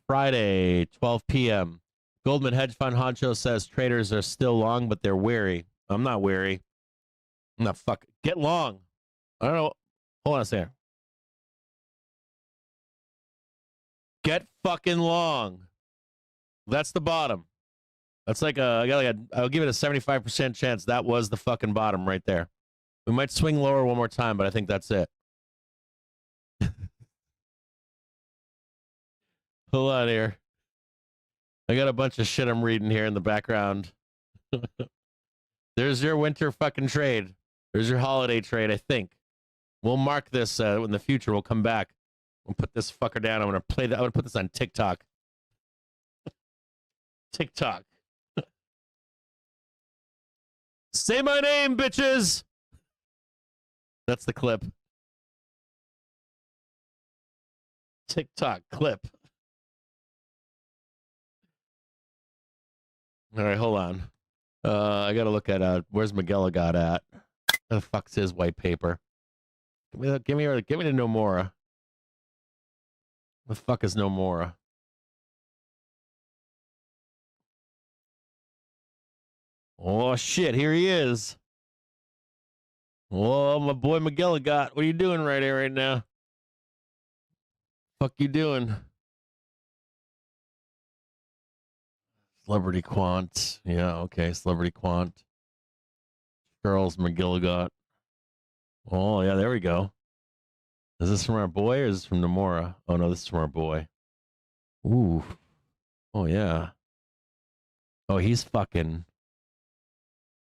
Friday, 12 p.m. Goldman hedge fund honcho says traders are still long, but they're wary. I'm not wary. I'm not get long. I don't know. Hold on a second. Get fucking long. That's the bottom. That's like I'll give it a 75% chance that was the fucking bottom right there. We might swing lower one more time, but I think that's it. Hold on here. I got a bunch of shit I'm reading here in the background. There's your winter fucking trade. There's your holiday trade, I think. We'll mark this in the future. We'll come back. We'll put this fucker down. I'm going to play that. I'm going to put this on TikTok. TikTok. Say my name, bitches. That's the clip. TikTok clip. All right, hold on. I got to look at where's McGilligot at? Where the fuck's his white paper? Give me the Nomura. The fuck is Nomura? Oh shit, here he is. Oh, my boy McGilligot. What are you doing right here right now? Fuck you doing? Celebrity Quant. Yeah, okay, Celebrity Quant. Charles McGilligot. Oh, yeah, there we go. Is this from our boy or is this from Nomura? Oh, no, this is from our boy. Ooh. Oh, yeah. Oh, he's fucking...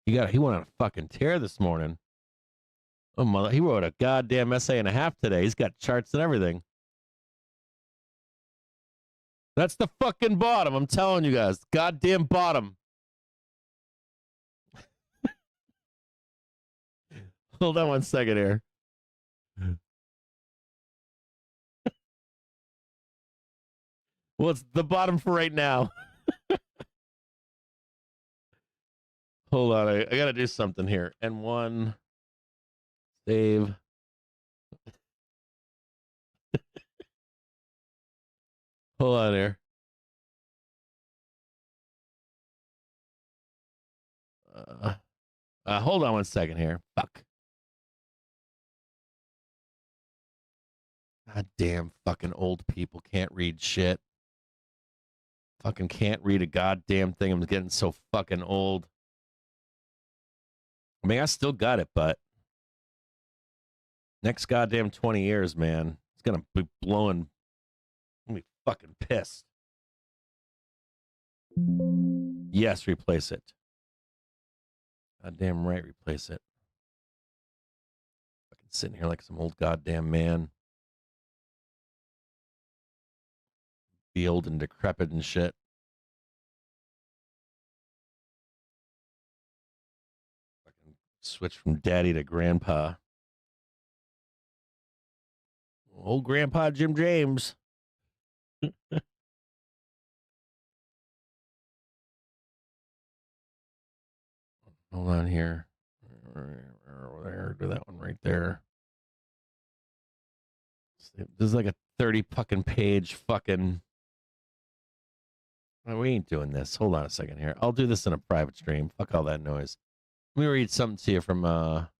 He went on a fucking tear this morning. Oh, mother. He wrote a goddamn essay and a half today. He's got charts and everything. That's the fucking bottom. I'm telling you guys. Goddamn bottom. Hold on one second here. Well, it's the bottom for right now. Hold on. I got to do something here. N1. Save. Hold on here. Hold on one second here. Fuck. God damn fucking old people can't read shit. Fucking can't read a goddamn thing. I'm getting so fucking old. I mean, I still got it, but next goddamn 20 years, man, it's gonna be blowing. I'm gonna be fucking pissed. Yes, replace it. Goddamn right, replace it. Fucking sitting here like some old goddamn man. Be old and decrepit and shit. Fucking switch from daddy to grandpa. Old grandpa Jim James. Hold on here. There, do that one right there. This is like a 30 fucking page fucking. Oh, we ain't doing this. Hold on a second here. I'll do this in a private stream. Fuck all that noise. Let me read something to you from I'll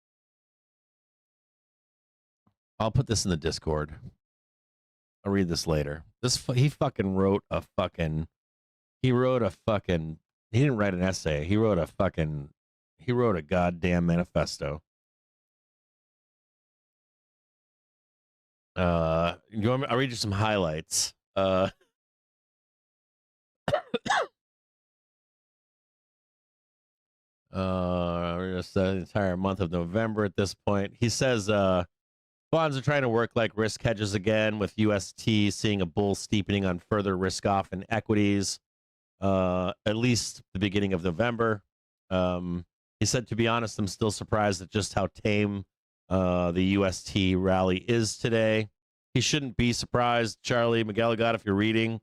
put this in the Discord. I'll read this later. He fucking wrote a fucking He wrote a fucking. He didn't write an essay. He wrote a fucking. He wrote a goddamn manifesto. You want me, I'll read you some highlights. Just the entire month of November at this point. He says bonds are trying to work like risk hedges again, with UST seeing a bull steepening on further risk off in equities, at least the beginning of November. He said, to be honest, I'm still surprised at just how tame the UST rally is today. He shouldn't be surprised, Charlie McGilligot, if you're reading.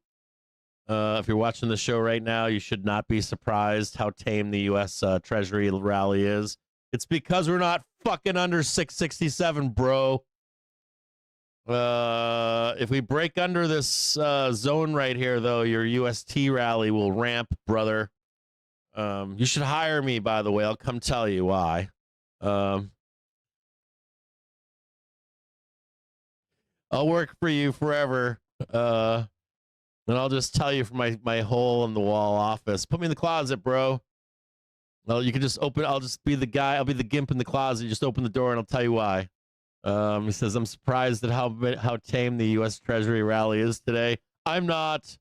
If you're watching the show right now, you should not be surprised how tame the U.S. Treasury rally is. It's because we're not fucking under 667, bro. If we break under this zone right here, though, your UST rally will ramp, brother. You should hire me, by the way. I'll come tell you why. I'll work for you forever. And I'll just tell you from my hole in the wall office. Put me in the closet, bro. Well, you can just open. I'll just be the guy. I'll be the gimp in the closet. You just open the door, and I'll tell you why. He says, I'm surprised at how tame the U.S. Treasury rally is today. I'm not.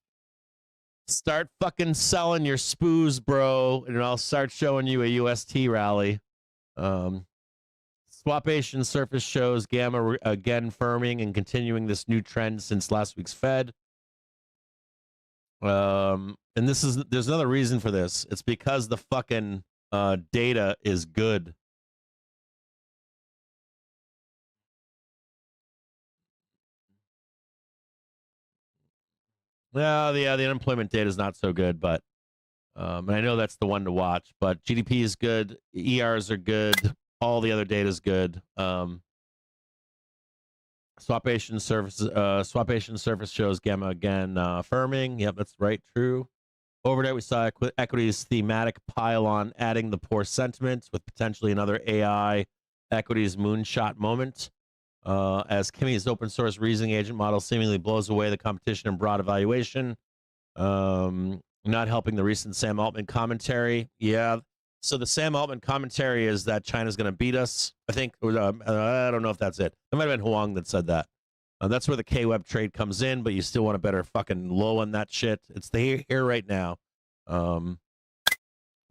Start fucking selling your spoos, bro, and I'll start showing you a UST rally. Swapation surface shows gamma again firming and continuing this new trend since last week's Fed. And there's another reason for this. It's because the fucking data is good. Well, the unemployment data is not so good, but and I know that's the one to watch. But GDP is good, ERs are good, all the other data is good. Swapation surface shows gamma again firming. Yep, that's right, true. Overnight, we saw equities thematic pile-on, adding the poor sentiment with potentially another AI equities moonshot moment. As Kimmy's open source reasoning agent model seemingly blows away the competition in broad evaluation, not helping the recent Sam Altman commentary. Yeah, so the Sam Altman commentary is that China's going to beat us. I think, I don't know if that's it. It might have been Huang that said that. That's where the K-Web trade comes in, but you still want a better fucking low on that shit. It's the here right now. The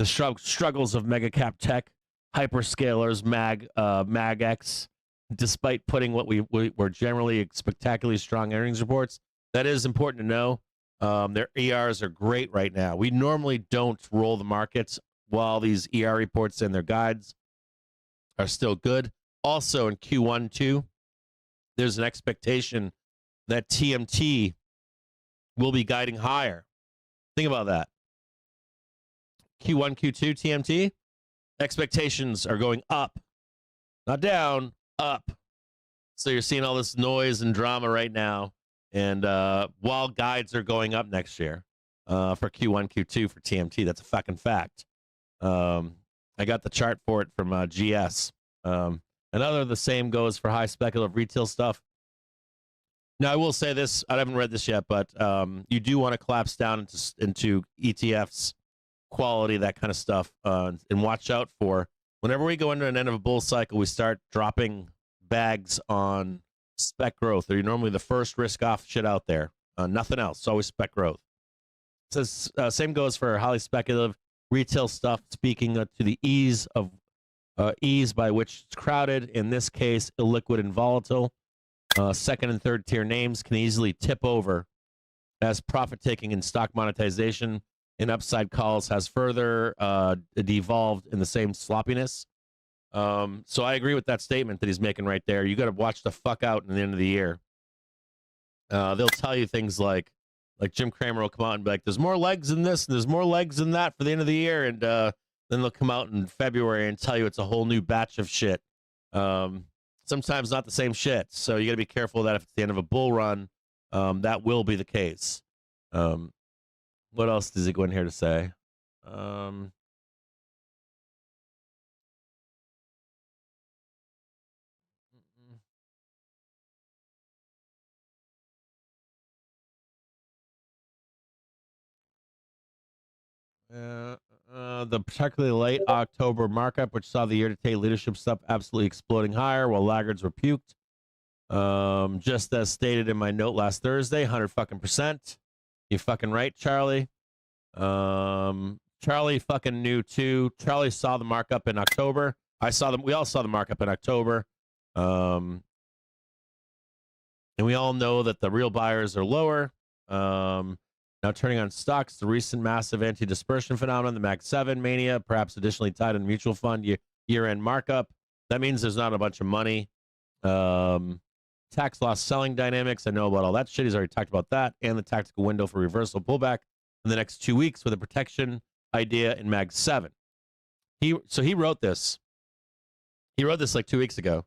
struggles of mega cap tech, hyperscalers, MagX, despite putting what we were generally spectacularly strong earnings reports. That is important to know. Their ERs are great right now. We normally don't roll the markets while these ER reports and their guides are still good. Also in Q1 too, there's an expectation that TMT will be guiding higher. Think about that. Q1, Q2 TMT expectations are going up, not down, up. So you're seeing all this noise and drama right now, and while guides are going up next year for Q1, Q2 for TMT, that's a fucking fact. I got the chart for it from GS. Another the same goes for high speculative retail stuff. Now I will say this: I haven't read this yet, but you do want to collapse down into ETFs, quality, that kind of stuff, and watch out for whenever we go into an end of a bull cycle, we start dropping bags on spec growth. They're normally the first risk off shit out there. Nothing else. It's always spec growth. It says same goes for highly speculative retail stuff. Speaking to the ease by which it's crowded. In this case, illiquid and volatile. Second and third tier names can easily tip over as profit taking and stock monetization in upside calls has further devolved in the same sloppiness. So I agree with that statement that he's making right there. You got to watch the fuck out in the end of the year. They'll tell you things like Jim Cramer will come out and be like, there's more legs in this and there's more legs in that for the end of the year. And then they'll come out in February and tell you it's a whole new batch of shit. Sometimes not the same shit. So you got to be careful that if it's the end of a bull run, that will be the case. What else does he go in here to say? The particularly late October markup, which saw the year-to-date leadership stuff absolutely exploding higher, while laggards were puked. Just as stated in my note last Thursday, 100%. You fucking right, Charlie. Charlie fucking knew too. Charlie saw the markup in October. I saw them. We all saw the markup in October. And we all know that the real buyers are lower. Now turning on stocks, the recent massive anti-dispersion phenomenon, the Mag 7 mania, perhaps additionally tied in mutual fund year-end markup. That means there's not a bunch of money. Tax loss selling dynamics. I know about all that shit. He's already talked about that. And the tactical window for reversal pullback in the next 2 weeks with a protection idea in Mag 7. He wrote this. He wrote this like 2 weeks ago.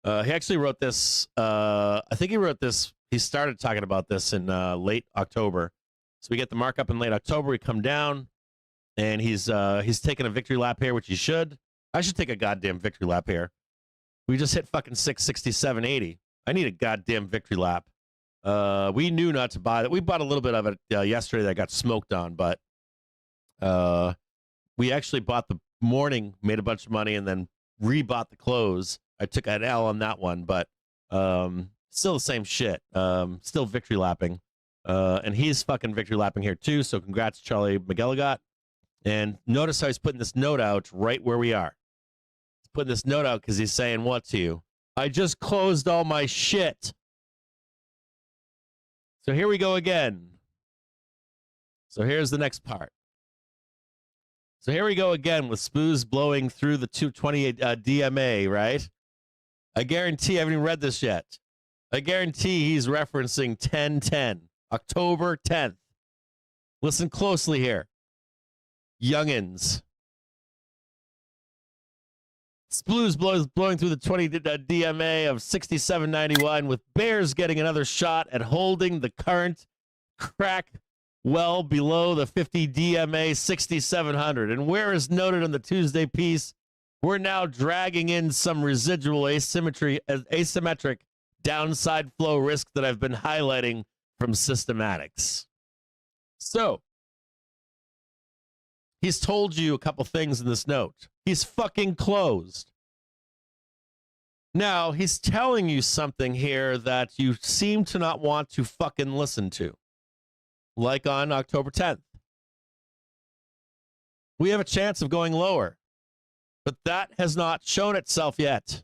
He actually wrote this. I think he wrote this. He started talking about this in late October. So we get the markup in late October. We come down, and he's taking a victory lap here, which he should. I should take a goddamn victory lap here. We just hit fucking 667.80. I need a goddamn victory lap. We knew not to buy that. We bought a little bit of it yesterday that I got smoked on, but we actually bought the morning, made a bunch of money, and then rebought the close. I took an L on that one, but still the same shit. Still victory lapping. And he's fucking victory lapping here too, so congrats, Charlie McGilligot. And notice how he's putting this note out right where we are. He's putting this note out because he's saying what to you? I just closed all my shit. So here we go again. So here's the next part. So here we go again with Spoos blowing through the 228 DMA, right? I guarantee I haven't even read this yet. I guarantee he's referencing 1010, October 10th. Listen closely here. Youngins. Spoos blowing through the 20 DMA of 67.91 with Bears getting another shot at holding the current crack well below the 50 DMA 6,700. And where is noted on the Tuesday piece, we're now dragging in some residual asymmetric downside flow risk that I've been highlighting from systematics. So, he's told you a couple things in this note. He's fucking closed. Now, he's telling you something here that you seem to not want to fucking listen to. Like on October 10th. We have a chance of going lower. But that has not shown itself yet.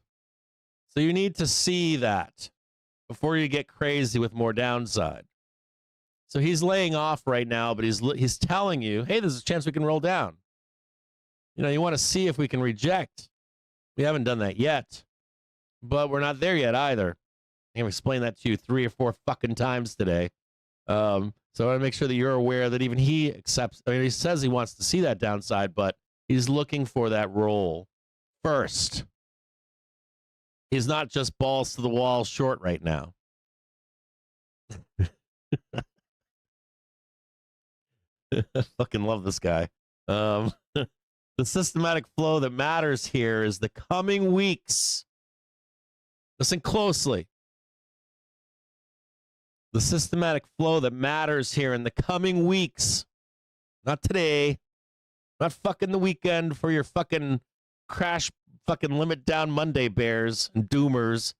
So you need to see that before you get crazy with more downside. So he's laying off right now, but he's telling you, hey, there's a chance we can roll down. You know, you want to see if we can reject. We haven't done that yet. But we're not there yet either. I've explained that to you 3 or 4 fucking times today. So I want to make sure that you're aware that even he accepts. I mean, he says he wants to see that downside, but he's looking for that roll first. He's not just balls to the wall short right now. I fucking love this guy. The systematic flow that matters here is the coming weeks. Listen closely. The systematic flow that matters here in the coming weeks. Not today. Not fucking the weekend for your fucking crash fucking limit down Monday bears and doomers.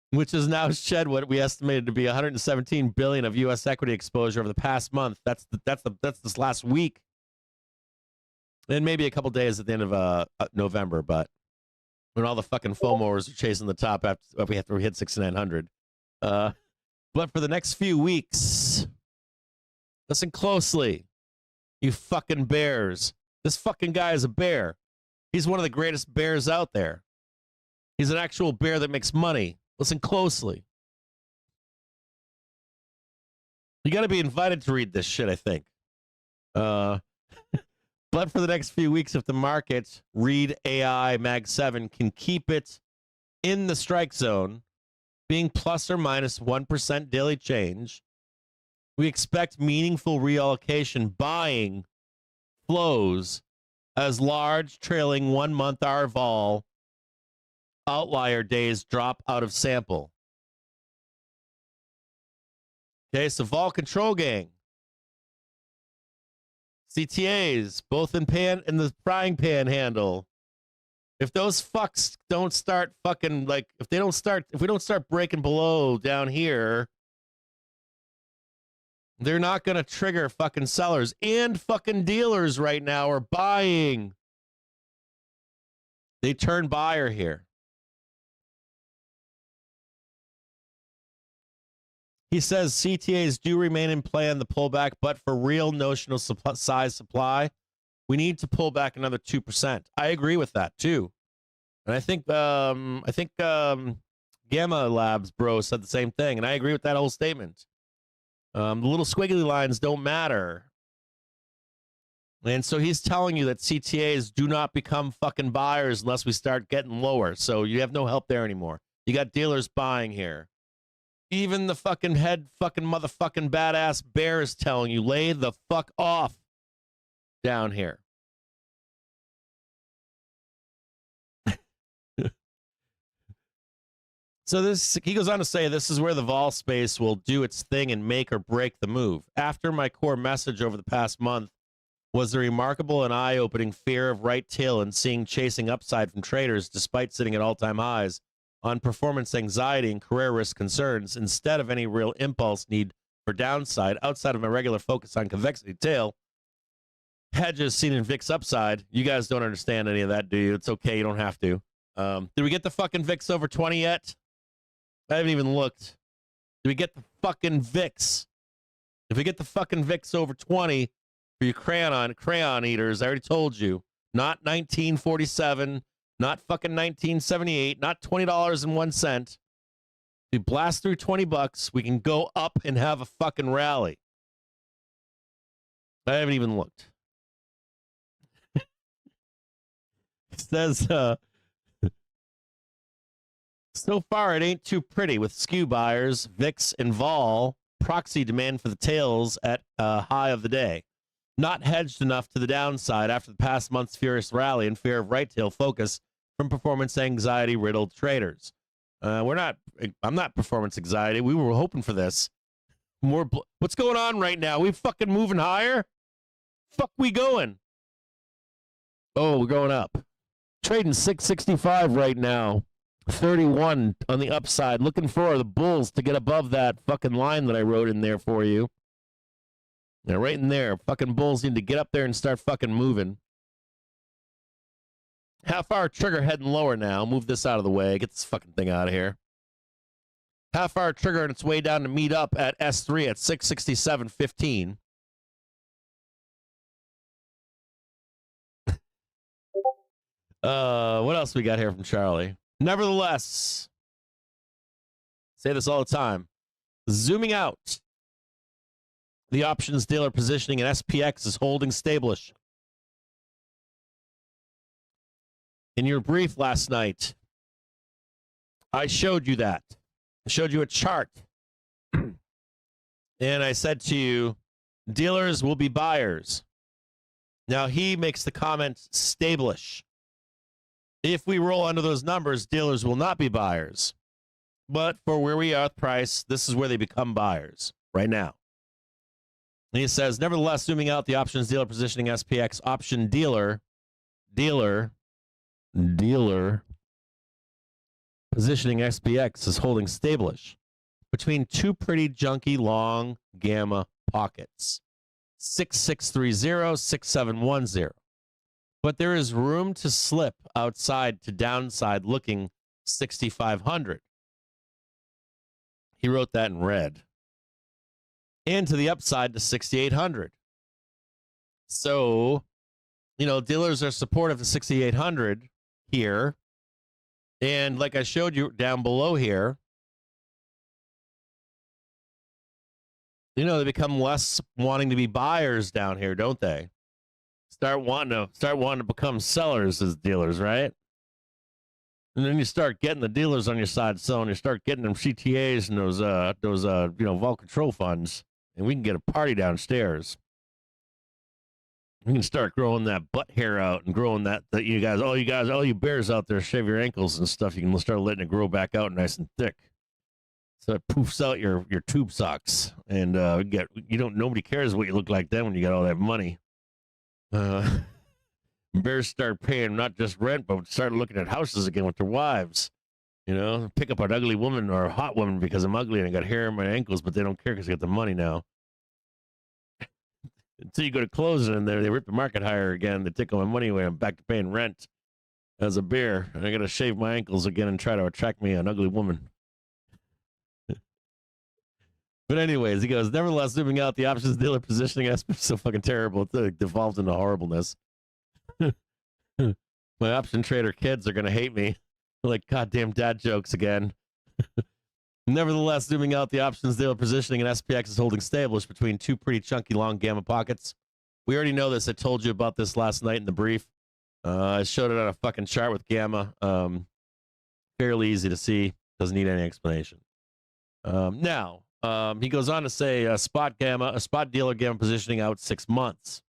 Which has now shed what we estimated to be 117 billion of U.S. equity exposure over the past month. That's this last week, and maybe a couple days at the end of November. But when all the fucking FOMOers are chasing the top after we hit 6,900, but for the next few weeks, listen closely, you fucking bears. This fucking guy is a bear. He's one of the greatest bears out there. He's an actual bear that makes money. Listen closely. You got to be invited to read this shit, I think. But for the next few weeks, if the market, read AI Mag 7, can keep it in the strike zone, being plus or minus 1% daily change, we expect meaningful reallocation buying flows as large trailing 1 month RVOL outlier days drop out of sample. Okay, so vol control gang. CTAs, both in the frying pan handle. If those fucks don't start fucking like, if we don't start breaking below down here, they're not going to trigger fucking sellers, and fucking dealers right now are buying. They turn buyer here. He says CTAs do remain in play on the pullback, but for real notional size supply, we need to pull back another 2%. I agree with that too. And I think Gamma Labs bro said the same thing, and I agree with that whole statement. The little squiggly lines don't matter. And so he's telling you that CTAs do not become fucking buyers unless we start getting lower. So you have no help there anymore. You got dealers buying here. Even the fucking head fucking motherfucking badass bear is telling you, lay the fuck off down here. So he goes on to say, this is where the vol space will do its thing and make or break the move. After my core message over the past month was the remarkable and eye-opening fear of right tail and seeing chasing upside from traders despite sitting at all-time highs on performance anxiety and career risk concerns instead of any real impulse need for downside outside of my regular focus on convexity tail. Hedges seen in VIX upside. You guys don't understand any of that, do you? It's okay. You don't have to. Did we get the fucking VIX over 20 yet? I haven't even looked. Did we get the fucking VIX? If we get the fucking VIX over 20 for you crayon eaters, I already told you. Not 1947, not fucking 1978, not $20.01. We blast through $20, we can go up and have a fucking rally. I haven't even looked. It says, so far, it ain't too pretty with skew buyers, VIX, and vol, proxy demand for the tails at high of the day. Not hedged enough to the downside after the past month's furious rally and fear of right tail focus from performance anxiety riddled traders. I'm not performance anxiety. We were hoping for this. What's going on right now? We fucking moving higher? Fuck we going? Oh, we're going up. Trading 665 right now. 31 on the upside. Looking for the bulls to get above that fucking line that I wrote in there for you. Yeah, right in there. Fucking bulls need to get up there and start fucking moving. Half hour trigger heading lower now. Move this out of the way. Get this fucking thing out of here. Half hour trigger on its way down to meet up at S3 at 667.15. What else we got here from Charlie? Nevertheless, say this all the time, zooming out, the options dealer positioning in SPX is holding established. In your brief last night, I showed you that. I showed you a chart. And I said to you, dealers will be buyers. Now he makes the comment, established. If we roll under those numbers, dealers will not be buyers. But for where we are with price, this is where they become buyers right now. And he says, nevertheless, zooming out the options dealer positioning SPX option dealer positioning SPX is holding established between two pretty junky long gamma pockets, 6630, 6710. But there is room to slip outside to downside looking 6,500. He wrote that in red. And to the upside to 6,800. So, dealers are supportive of 6,800 here. And like I showed you down below here, they become less wanting to be buyers down here, don't they? Start wanting to become sellers as dealers, right? And then you start getting the dealers on your side selling. You start getting them CTAs and those vol control funds, and we can get a party downstairs. We can start growing that butt hair out and growing that all you bears out there shave your ankles and stuff. You can start letting it grow back out nice and thick. So it poofs out your tube socks, and nobody cares what you look like then when you got all that money. Bears start paying not just rent, but start looking at houses again with their wives. You know, pick up an ugly woman or a hot woman because I'm ugly and I got hair on my ankles, but they don't care because I got the money now. Until you go to closing and they rip the market higher again. They take all my money away. I'm back to paying rent as a bear. And I got to shave my ankles again and try to attract me an ugly woman. But anyways, he goes, nevertheless, zooming out, the options dealer positioning aspect is so fucking terrible. It's like devolved into horribleness. My option trader kids are going to hate me. Like goddamn dad jokes again. Nevertheless, zooming out, the options dealer positioning in SPX is holding stable between two pretty chunky long gamma pockets. We already know this. I told you about this last night in the brief. I showed it on a fucking chart with gamma. Fairly easy to see. Doesn't need any explanation. Now, he goes on to say a spot dealer gamma positioning out 6 months.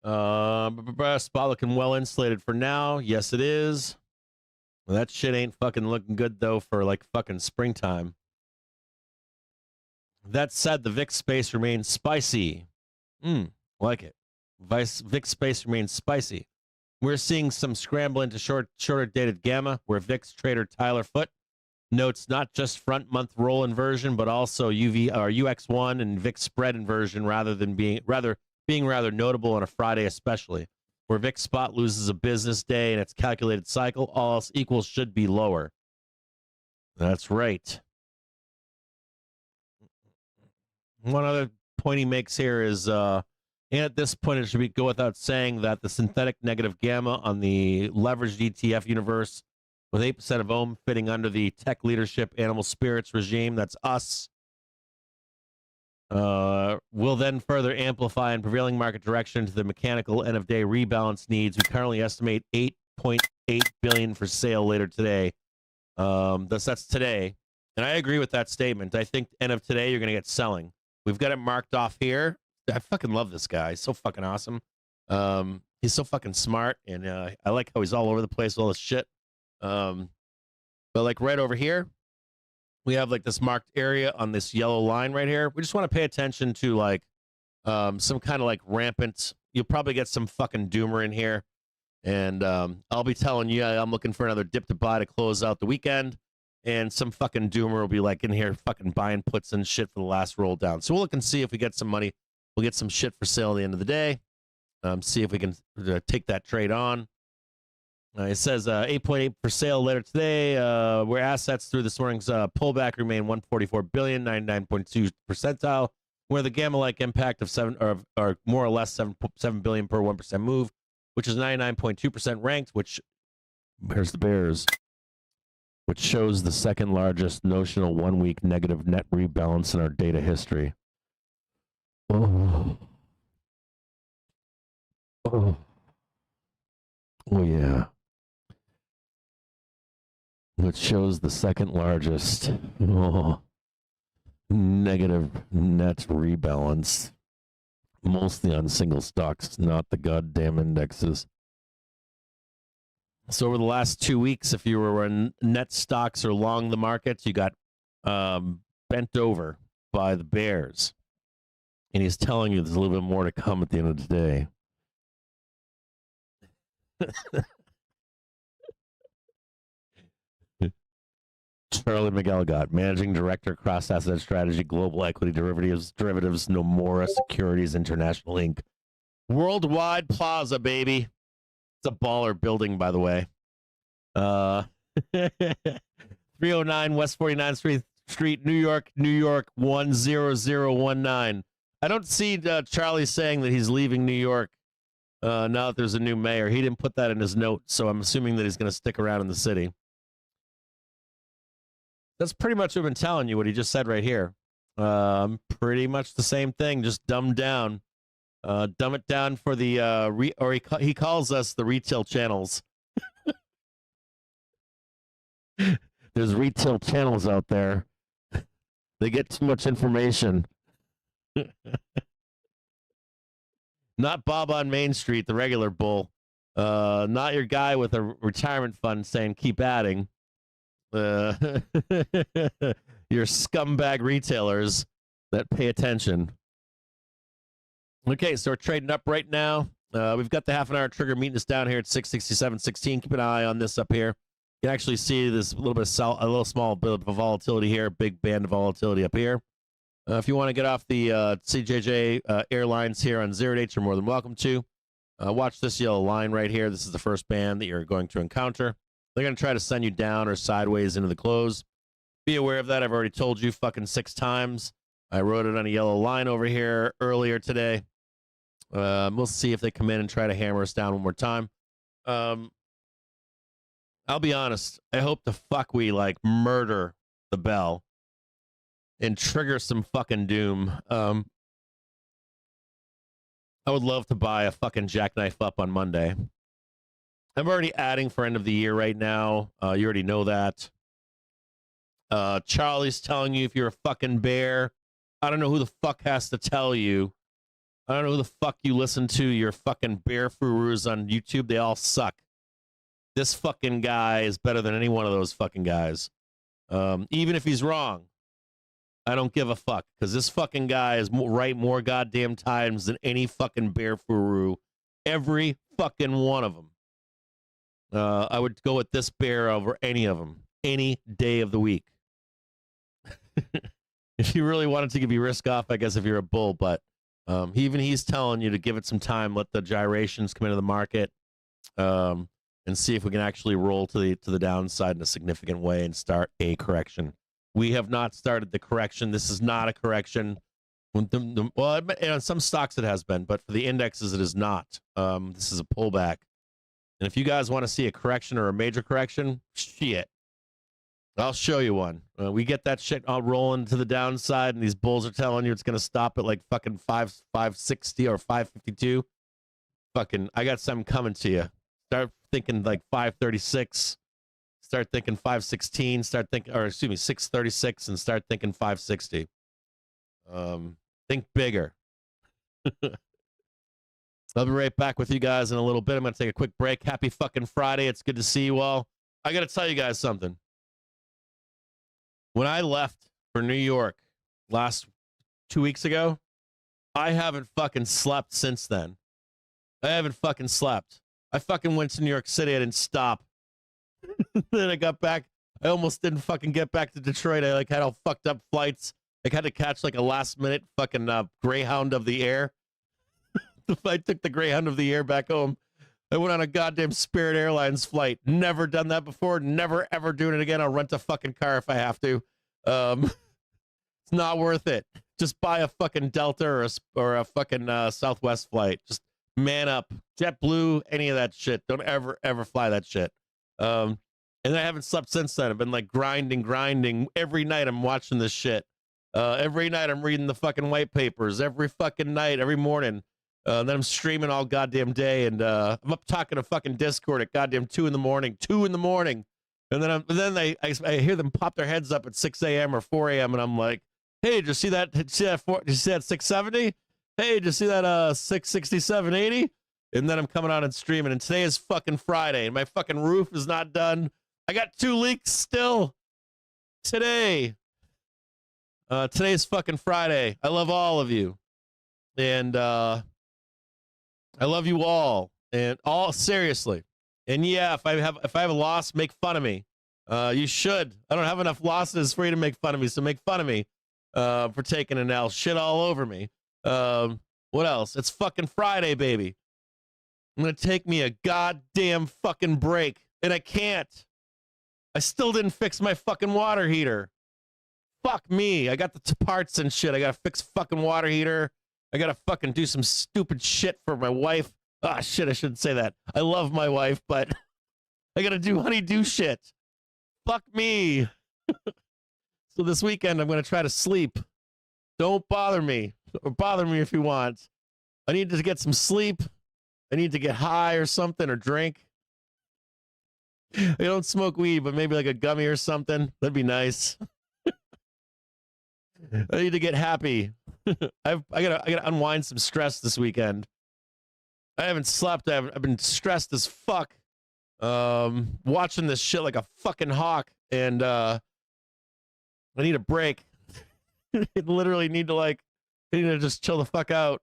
Spot looking well insulated for now. Yes, it is. Well, that shit ain't fucking looking good though for like fucking springtime. That said, the VIX space remains spicy. Like it. VIX space remains spicy. We're seeing some scramble into shorter dated gamma, where VIX trader Tyler Foote notes not just front month roll inversion, but also UX1 and VIX spread inversion, being rather notable on a Friday, especially where VIX spot loses a business day in its calculated cycle. All else equal should be lower. That's right. One other point he makes here is, and at this point, it should go without saying that the synthetic negative gamma on the leveraged ETF universe, with 8% of ohm fitting under the tech leadership animal spirits regime, that's us, will then further amplify in prevailing market direction to the mechanical end of day rebalance needs. We currently estimate 8.8 billion for sale later today. That's today. And I agree with that statement. I think end of today, you're going to get selling. We've got it marked off here. I fucking love this guy. He's so fucking awesome. He's so fucking smart. And I like how he's all over the place with all this shit. But like right over here, we have like this marked area on this yellow line right here. We just want to pay attention to like some kind of like rampant. You'll probably get some fucking doomer in here. And I'll be telling you, I'm looking for another dip to buy to close out the weekend. And some fucking doomer will be like in here fucking buying puts and shit for the last roll down. So we'll look and see if we get some money. We'll get some shit for sale at the end of the day. See if we can take that trade on. It says 8.8 for sale later today, where assets through this morning's pullback remain 144 billion, 99.2 percentile, where the gamma-like impact of or more or less 7 billion per 1% move, which is 99.2% ranked, which here's the bears, which shows the second largest notional 1 week negative net rebalance in our data history. Oh yeah. Which shows the second largest negative net rebalance, mostly on single stocks, not the goddamn indexes. So over the last 2 weeks, if you were in net stocks or long the markets, you got bent over by the bears. And he's telling you there's a little bit more to come at the end of the day. Charlie McElgott, Managing Director, Cross Asset Strategy, Global Equity Derivatives, Nomura Securities International Inc. Worldwide Plaza, baby. It's a baller building, by the way. 309 West 49th Street, New York, 10019. I don't see Charlie saying that he's leaving New York now that there's a new mayor. He didn't put that in his note, so I'm assuming that he's going to stick around in the city. That's pretty much what I've been telling you, what he just said right here. Pretty much the same thing, just dumbed down. Dumb it down for the, he calls us the retail channels. There's retail channels out there. They get too much information. Not Bob on Main Street, the regular bull. Not your guy with a retirement fund saying keep adding. Your scumbag retailers that pay attention. Okay, so we're trading up right now. We've got the half an hour trigger meeting us down here at 667.16. Keep an eye on this up here. You can actually see this little bit of a little small bit of volatility here, big band of volatility up here. If you want to get off the CJJ Airlines here on 0 dates, you're more than welcome to. Watch this yellow line right here. This is the first band that you're going to encounter. They're going to try to send you down or sideways into the close. Be aware of that. I've already told you fucking 6 times. I wrote it on a yellow line over here earlier today. We'll see if they come in and try to hammer us down one more time. I'll be honest. I hope the fuck we like murder the bell and trigger some fucking doom. I would love to buy a fucking jackknife up on Monday. I'm already adding for end of the year right now. You already know that. Charlie's telling you if you're a fucking bear. I don't know who the fuck has to tell you. I don't know who the fuck you listen to. Your fucking bear furus on YouTube. They all suck. This fucking guy is better than any one of those fucking guys. Even if he's wrong, I don't give a fuck. Because this fucking guy is right more goddamn times than any fucking bear furu. Every fucking one of them. I would go with this bear over any of them. Any day of the week. If you really wanted to be risk off, I guess if you're a bull, but even he's telling you to give it some time, let the gyrations come into the market, and see if we can actually roll to the downside in a significant way and start a correction. We have not started the correction. This is not a correction. Well, on some stocks it has been, but for the indexes it is not. This is a pullback. And if you guys want to see a correction or a major correction, shit. I'll show you one. We get that shit all rolling to the downside, and these bulls are telling you it's going to stop at like fucking 560 or 552. Fucking, I got something coming to you. Start thinking like 536. Start thinking 516. Start thinking, or excuse me, 636, and start thinking 560. Think bigger. I'll be right back with you guys in a little bit. I'm going to take a quick break. Happy fucking Friday. It's good to see you all. I got to tell you guys something. When I left for New York last 2 weeks ago, I haven't fucking slept since then. I haven't fucking slept. I fucking went to New York City. I didn't stop. Then I got back. I almost didn't fucking get back to Detroit. I like had all fucked up flights. I had to catch like a last minute fucking Greyhound of the Air. I took the Greyhound of the Air back home. I went on a goddamn Spirit Airlines flight. Never done that before. Never, ever doing it again. I'll rent a fucking car if I have to. It's not worth it. Just buy a fucking Delta or a fucking Southwest flight. Just man up. JetBlue, any of that shit. Don't ever, ever fly that shit. And I haven't slept since then. I've been like grinding. Every night I'm watching this shit. Every night I'm reading the fucking white papers. Every fucking night, every morning. Then I'm streaming all goddamn day, and I'm up talking to fucking Discord at goddamn 2 in the morning. And then I hear them pop their heads up at 6 a.m. or 4 a.m. and I'm like, hey, did you see that? Did you see that 670? Hey, did you see that 667.80? And then I'm coming on and streaming, and today is fucking Friday, and my fucking roof is not done. I got 2 leaks still today. Today's fucking Friday. I love all of you, and I love you all, and all seriously. And yeah, if I have a loss, make fun of me. You should. I don't have enough losses for you to make fun of me, so make fun of me for taking an L. Shit all over me. What else? It's fucking Friday, baby. I'm gonna take me a goddamn fucking break, and I can't. I still didn't fix my fucking water heater. Fuck me. I got the parts and shit. I gotta fix fucking water heater. I gotta fucking do some stupid shit for my wife. Ah, shit, I shouldn't say that. I love my wife, but I gotta do honey-do shit. Fuck me. So this weekend, I'm gonna try to sleep. Don't bother me. Or bother me if you want. I need to get some sleep. I need to get high or something, or drink. I don't smoke weed, but maybe like a gummy or something. That'd be nice. I need to get happy. I gotta unwind some stress this weekend. I haven't slept. I've been stressed as fuck. Watching this shit like a fucking hawk, and I need a break. I literally need to just chill the fuck out.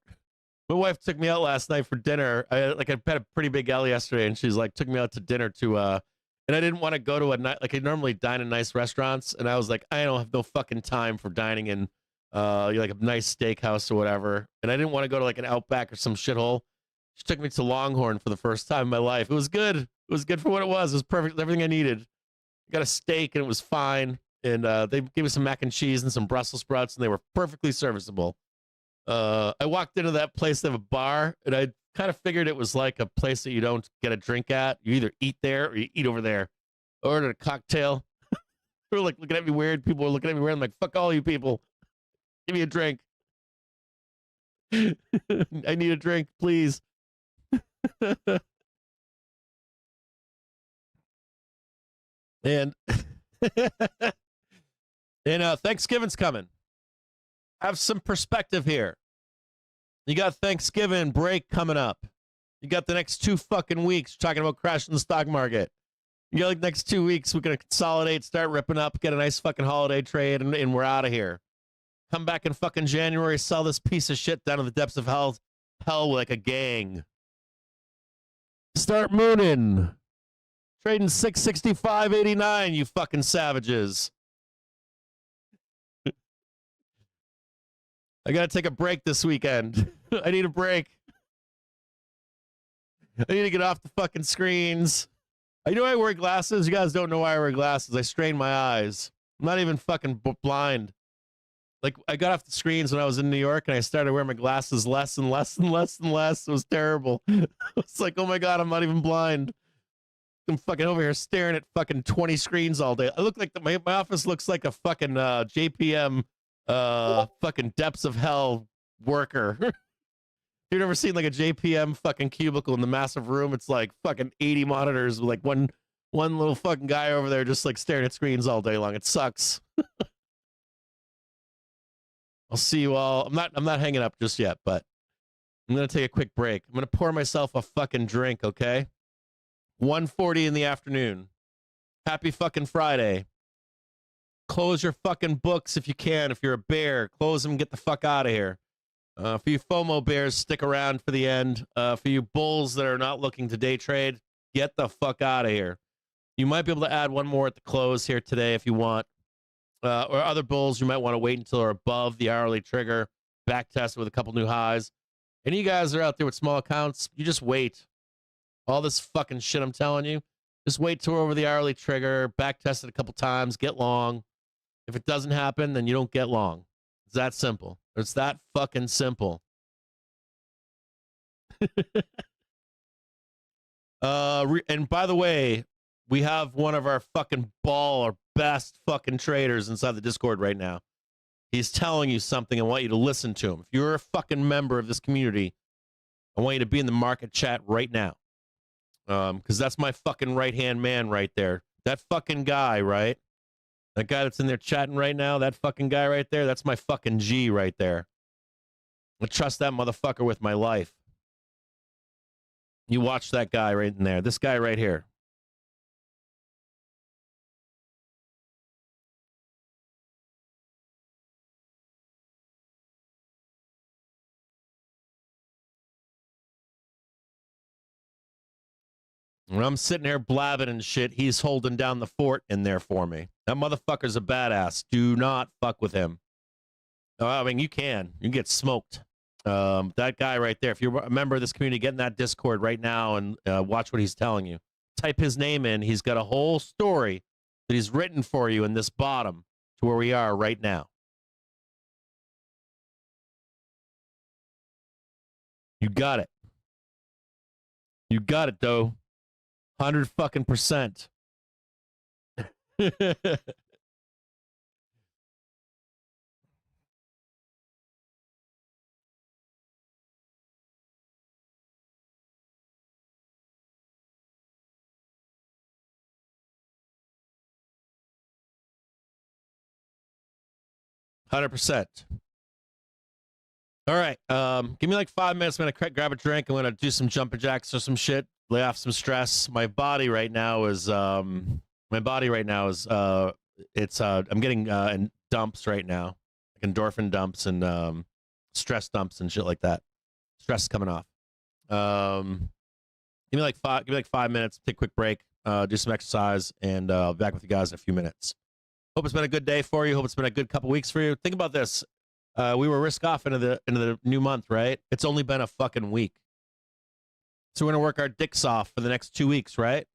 My wife took me out last night for dinner. I had a pretty big L yesterday, and she's like took me out to dinner to and I didn't want to go to a night like I normally dine in nice restaurants, and I was like, I don't have no fucking time for dining in like a nice steakhouse or whatever. And I didn't want to go to like an Outback or some shithole. She took me to Longhorn for the first time in my life. It was good. It was good for what it was. It was perfect, everything I needed. I got a steak and it was fine. And they gave me some mac and cheese and some Brussels sprouts, and they were perfectly serviceable. I walked into that place, they have a bar, and I kind of figured it was like a place that you don't get a drink at. You either eat there or you eat over there. I ordered a cocktail. They were like looking at me weird. People were looking at me weird. I'm like, fuck all you people. Give me a drink. I need a drink, please. And Thanksgiving's coming. Have some perspective here. You got Thanksgiving break coming up. You got the next 2 fucking weeks talking about crashing the stock market. You got like next 2 weeks, we're going to consolidate, start ripping up, get a nice fucking holiday trade, and we're out of here. Come back in fucking January, sell this piece of shit down to the depths of hell like a gang. Start mooning. Trading 665.89, you fucking savages. I gotta take a break this weekend. I need a break. I need to get off the fucking screens. I know I wear glasses. You guys don't know why I wear glasses. I strain my eyes. I'm not even fucking blind. Like, I got off the screens when I was in New York, and I started wearing my glasses less and less and less and less. It was terrible. It's like, oh my God, I'm not even blind. I'm fucking over here staring at fucking 20 screens all day. I look like my office looks like a fucking JPM fucking depths of hell worker. You've never seen like a JPM fucking cubicle in the massive room? It's like fucking 80 monitors with like one little fucking guy over there just like staring at screens all day long. It sucks. I'll see you all. I'm not hanging up just yet, but I'm gonna take a quick break. I'm gonna pour myself a fucking drink, okay? 1:40 in the afternoon. Happy fucking Friday. Close your fucking books if you can. If you're a bear, close them and get the fuck out of here. For you FOMO bears, stick around for the end. For you bulls that are not looking to day trade, get the fuck out of here. You might be able to add one more at the close here today if you want. Or other bulls, you might want to wait until they're above the hourly trigger, back test with a couple new highs. Any of you guys that are out there with small accounts, you just wait. All this fucking shit I'm telling you, just wait till we're over the hourly trigger, back test it a couple times, get long. If it doesn't happen, then you don't get long. It's that simple. It's that fucking simple. And by the way, we have one of our fucking baller best fucking traders inside the Discord right now. He's telling you something. I want you to listen to him. If you're a fucking member of this community, I want you to be in the market chat right now. Because that's my fucking right-hand man right there. That fucking guy, right? That guy that's in there chatting right now, that fucking guy right there, that's my fucking G right there. I trust that motherfucker with my life. You watch that guy right in there. This guy right here. When I'm sitting here blabbing and shit, he's holding down the fort in there for me. That motherfucker's a badass. Do not fuck with him. I mean, you can. You can get smoked. That guy right there, if you're a member of this community, get in that Discord right now and watch what he's telling you. Type his name in. He's got a whole story that he's written for you in this bottom to where we are right now. You got it. You got it, though. 100 fucking %. 100%. All right. Give me like 5 minutes. I'm gonna grab a drink. I'm gonna do some jumping jacks or some shit. Lay off some stress. My body right now is I'm getting dumps right now, like endorphin dumps and stress dumps and shit like that. Stress is coming off. Give me like 5 minutes. Take a quick break. Do some exercise, and I'll be back with you guys in a few minutes. Hope it's been a good day for you. Hope it's been a good couple weeks for you. Think about this. We were risk off into the new month, right? It's only been a fucking week. So we're gonna work our dicks off for the next 2 weeks, right?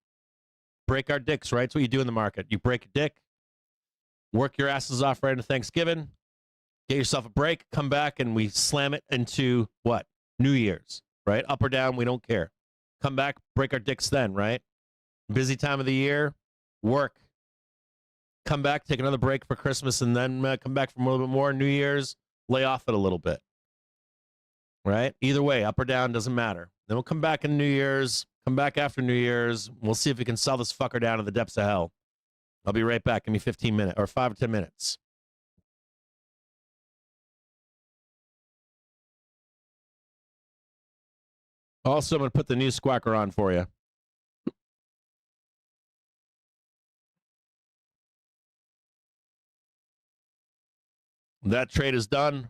Break our dicks, right? That's what you do in the market. You break a dick, work your asses off right into Thanksgiving, get yourself a break, come back, and we slam it into what? New Year's, right? Up or down, we don't care. Come back, break our dicks then, right? Busy time of the year, work. Come back, take another break for Christmas, and then come back for a little bit more. New Year's, lay off it a little bit, right? Either way, up or down, doesn't matter. Then we'll come back in New Year's, come back after New Year's. We'll see if we can sell this fucker down to the depths of hell. I'll be right back. Give me 15 minutes or 5 or 10 minutes. Also, I'm going to put the new squawker on for you. That trade is done.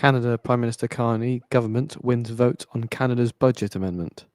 Canada Prime Minister Carney government wins vote on Canada's budget amendment.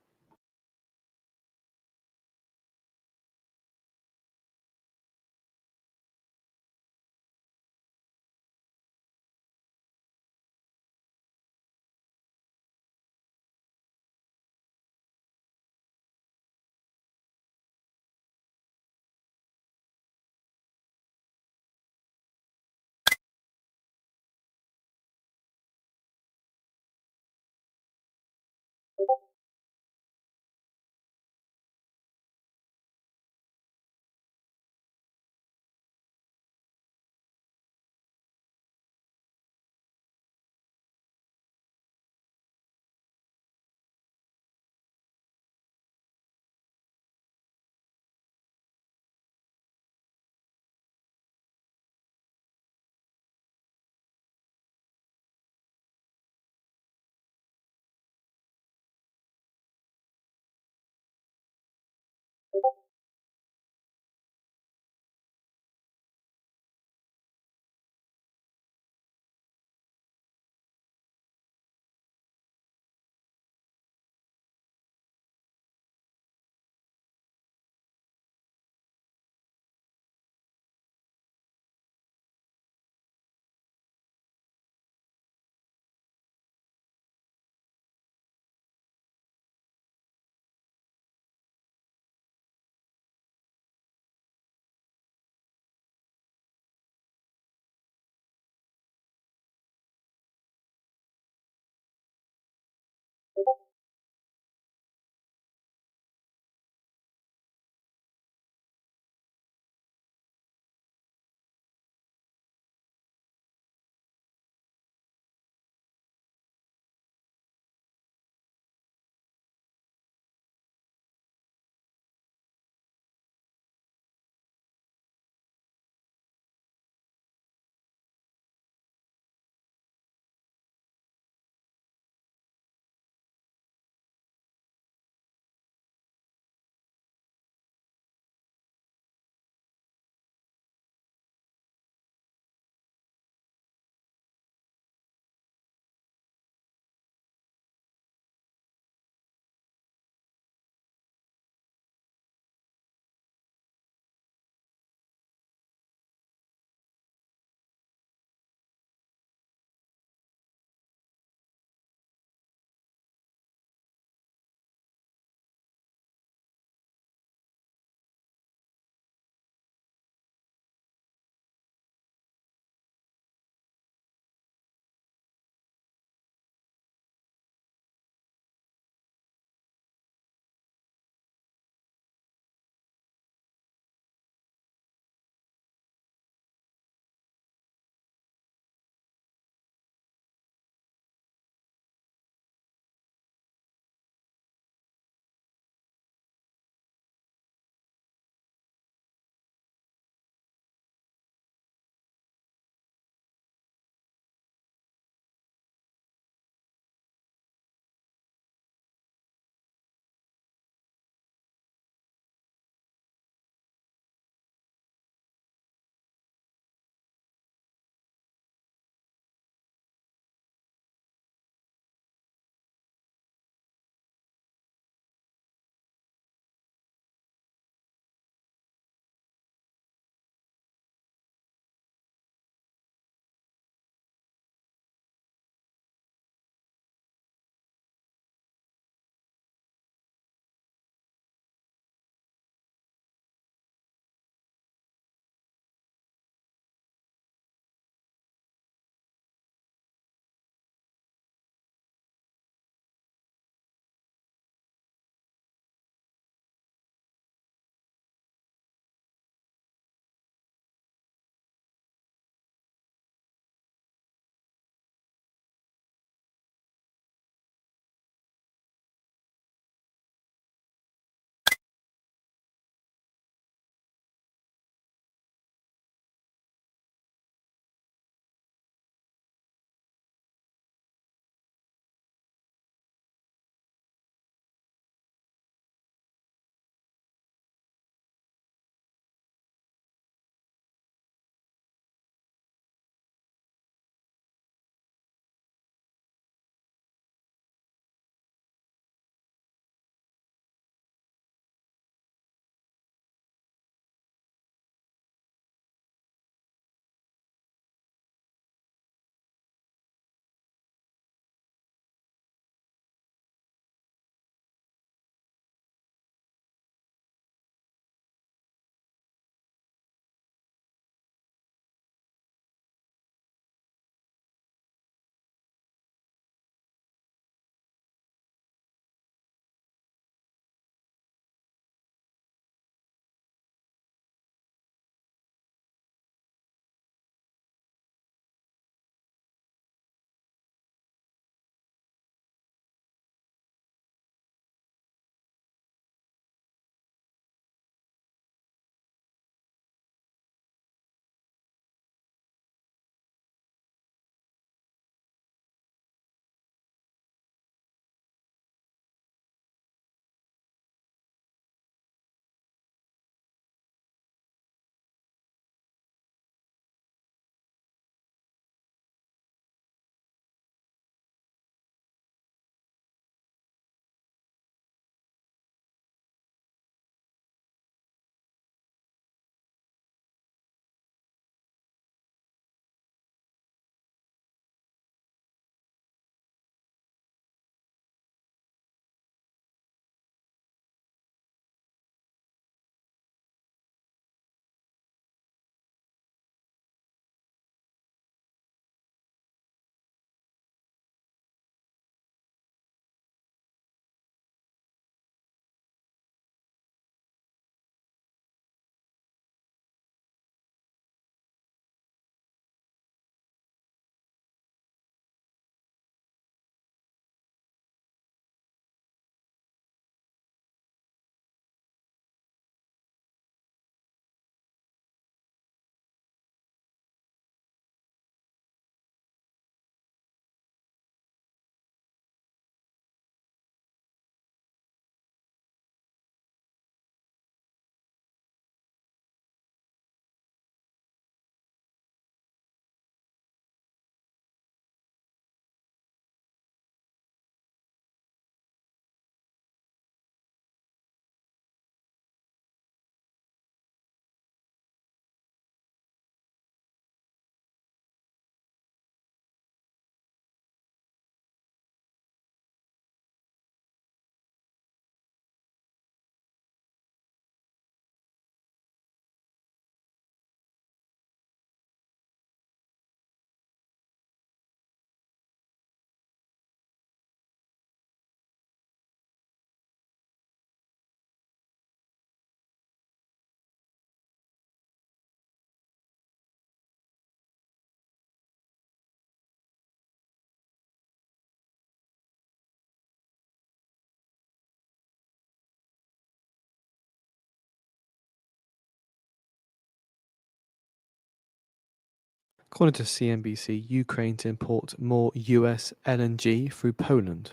According to CNBC, Ukraine to import more US LNG through Poland.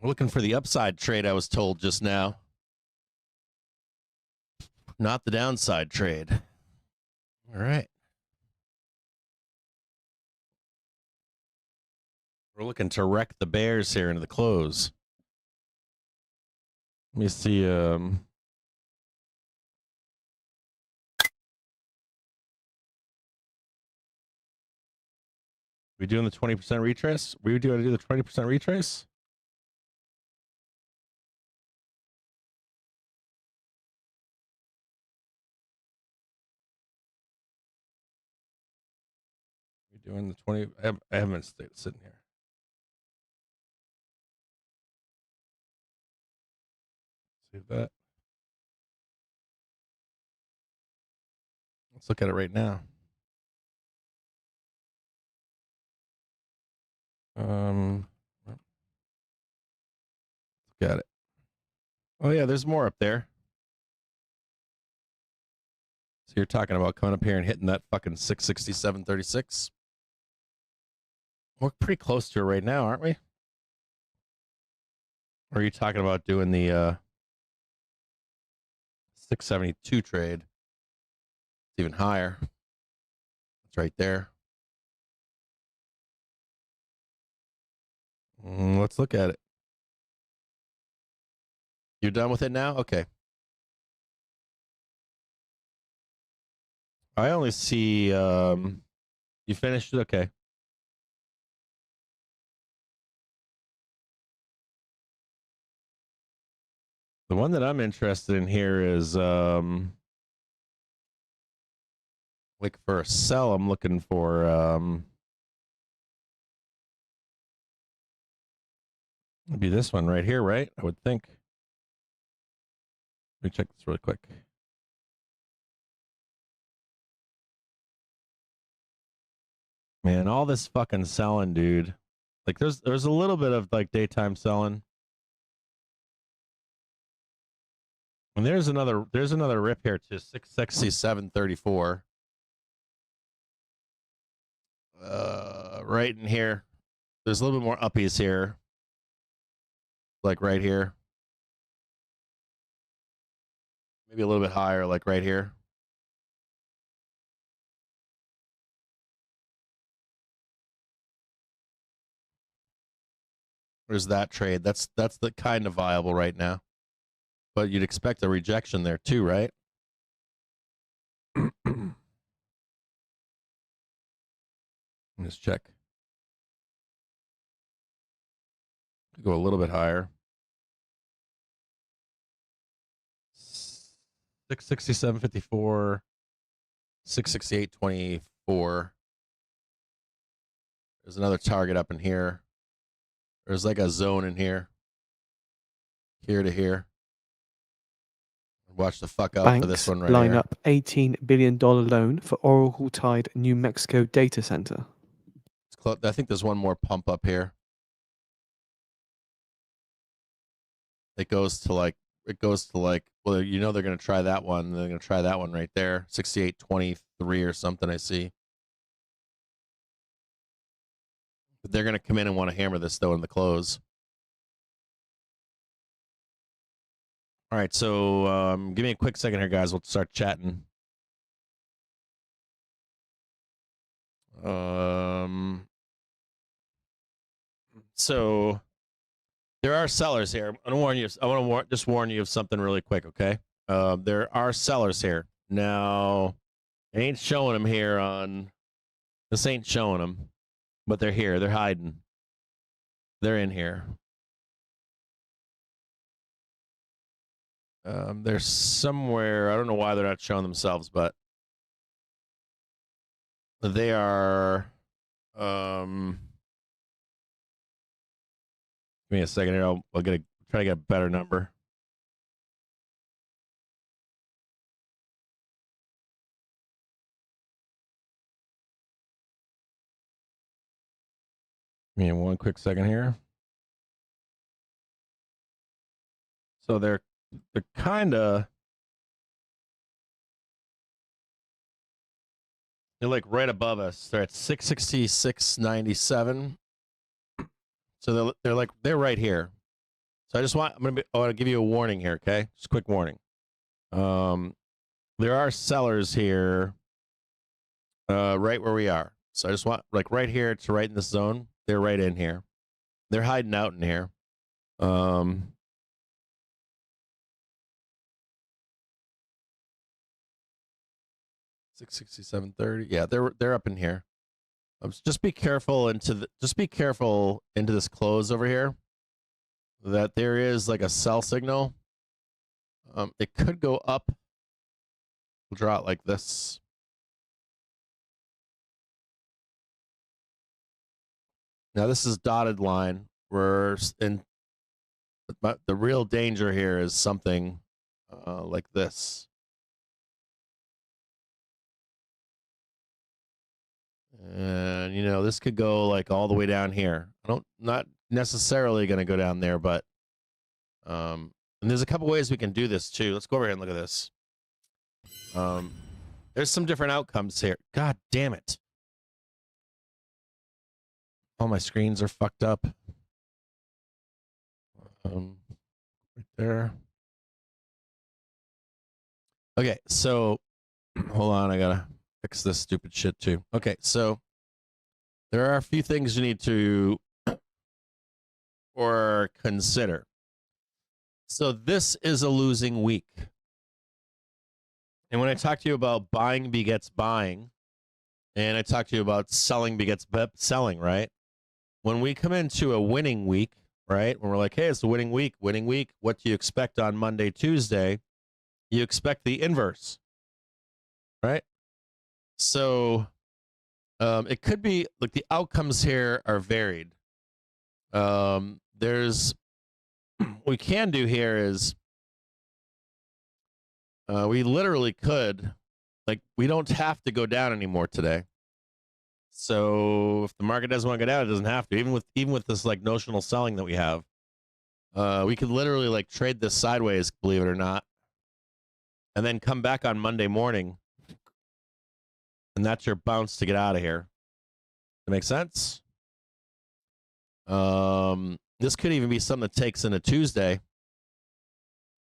We're looking for the upside trade, I was told just now. Not the downside trade. All right. We're looking to wreck the Bears here into the close. Let me see. We doing the 20% retrace? We do the 20% retrace? We doing the 20? I haven't stayed sitting here. Save that. Let's look at it right now. Look at it. Oh yeah, there's more up there. So you're talking about coming up here and hitting that fucking 667.36. We're pretty close to it right now, aren't we? Or are you talking about doing the 672 trade? It's even higher. It's right there. Let's look at it. You're done with it now? Okay. I only see you finished it? Okay. The one that I'm interested in here is like for a sell, I'm looking for it'd be this one right here, right? I would think. Let me check this really quick. Man, all this fucking selling, dude. Like there's a little bit of like daytime selling. And there's another rip here to 667.34. Right in here. There's a little bit more uppies here. Like right here. Maybe a little bit higher, like right here. There's that trade. That's the kind of viable right now. But you'd expect a rejection there too, right? Let's check. Go a little bit higher. 667.54, 668.24. There's another target up in here. There's like a zone in here. Here to here. Watch the fuck out for this one right line here. up $18 billion loan for Oracle-tied New Mexico data center. It's close. I think there's one more pump up here. It goes to like, well, you know they're going to try that one. They're going to try that one right there. 68.23 or something I see. But they're going to come in and want to hammer this, though, in the close. All right, so give me a quick second here, guys. We'll start chatting. So there are sellers here. I want to just warn you of something really quick, okay? There are sellers here. Now, I ain't showing them here on... This ain't showing them, but they're here. They're hiding. They're in here. They're somewhere. I don't know why they're not showing themselves, but they are. Give me a second here. I'll try to get a better number. Give me one quick second here. So they're kind of. They're like right above us. They're at 666.97. So they're right here. So I want to give you a warning here, okay? Just a quick warning. There are sellers here, right where we are. So I just want like right here to right in this zone. They're right in here. They're hiding out in here. 667.30. Yeah, they're up in here. Just be careful into this close over here. That there is like a sell signal. It could go up. We'll draw it like this. Now this is dotted line. The real danger here is something like this. And this could go like all the way down here. Not necessarily going to go down there, but and there's a couple ways we can do this too. Let's go over here and look at this. There's some different outcomes here. God damn it. All my screens are fucked up. Right there. Okay, so hold on, I gotta fix this stupid shit too. Okay, so there are a few things you need to or consider. So this is a losing week. And when I talk to you about buying begets buying, and I talk to you about selling begets selling, right? When we come into a winning week, right? When we're like, hey, it's a winning week, what do you expect on Monday, Tuesday? You expect the inverse, right? So it could be like the outcomes here are varied. What we can do here is we literally could, like, we don't have to go down anymore today. So if the market doesn't want to go down, it doesn't have to. Even with this like notional selling that we have, we could literally like trade this sideways, believe it or not, and then come back on Monday morning, and that's your bounce to get out of here. That make sense? This could even be something that takes into Tuesday,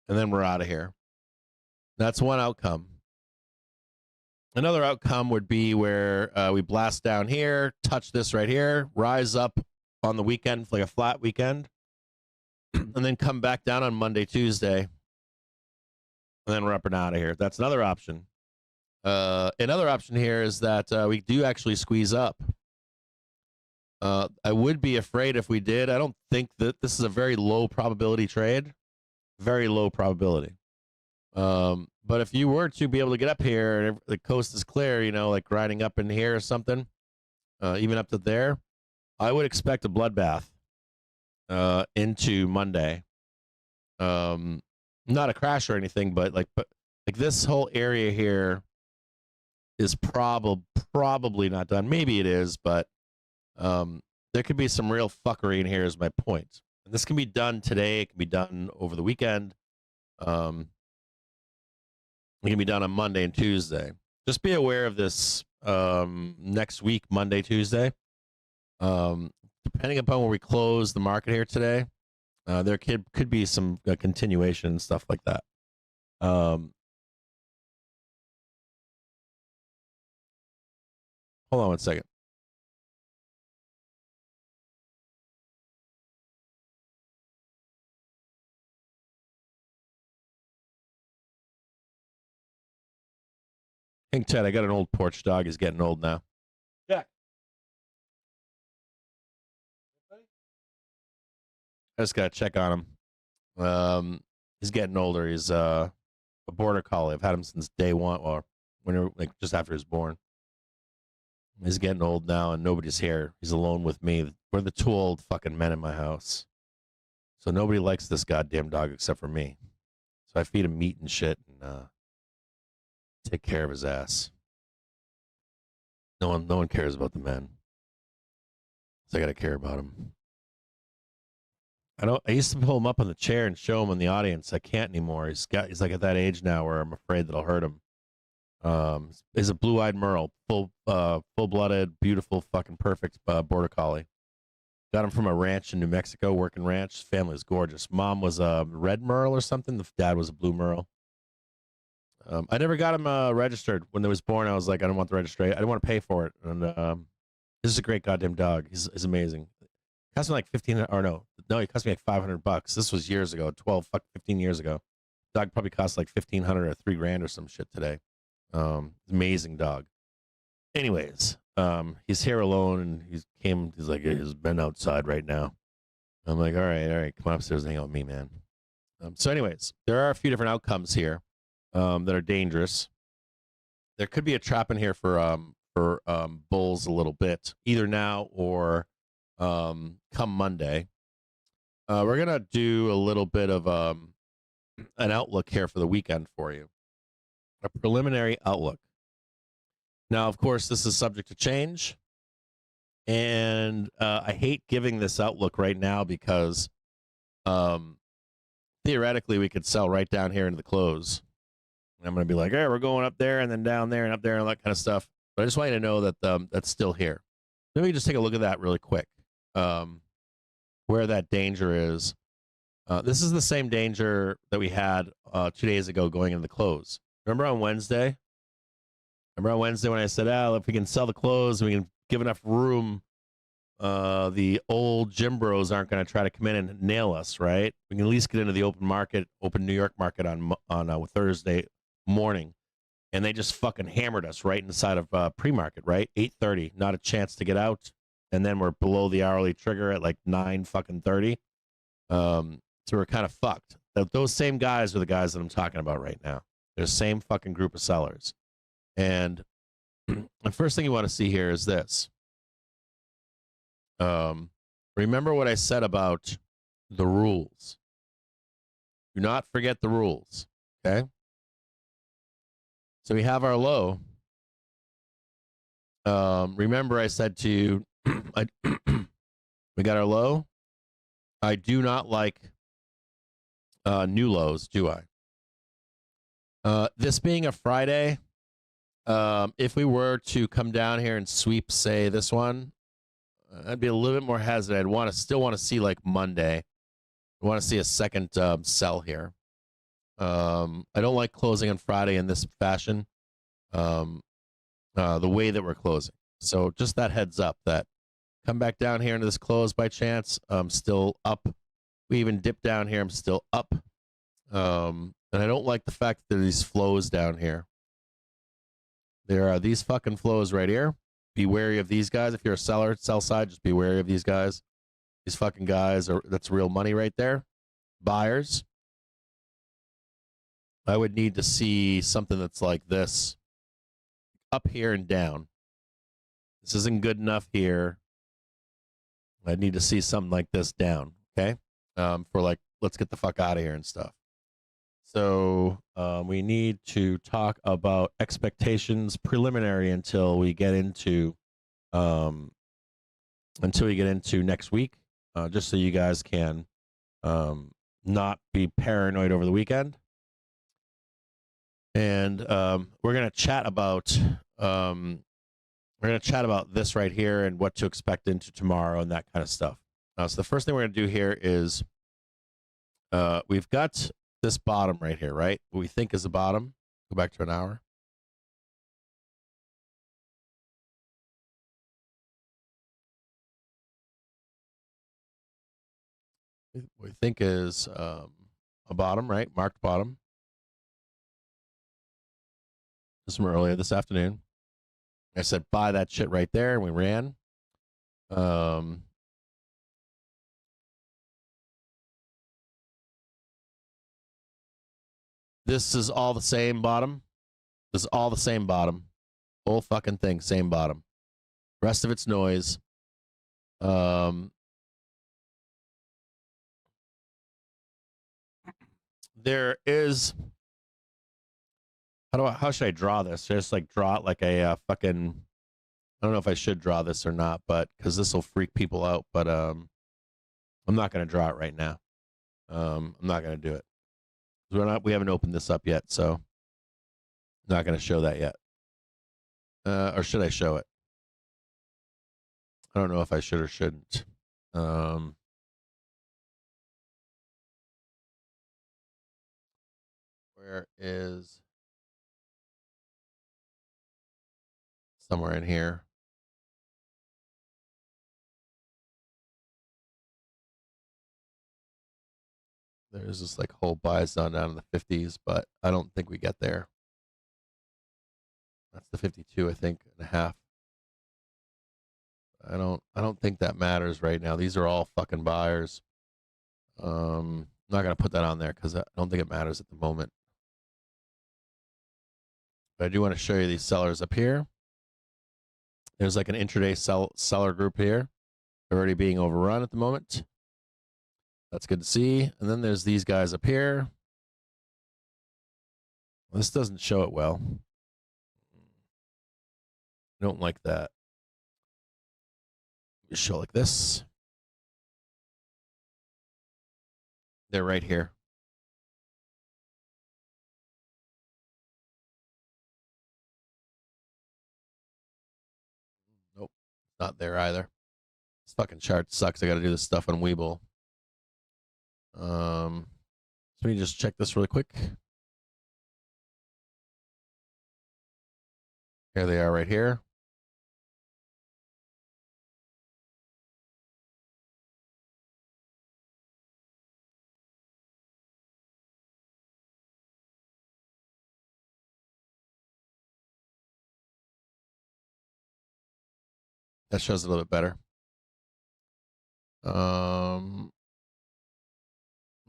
and then we're out of here. That's one outcome. Another outcome would be where we blast down here, touch this right here, rise up on the weekend, like a flat weekend, and then come back down on Monday, Tuesday, and then we're up and out of here. That's another option. Another option here is that we do actually squeeze up. I would be afraid if we did. I don't think that this is a very low probability trade. Very low probability. But if you were to be able to get up here and the coast is clear, like riding up in here or something, even up to there, I would expect a bloodbath into Monday. Not a crash or anything, but this whole area here is probably not done. Maybe it is, but there could be some real fuckery in here is my point. And this can be done today. It can be done over the weekend. It can be done on Monday and Tuesday. Just be aware of this next week, Monday, Tuesday. Depending upon where we close the market here today, there could be some continuation and stuff like that. Hold on one second. King Ted, I got an old porch dog. He's getting old now. Jack. I just got to check on him. He's getting older. He's a border collie. I've had him since day one, or just after he was born. He's getting old now, and nobody's here. He's alone with me. We're the two old fucking men in my house. So nobody likes this goddamn dog except for me. So I feed him meat and shit, and take care of his ass. No one cares about the men. So I gotta care about him. I used to pull him up on the chair and show him in the audience. I can't anymore. He's like at that age now where I'm afraid that I'll hurt him. Is a blue-eyed Merle, full-blooded, beautiful, fucking perfect border collie. Got him from a ranch in New Mexico, working ranch. His family is gorgeous. Mom was a red Merle or something. The dad was a blue Merle. I never got him registered. When they was born, I was like, I don't want the registry. I didn't want to pay for it. And this is a great goddamn dog. He's amazing. It cost me like 15, or no, he cost me like $500. This was years ago, 15 years ago. Dog probably cost like 1,500 or $3,000 or some shit today. Amazing dog. Anyways, he's here alone, and he's like, he's been outside right now. I'm like, all right, come upstairs and hang out with me, man. So anyways, there are a few different outcomes here that are dangerous. There could be a trap in here for bulls a little bit, either now or come Monday. We're gonna do a little bit of an outlook here for the weekend for you, a preliminary outlook. Now, of course, this is subject to change, and I hate giving this outlook right now because theoretically we could sell right down here into the close. And I'm going to be like, hey, we're going up there and then down there and up there and all that kind of stuff. But I just want you to know that that's still here. Maybe just take a look at that really quick, where that danger is. This is the same danger that we had 2 days ago going into the close. Remember on Wednesday? Remember on Wednesday when I said, if we can sell the clothes and we can give enough room, the old gym bros aren't going to try to come in and nail us, right? We can at least get into the open New York market on Thursday morning. And they just fucking hammered us right inside of pre-market, right? 8:30, not a chance to get out. And then we're below the hourly trigger at like 9:30. So we're kind of fucked. Those same guys are the guys that I'm talking about right now. They're the same fucking group of sellers. And the first thing you want to see here is this. Remember what I said about the rules. Do not forget the rules, okay? So we have our low. Remember I said to you, we got our low. I do not like new lows, do I? This being a Friday, if we were to come down here and sweep, say, this one, I'd be a little bit more hesitant. I'd still want to see like Monday. I want to see a second sell here. I don't like closing on Friday in this fashion, the way that we're closing. So just that heads up that come back down here into this close by chance. I'm still up. We even dip down here. I'm still up. And I don't like the fact that there are these flows down here. There are these fucking flows right here. Be wary of these guys. If you're a seller, sell side, just be wary of these guys. These fucking guys that's real money right there. Buyers. I would need to see something that's like this. Up here and down. This isn't good enough here. I need to see something like this down. Okay? For like, let's get the fuck out of here and stuff. So we need to talk about expectations preliminary until we get into next week, just so you guys can not be paranoid over the weekend. And we're gonna chat about this right here and what to expect into tomorrow and that kind of stuff. So the first thing we're gonna do here is we've got this bottom right here, right? What we think is the bottom. Go back to an hour. What we think is a bottom, right? Marked bottom. This is from earlier this afternoon. I said, buy that shit right there, and we ran. This is all the same bottom. This is all the same bottom. Whole fucking thing, same bottom. Rest of it's noise. There is. How should I draw this? Just like draw it like a fucking. I don't know if I should draw this or not, but because this will freak people out. But I'm not going to draw it right now. I'm not going to do it. We haven't opened this up yet, so Not going to show that yet. Or should I show it? I don't know if I should or shouldn't. Where is somewhere in here? There's this like whole buy zone down in the 50s, but I don't think we get there. That's the 52, I think, and a half. I don't think that matters right now. These are all fucking buyers. I'm not gonna put that on there because I don't think it matters at the moment. But I do want to show you these sellers up here. There's like an intraday seller group here. They're already being overrun at the moment. That's good to see. And then there's these guys up here. This doesn't show it well. I don't like that. Just show like this. They're right here. Nope, not there either. This fucking chart sucks. I got to do this stuff on Webull. So let me just check this really quick. Here they are right here. That shows it a little bit better.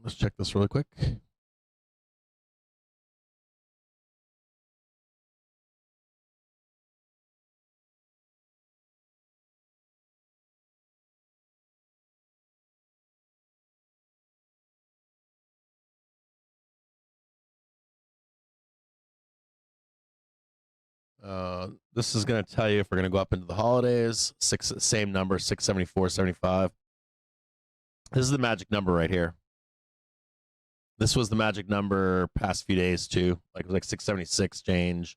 Let's check this really quick. This is going to tell you if we're going to go up into the holidays. Same number, 674.75. This is the magic number right here. This was the magic number past few days too. Like it was like 676 change,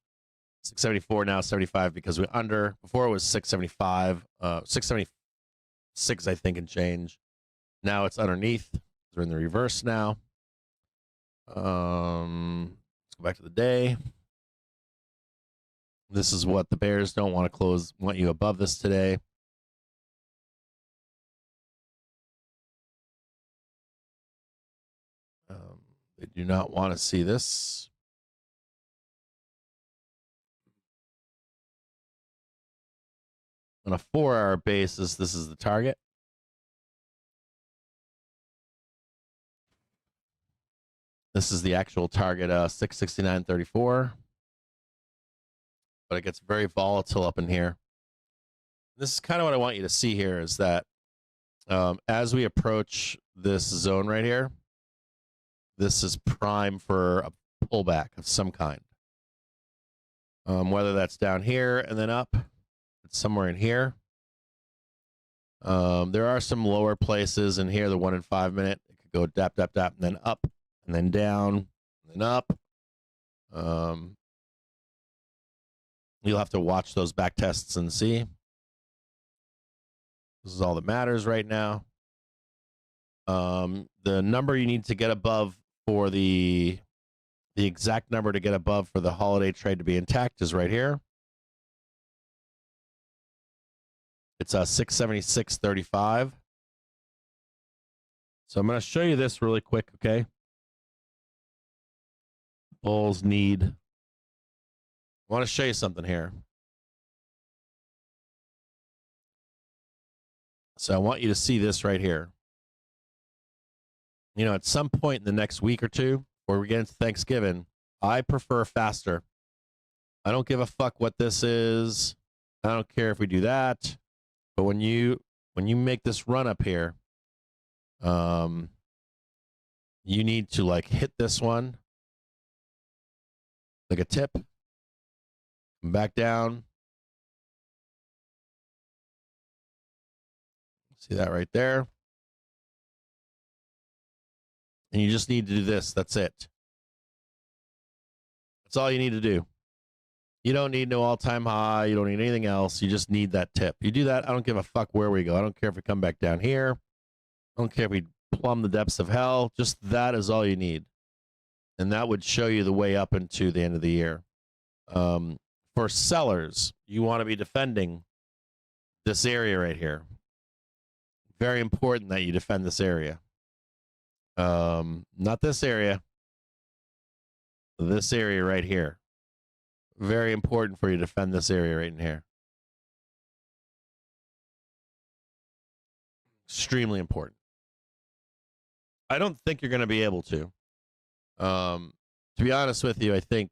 674 now 75 because we're under. Before it was 675, 676 I think and change. Now it's underneath. We're in the reverse now. Let's go back to the day. This is what the bears don't want to close. Want you above this today. They do not want to see this. On a 4-hour basis, this is the target. This is the actual target, 669.34. But it gets very volatile up in here. This is kind of what I want you to see here is that as we approach this zone right here, this is prime for a pullback of some kind. Whether that's down here and then up, it's somewhere in here. There are some lower places in here, the 1 and 5 minute. It could go dap, dap, dap, and then up, and then down, and then up. You'll have to watch those back tests and see. This is all that matters right now. The number you need to get above for the exact number to get above for the holiday trade to be intact is right here. It's 676.35. So I'm going to show you this really quick, okay? Bulls need. I want to show you something here. So I want you to see this right here. You know, at some point in the next week or two, before we get into Thanksgiving, I prefer faster. I don't give a fuck what this is. I don't care if we do that. But when you make this run up here, you need to like hit this one like a tip. Come back down. See that right there? And you just need to do this. That's it. That's all you need to do. You don't need no all-time high. You don't need anything else. You just need that tip. You do that, I don't give a fuck where we go. I don't care if we come back down here. I don't care if we plumb the depths of hell. Just that is all you need. And that would show you the way up into the end of the year. For sellers, you want to be defending this area right here. Very important that you defend this area. Not this area. This area right here. Very important for you to defend this area right in here. Extremely important. I don't think you're going to be able to. To be honest with you, I think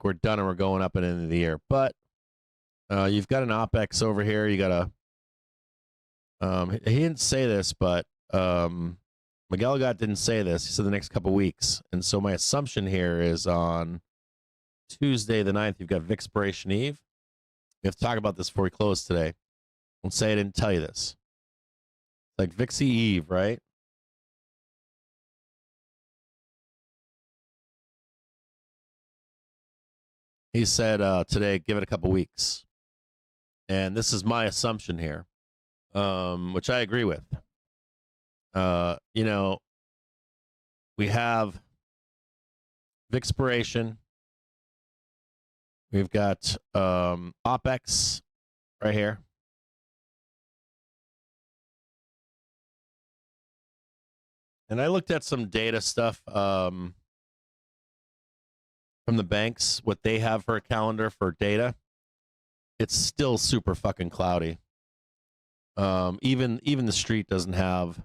we're done and we're going up and into the year. But you've got an OPEX over here. You got a. He didn't say this, but Miguel Gott didn't say this. He said the next couple weeks, and so my assumption here is on Tuesday the 9th, you've got Vixpiration Eve. We have to talk about this before we close today. Don't say I didn't tell you this. It's like Vixie Eve, right? He said today, give it a couple weeks. And this is my assumption here, which I agree with. You know, we have Vixpiration. We've got OPEX right here. And I looked at some data stuff from the banks, what they have for a calendar for data. It's still super fucking cloudy. Even the street doesn't have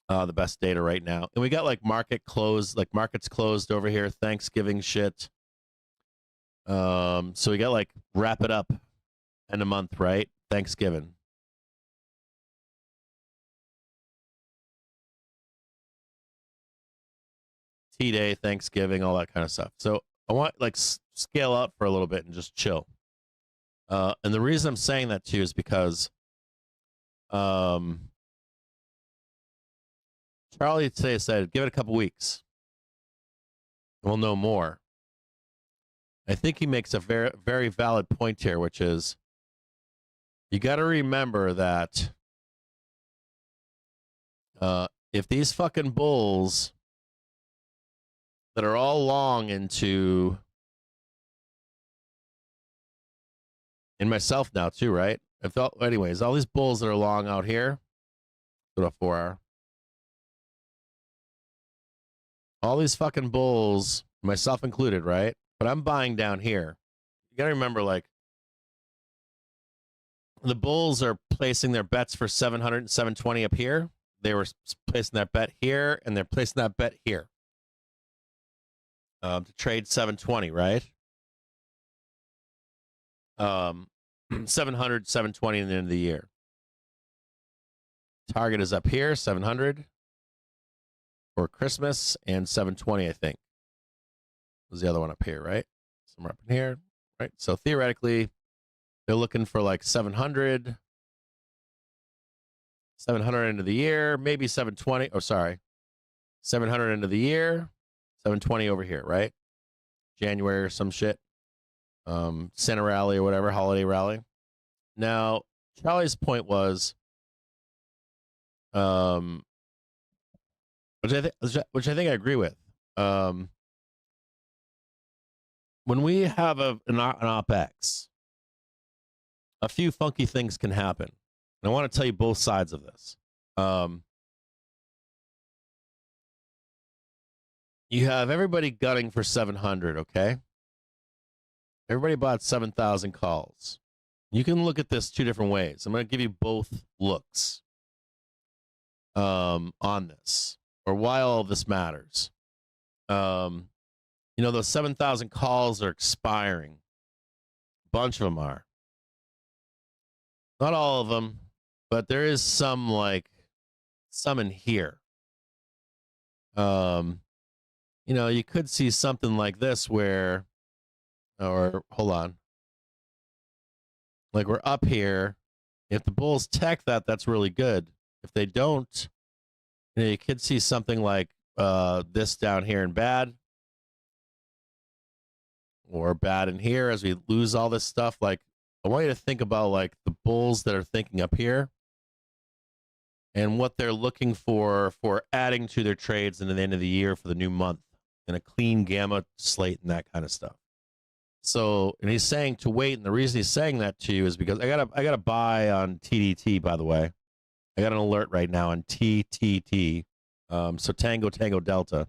the best data right now. And we got like markets closed over here, Thanksgiving shit. So we got like wrap it up end of month, right? Thanksgiving. T-Day, Thanksgiving, all that kind of stuff. So I want like scale up for a little bit and just chill. And the reason I'm saying that too is because Charlie today said, give it a couple weeks. We'll know more. I think he makes a very, very valid point here, which is you got to remember that if these fucking bulls that are all long into, and myself now too, right? Anyways, all these bulls that are long out here, go to 4 hour. All these fucking bulls, myself included, right? But I'm buying down here. You got to remember, like, the bulls are placing their bets for 700 and 720 up here. They were placing that bet here, and they're placing that bet here to trade 720, right? 700, 720 in the end of the year. Target is up here, 700 for Christmas, and 720, I think, was the other one up here, right? Somewhere up in here, right? So theoretically, they're looking for like 700 into the year, maybe 720. Oh, sorry, 700 into the year, 720 over here, right? January or some shit. Santa rally or whatever, holiday rally. Now, Charlie's point was, which I think I agree with. When we have an OPEX, a few funky things can happen. And I want to tell you both sides of this. You have everybody gutting for 700, okay? Everybody bought 7,000 calls. You can look at this two different ways. I'm going to give you both looks on this, or why all of this matters. You know, those 7,000 calls are expiring. A bunch of them are. Not all of them, but there is some in here. You know, you could see something like this where, or hold on. Like we're up here. If the bulls tech that, that's really good. If they don't, you know, you could see something like this down here in bad. or bad in here as we lose all this stuff. Like, I want you to think about like the bulls that are thinking up here and what they're looking for adding to their trades into the end of the year for the new month and a clean gamma slate and that kind of stuff. So, and he's saying to wait, and the reason he's saying that to you is because I gotta buy on TDT, by the way. I got an alert right now on TTT. So Tango Delta.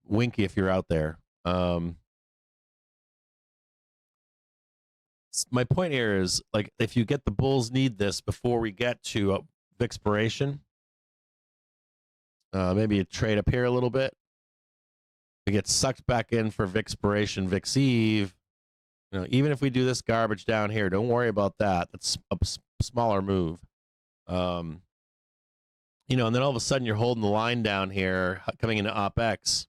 Winky if you're out there. My point here is, like, if you get the bulls need this before we get to expiration, maybe you trade up here a little bit. We get sucked back in for Vixpiration, Vix Eve. You know, even if we do this garbage down here, don't worry about that. That's a smaller move. You know, and then all of a sudden you're holding the line down here, coming into OpEx.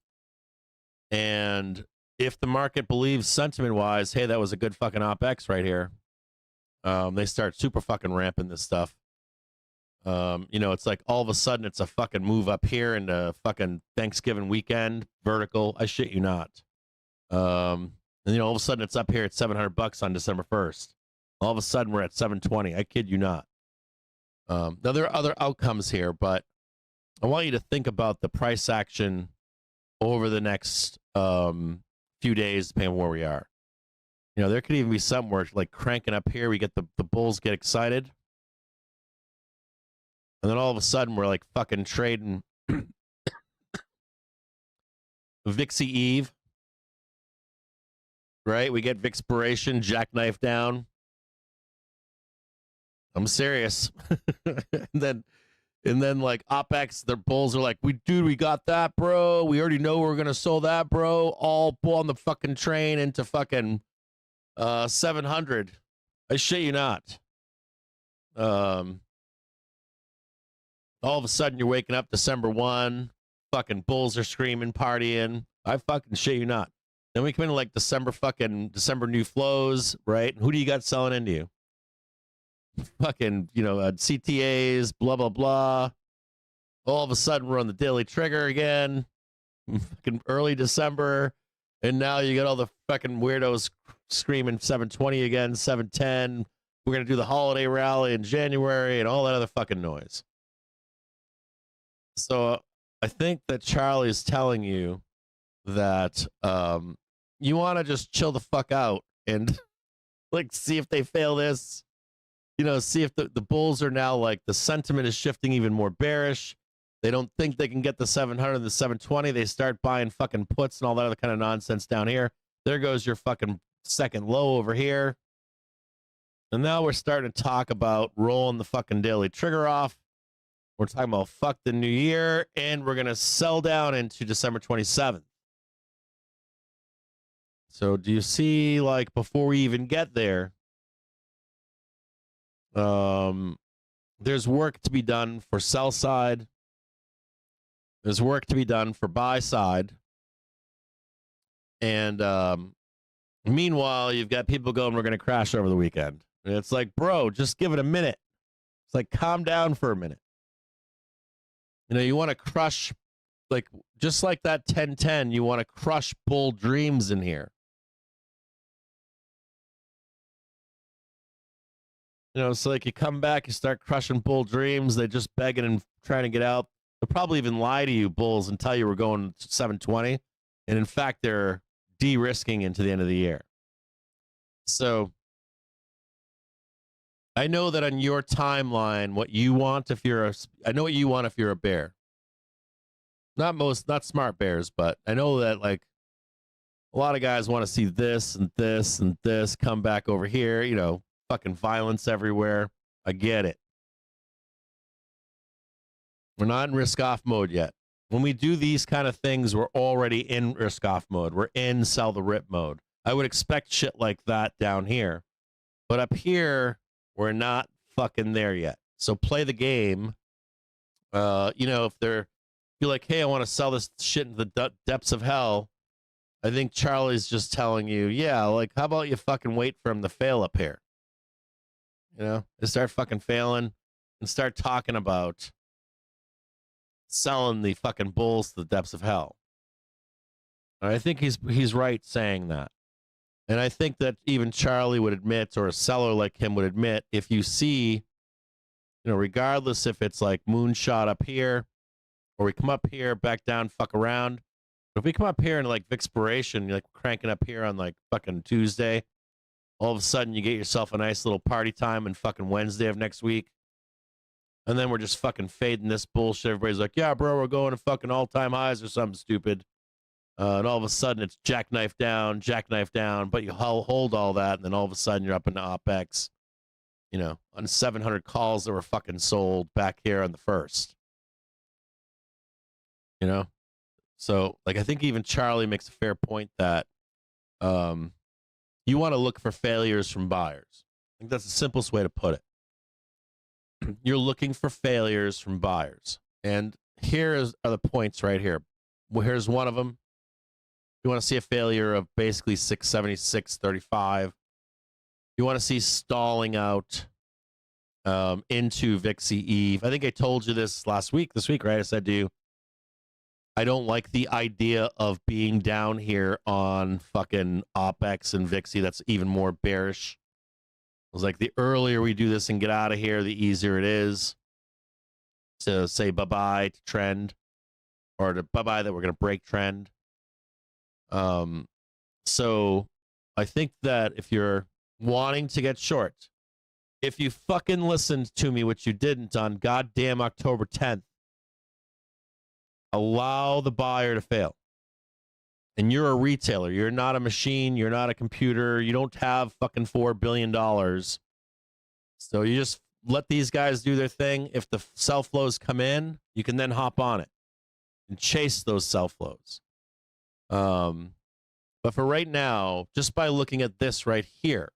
And if the market believes sentiment-wise, hey, that was a good fucking OpEx right here, they start super fucking ramping this stuff. You know, it's like all of a sudden it's a fucking move up here into fucking Thanksgiving weekend, vertical. I shit you not. And you know, all of a sudden it's up here at $700 on December 1st. All of a sudden we're at 720. I kid you not. Now there are other outcomes here, but I want you to think about the price action over the next few days, depending on where we are. You know, there could even be somewhere like cranking up here. We get the bulls get excited. And then all of a sudden, we're like fucking trading Vixie Eve. Right? We get Vixpiration, jackknife down. I'm serious. and then like OpEx, their bulls are like, we got that, bro. We already know we're gonna sell that, bro. All pull on the fucking train into fucking 700. I shit you not. All of a sudden, you're waking up December 1. Fucking bulls are screaming, partying. I fucking shit you not. Then we come into like December new flows, right? Who do you got selling into you? Fucking, you know, CTAs, blah, blah, blah. All of a sudden, we're on the daily trigger again. Fucking early December. And now you get all the fucking weirdos screaming 720 again, 710. We're going to do the holiday rally in January and all that other fucking noise. So I think that Charlie is telling you that you want to just chill the fuck out and like see if they fail this. You know, see if the bulls are now like the sentiment is shifting even more bearish. They don't think they can get the 700 and the 720. They start buying fucking puts and all that other kind of nonsense down here. There goes your fucking second low over here. And now we're starting to talk about rolling the fucking daily trigger off. We're talking about fuck the new year, and we're going to sell down into December 27th. So do you see, like, before we even get there, there's work to be done for sell side. There's work to be done for buy side. And meanwhile, you've got people going, we're going to crash over the weekend. And it's like, bro, just give it a minute. It's like, calm down for a minute. You know, you want to crush, like, just like that 1010, you want to crush bull dreams in here. You know, it's like you come back, you start crushing bull dreams. They just begging and trying to get out. They'll probably even lie to you, bulls, and tell you we're going to 720. And in fact, they're de-risking into the end of the year. So I know that on your timeline, what you want if you're I know what you want if you're a bear. Not smart bears, but I know that like a lot of guys want to see this and this and this come back over here, you know, fucking violence everywhere. I get it. We're not in risk off mode yet. When we do these kind of things, we're already in risk off mode. We're in sell the rip mode. I would expect shit like that down here. But up here, we're not fucking there yet. So play the game. You know, if you're like, hey, I want to sell this shit into the depths of hell. I think Charlie's just telling you, yeah, like, how about you fucking wait for him to fail up here? You know, they start fucking failing and start talking about selling the fucking bulls to the depths of hell. And I think he's right saying that. And I think that even Charlie would admit, or a seller like him would admit, if you see, regardless if it's like moonshot up here, or we come up here, back down, fuck around. But if we come up here and like Vixpiration, you're like cranking up here on like fucking Tuesday, all of a sudden you get yourself a nice little party time on fucking Wednesday of next week. And then we're just fucking fading this bullshit. Everybody's like, yeah, bro, we're going to fucking all-time highs or something stupid. And all of a sudden it's jackknife down, but you hold all that, and then all of a sudden you're up into OPEX, on 700 calls that were fucking sold back here on the first. So, like, I think even Charlie makes a fair point that you want to look for failures from buyers. I think that's the simplest way to put it. You're looking for failures from buyers. And are the points right here. Well, here's one of them. You want to see a failure of basically 676.35. You want to see stalling out into VIXY Eve. I think I told you this this week, right? I said to you, I don't like the idea of being down here on fucking OPEX and VIXY. That's even more bearish. I was like, the earlier we do this and get out of here, the easier it is to say bye-bye to trend, or to bye-bye that we're going to break trend. So I think that if you're wanting to get short, if you fucking listened to me, which you didn't, on goddamn October 10th, allow the buyer to fail. And you're a retailer. You're not a machine. You're not a computer. You don't have fucking $4 billion. So you just let these guys do their thing. If the sell flows come in, you can then hop on it and chase those sell flows. But for right now, just by looking at this right here,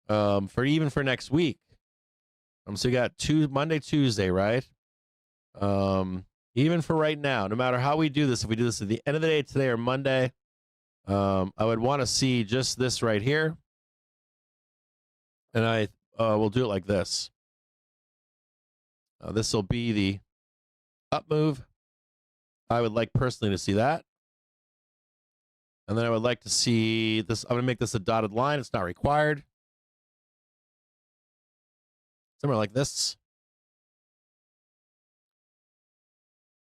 for next week, so you got Monday, Tuesday, right? Even for right now, no matter how we do this, if we do this at the end of the day today or Monday, I would want to see just this right here. And I will do it like this. This will be the up move. I would like personally to see that. And then I would like to see this. I'm going to make this a dotted line. It's not required. Somewhere like this.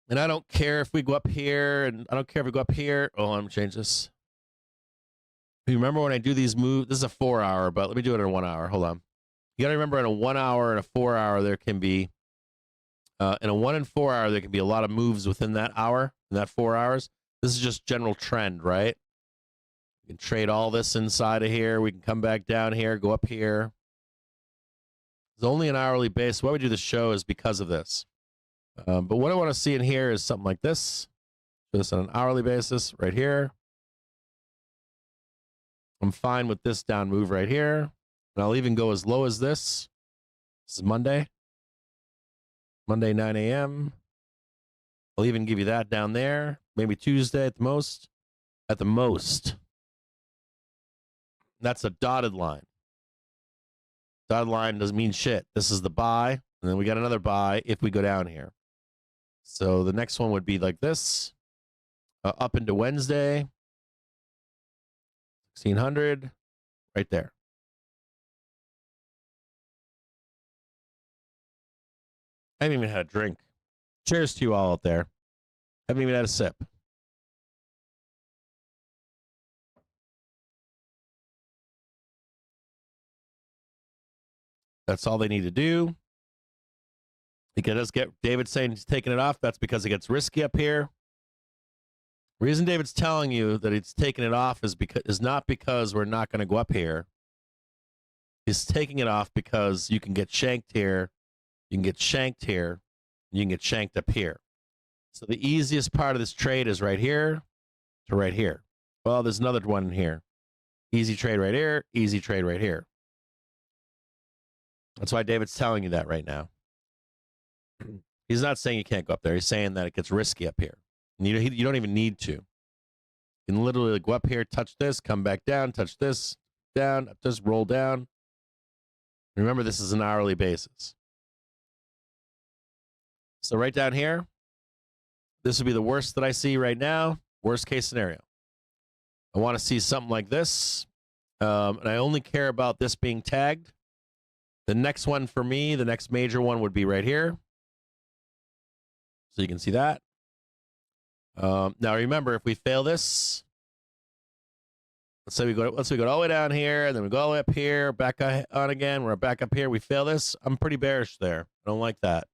And I don't care if we go up here, and I don't care if we go up here. Oh, I'm going to change this. You remember when I do these moves? This is a 4 hour, but let me do it in a 1 hour. Hold on. You got to remember, in a 1 hour and a 4 hour, there can be, in a 1 and 4 hour, there can be a lot of moves within that hour, in that 4 hours. This is just general trend, right? We can trade all this inside of here. We can come back down here, go up here. It's only an hourly base. Why we do the show is because of this. But what I want to see in here is something like this. Just on an hourly basis right here. I'm fine with this down move right here. And I'll even go as low as this. This is Monday. Monday, 9 a.m. I'll even give you that down there. Maybe Tuesday at the most. At the most. That's a dotted line. Dotted line doesn't mean shit. This is the buy. And then we got another buy if we go down here. So the next one would be like this. Up into Wednesday. 1600. Right there. I haven't even had a drink. Cheers to you all out there. Haven't even had a sip. That's all they need to do. Let's get David saying he's taking it off. That's because it gets risky up here. Reason David's telling you that he's taking it off is not because we're not going to go up here. He's taking it off because you can get shanked here, you can get shanked here, and you can get shanked up here. So the easiest part of this trade is right here to right here. Well, there's another one here. Easy trade right here, easy trade right here. That's why David's telling you that right now. He's not saying you can't go up there. He's saying that it gets risky up here. And you don't even need to. You can literally go up here, touch this, come back down, touch this, down, just roll down. Remember, this is an hourly basis. So right down here, this would be the worst that I see right now. Worst case scenario. I want to see something like this. And I only care about this being tagged. The next one for me, the next major one would be right here. So you can see that. Now remember, if we fail this, let's say we go all the way down here, and then we go all the way up here, back on again. We're back up here. We fail this. I'm pretty bearish there. I don't like that.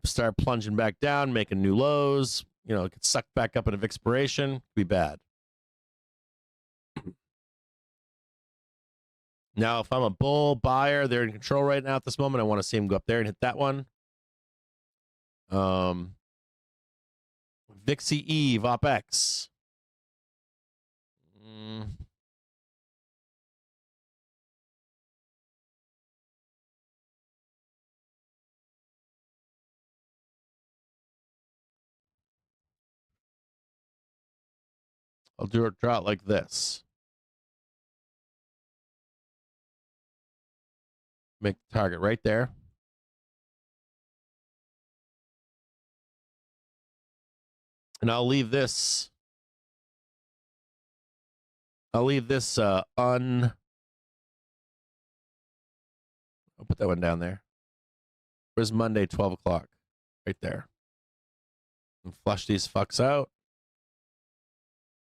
Start plunging back down, making new lows. You know, it gets sucked back up into expiration. Could be bad. Now, if I'm a bull buyer, they're in control right now at this moment. I want to see them go up there and hit that one. Vixie Eve, OpX. I'll draw it like this. Make the target right there. And I'll leave this. I'll put that one down there. Where's Monday, 12 o'clock? Right there. And flush these fucks out.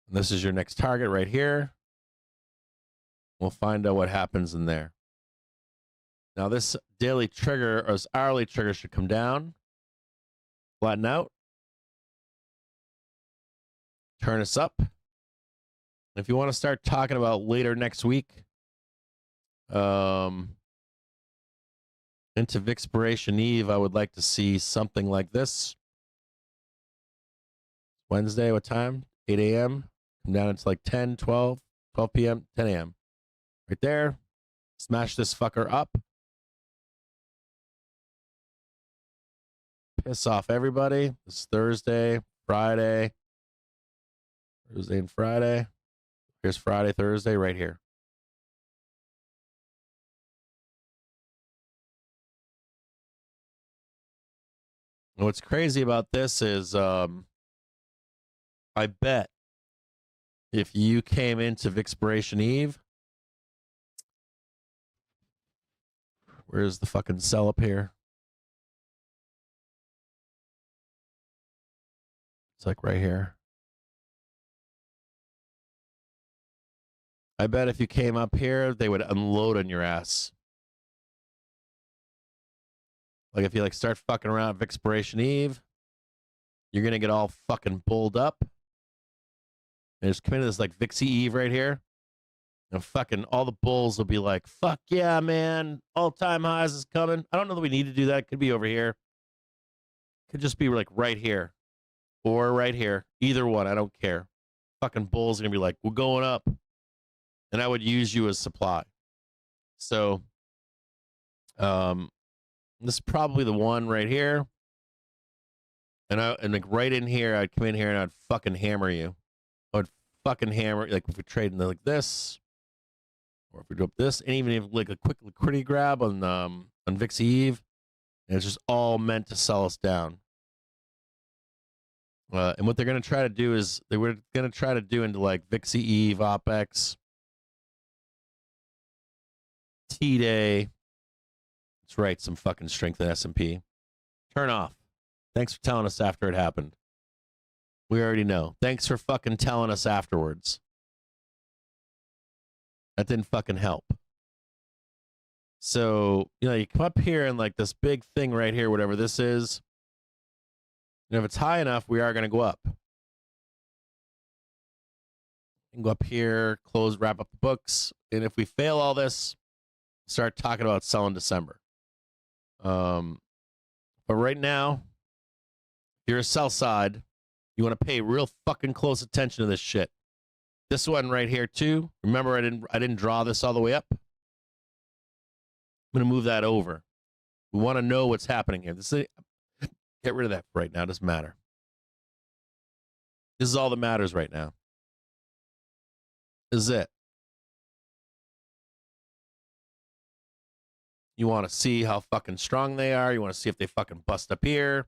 And this is your next target right here. We'll find out what happens in there. Now this daily trigger or this hourly trigger should come down. Flatten out. Turn us up. If you want to start talking about later next week, into Vixpiration Eve, I would like to see something like this. Wednesday, what time? 8 a.m. Come down into like 10, 12 p.m., 10 a.m. Right there. Smash this fucker up. Piss off everybody. It's Thursday, Friday. Thursday and Friday. Here's Friday, Thursday, right here. And what's crazy about this is I bet if you came into Vixpiration Eve, where's the fucking sell up here? It's like right here. I bet if you came up here, they would unload on your ass. Like if you like start fucking around with Vixpiration Eve, you're gonna get all fucking bulled up. And just come into this like Vixie Eve right here. And fucking all the bulls will be like, fuck yeah, man. All-time highs is coming. I don't know that we need to do that. It could be over here. Could just be like right here. Or right here. Either one. I don't care. Fucking bulls are gonna be like, we're going up. And I would use you as supply. So this is probably the one right here. And like right in here, I'd come in here and I'd fucking hammer you. I would fucking hammer, like if we trade like this, or if we do up this, and even if like a quick liquidity grab on Vixie Eve, and it's just all meant to sell us down. And what they're gonna try to do is they were gonna try to do into like Vixie Eve, OpX, T-Day. That's right, some fucking strength in S&P. Turn off. Thanks for telling us after it happened. We already know. Thanks for fucking telling us afterwards. That didn't fucking help. So, you know, you come up here and like this big thing right here, whatever this is. And if it's high enough, we are going to go up. And go up here, close, wrap up the books. And if we fail all this, start talking about selling December. But right now, if you're a sell side, you want to pay real fucking close attention to this shit. This one right here too. Remember, I didn't draw this all the way up. I'm gonna move that over. We want to know what's happening here. Get rid of that right now. It doesn't matter. This is all that matters right now. This is it. You want to see how fucking strong they are. You want to see if they fucking bust up here.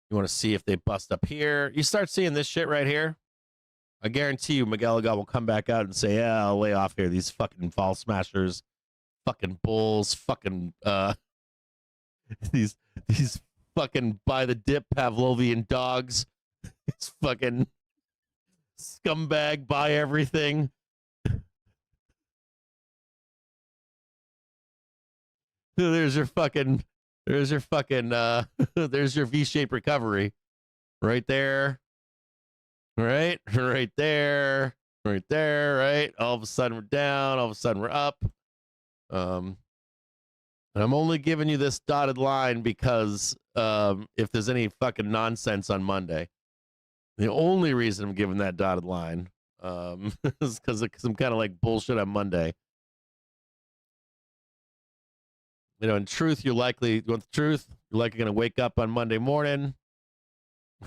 You want to see if they bust up here. You start seeing this shit right here. I guarantee you McGilligan will come back out and say, yeah, I'll lay off here. These fucking fall smashers, fucking bulls, fucking these fucking by the dip Pavlovian dogs. These fucking scumbag buy everything. There's your fucking there's your V-shaped recovery. Right there. Right there. Right there, right? All of a sudden we're down, all of a sudden we're up. And I'm only giving you this dotted line because if there's any fucking nonsense on Monday. The only reason I'm giving that dotted line is because I'm kind of like bullshit on Monday. You know, in truth, you want the truth? You're likely going to wake up on Monday morning,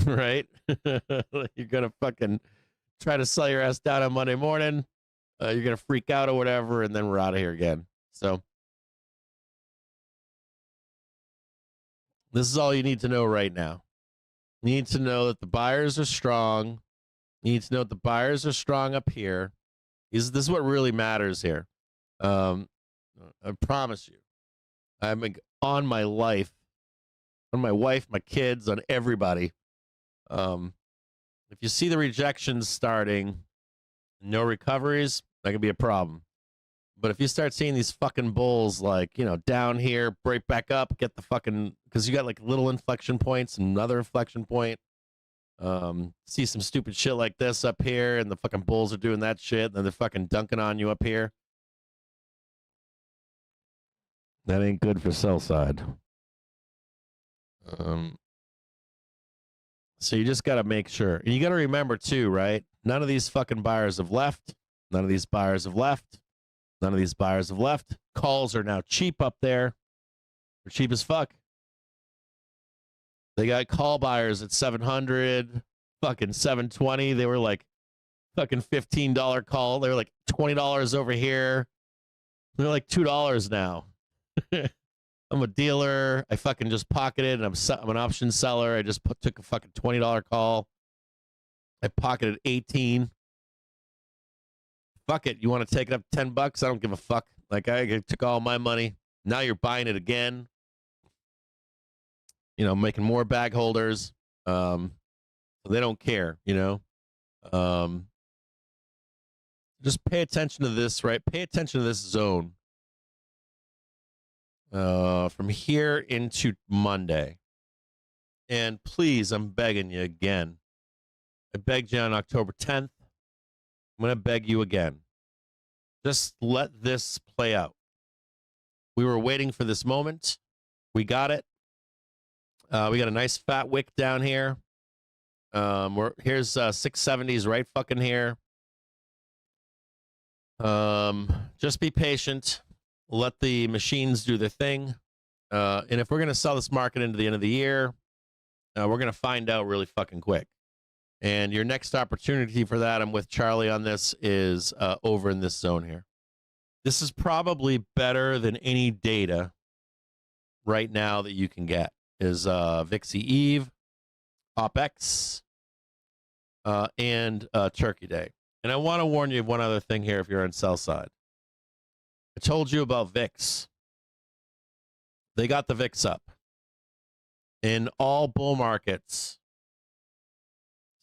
right? You're going to fucking try to sell your ass down on Monday morning. You're going to freak out or whatever, and then we're out of here again. So this is all you need to know right now. You need to know that the buyers are strong. You need to know that the buyers are strong up here. This is what really matters here. I promise you. I'm on my life, on my wife, my kids, on everybody. If you see the rejections starting, no recoveries, that could be a problem. But if you start seeing these fucking bulls, like, you know, down here, break back up, get the fucking, because you got like little inflection points and another inflection point. See some stupid shit like this up here, and the fucking bulls are doing that shit, and then they're fucking dunking on you up here. That ain't good for sell side. So you just got to make sure. And you got to remember too, right? None of these fucking buyers have left. None of these buyers have left. None of these buyers have left. Calls are now cheap up there. They're cheap as fuck. They got call buyers at 700, fucking 720. They were like fucking $15 call. They were like $20 over here. They're like $2 now. I'm a dealer. I fucking just pocketed, and I'm an option seller. I just took a fucking $20 call. I pocketed 18. Fuck it. You want to take it up $10? I don't give a fuck. Like, I took all my money. Now you're buying it again. You know, making more bag holders. So they don't care, you know. Just pay attention to this, right? Pay attention to this zone. From here into Monday. And please, I'm begging you again. I begged you on October 10th. I'm going to beg you again. Just let this play out. We were waiting for this moment. We got it. We got a nice fat wick down here. Here's 670s right fucking here. Just be patient. Let the machines do their thing. And if we're going to sell this market into the end of the year, we're going to find out really fucking quick. And your next opportunity for that, I'm with Charlie on this, is over in this zone here. This is probably better than any data right now that you can get. Is VIXI Eve, OpX, and Turkey Day. And I want to warn you of one other thing here if you're on sell side. I told you about VIX. They got the VIX up. In all bull markets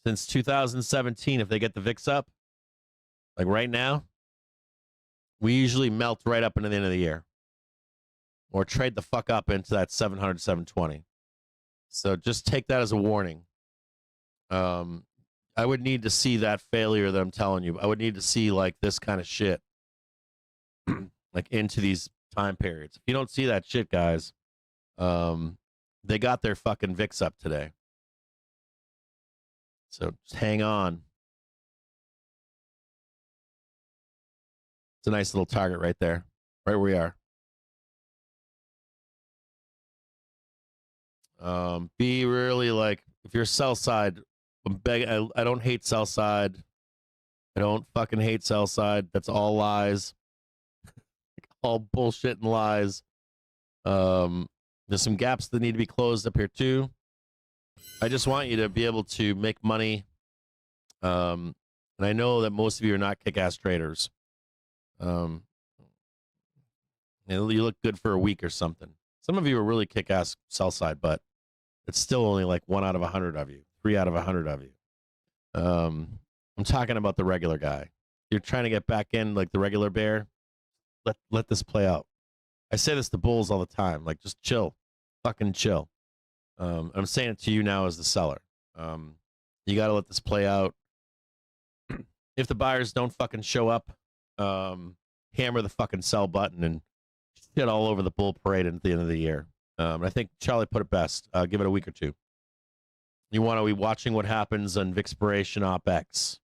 since 2017, if they get the VIX up, like right now, we usually melt right up into the end of the year. Or trade the fuck up into that 700, 720. So just take that as a warning. I would need to see that failure that I'm telling you. I would need to see like this kind of shit. Like into these time periods. If you don't see that shit, guys, they got their fucking VIX up today. So just hang on. It's a nice little target right there. Right where we are. Be really like, if you're sell side, I don't hate sell side. I don't fucking hate sell side. That's all lies. All bullshit and lies. There's some gaps that need to be closed up here too. I just want you to be able to make money. And I know that most of you are not kick-ass traders. You look good for a week or something. Some of you are really kick-ass sell side, but it's still only like 1 out of 100 of you, 3 out of 100 of you. I'm talking about the regular guy. You're trying to get back in like the regular bear. Let this play out. I say this to bulls all the time. Like, just chill, fucking chill. I'm saying it to you now as the seller. You got to let this play out. If the buyers don't fucking show up, hammer the fucking sell button and shit all over the bull parade at the end of the year. I think Charlie put it best. Give it a week or two. You want to be watching what happens on Vixpiration OpEx.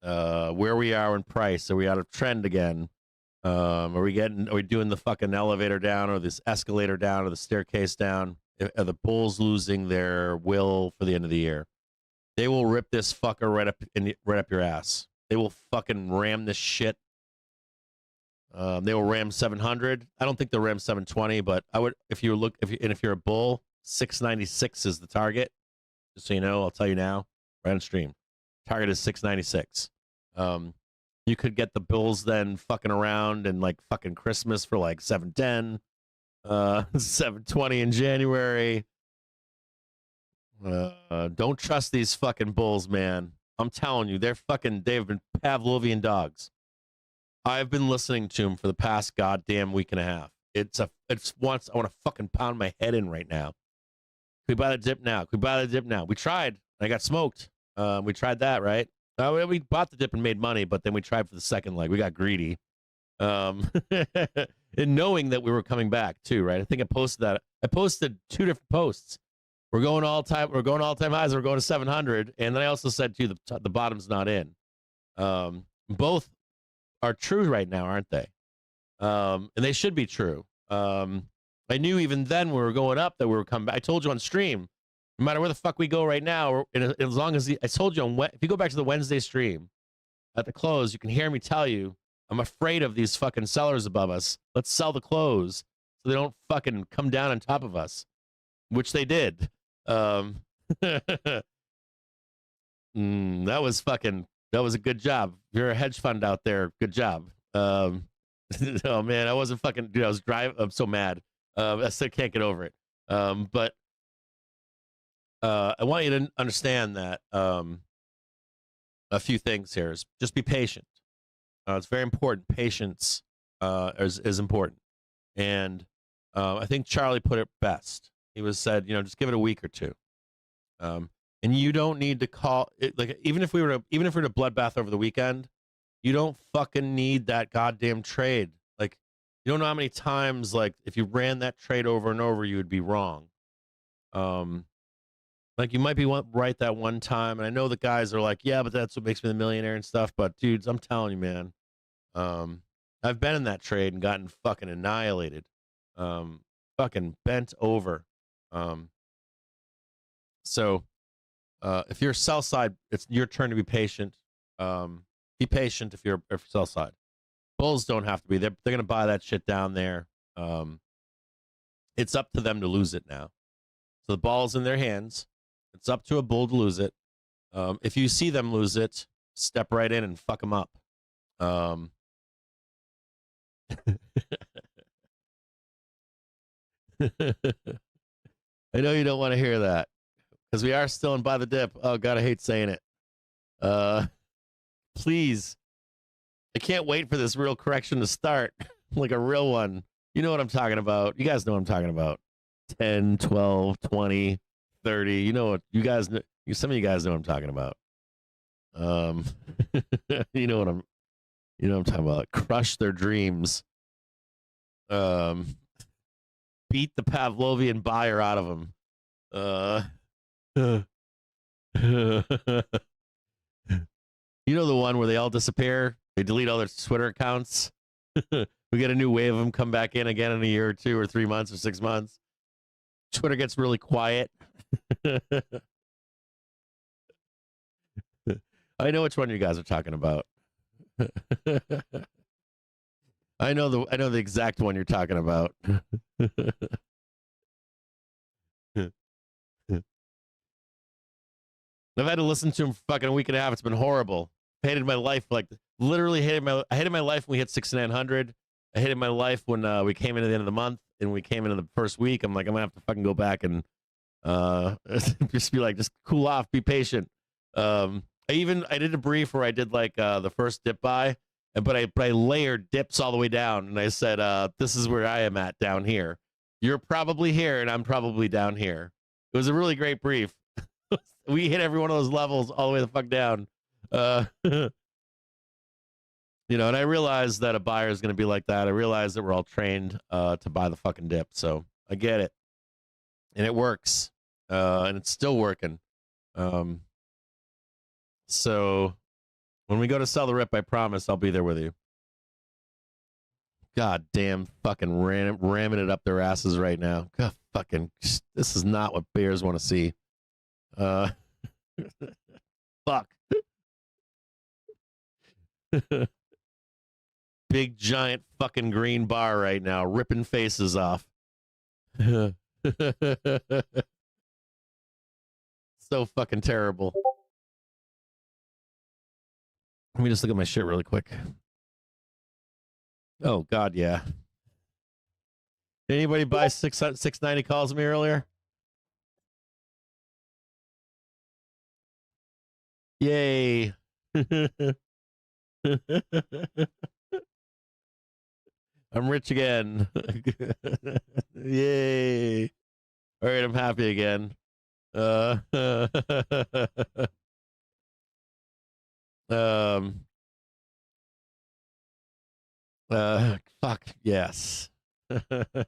Where we are in price. Are we out of trend again? Are we doing the fucking elevator down or this escalator down or the staircase down? Are the bulls losing their will for the end of the year? They will rip this fucker right up your ass. They will fucking ram this shit. They will ram 700. I don't think they'll ram 720, but I would if you're a bull, 696 is the target. Just so you know, I'll tell you now, right on stream. Target is 696. You could get the bulls then fucking around and like fucking Christmas for like 710, 720 in January. Don't trust these fucking bulls, man. I'm telling you, they've been Pavlovian dogs. I've been listening to them for the past goddamn week and a half. I want to fucking pound my head in right now. Can we buy the dip now? Can we buy the dip now? We tried. I got smoked. We tried that, right? We bought the dip and made money, but then we tried for the second leg. We got greedy. And knowing that we were coming back too, right? I think I posted that. I posted 2 different posts. We're going all time highs. We're going to 700. And then I also said to you, the bottom's not in. Both are true right now, aren't they? And they should be true. I knew even then when we were going up that we were coming back. I told you on stream, no matter where the fuck we go right now, as long as I told you if you go back to the Wednesday stream at the close, you can hear me tell you, I'm afraid of these fucking sellers above us. Let's sell the close so they don't fucking come down on top of us, which they did. That was a good job. If you're a hedge fund out there, good job. Oh man, I wasn't fucking, dude, I was driving. I'm so mad. I still can't get over it. But I want you to understand that a few things here is just be patient. It's very important. Patience is important. And I think Charlie put it best. He said, just give it a week or two. And you don't need to call it, like, even if we were to bloodbath over the weekend, you don't fucking need that goddamn trade. Like, you don't know how many times, like, if you ran that trade over and over, you would be wrong. Like, you might be right that one time, and I know the guys are like, yeah, but that's what makes me the millionaire and stuff. But dudes, I'm telling you, man, I've been in that trade and gotten fucking annihilated, fucking bent over. So if you're sell side, it's your turn to be patient. Be patient if you're sell side. Bulls don't have to be. They're gonna buy that shit down there. It's up to them to lose it now. So the ball's in their hands. It's up to a bull to lose it. If you see them lose it, step right in and fuck them up. I know you don't want to hear that because we are still in buy the dip. Oh God, I hate saying it. Please, I can't wait for this real correction to start, like a real one. You know what I'm talking about. You guys know what I'm talking about. 10, 12, 20, 30. You know what you guys know. Some of you guys know what I'm talking about. You know what I'm talking about. Crush their dreams. Beat the Pavlovian buyer out of them. You know the one where they all disappear? They delete all their Twitter accounts. We get a new wave of them come back in again in a year or 2 or 3 months or 6 months. Twitter gets really quiet. I know which one you guys are talking about. I know the exact one you're talking about. I've had to listen to him for fucking a week and a half. It's been horrible. hated my life, like literally I hated my life when we hit 6,900. I hated my life when we came into the end of the month and we came into the first week. I'm like, I'm gonna have to fucking go back and just be like, just cool off, be patient. I did a brief where I did like the first dip buy, but I layered dips all the way down, and I said, this is where I am at down here. You're probably here, and I'm probably down here. It was a really great brief. We hit every one of those levels all the way the fuck down. You know, and I realized that a buyer is going to be like that. I realized that we're all trained to buy the fucking dip, so I get it, and it works, and it's still working. So when we go to sell the rip, I promise I'll be there with you. God damn, fucking ramming it up their asses right now. God, fucking, this is not what bears want to see. Fuck. Big giant fucking green bar right now, ripping faces off. So fucking terrible. Let me just look at my shit really quick. Oh God, yeah. Did anybody buy 690 calls me earlier? Yay. I'm rich again. Yay. All right, I'm happy again. Fuck, yes. Been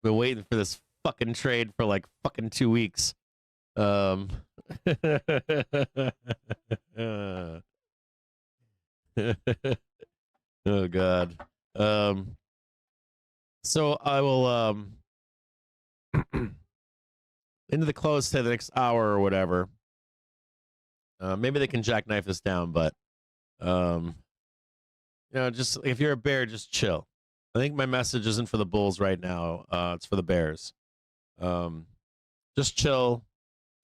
waiting for this fucking trade for like fucking 2 weeks. Oh God. So I will into the close, say the next hour or whatever. Maybe they can jackknife this down, but you know, just if you're a bear, just chill. I think my message isn't for the bulls right now. It's for the bears. Just chill,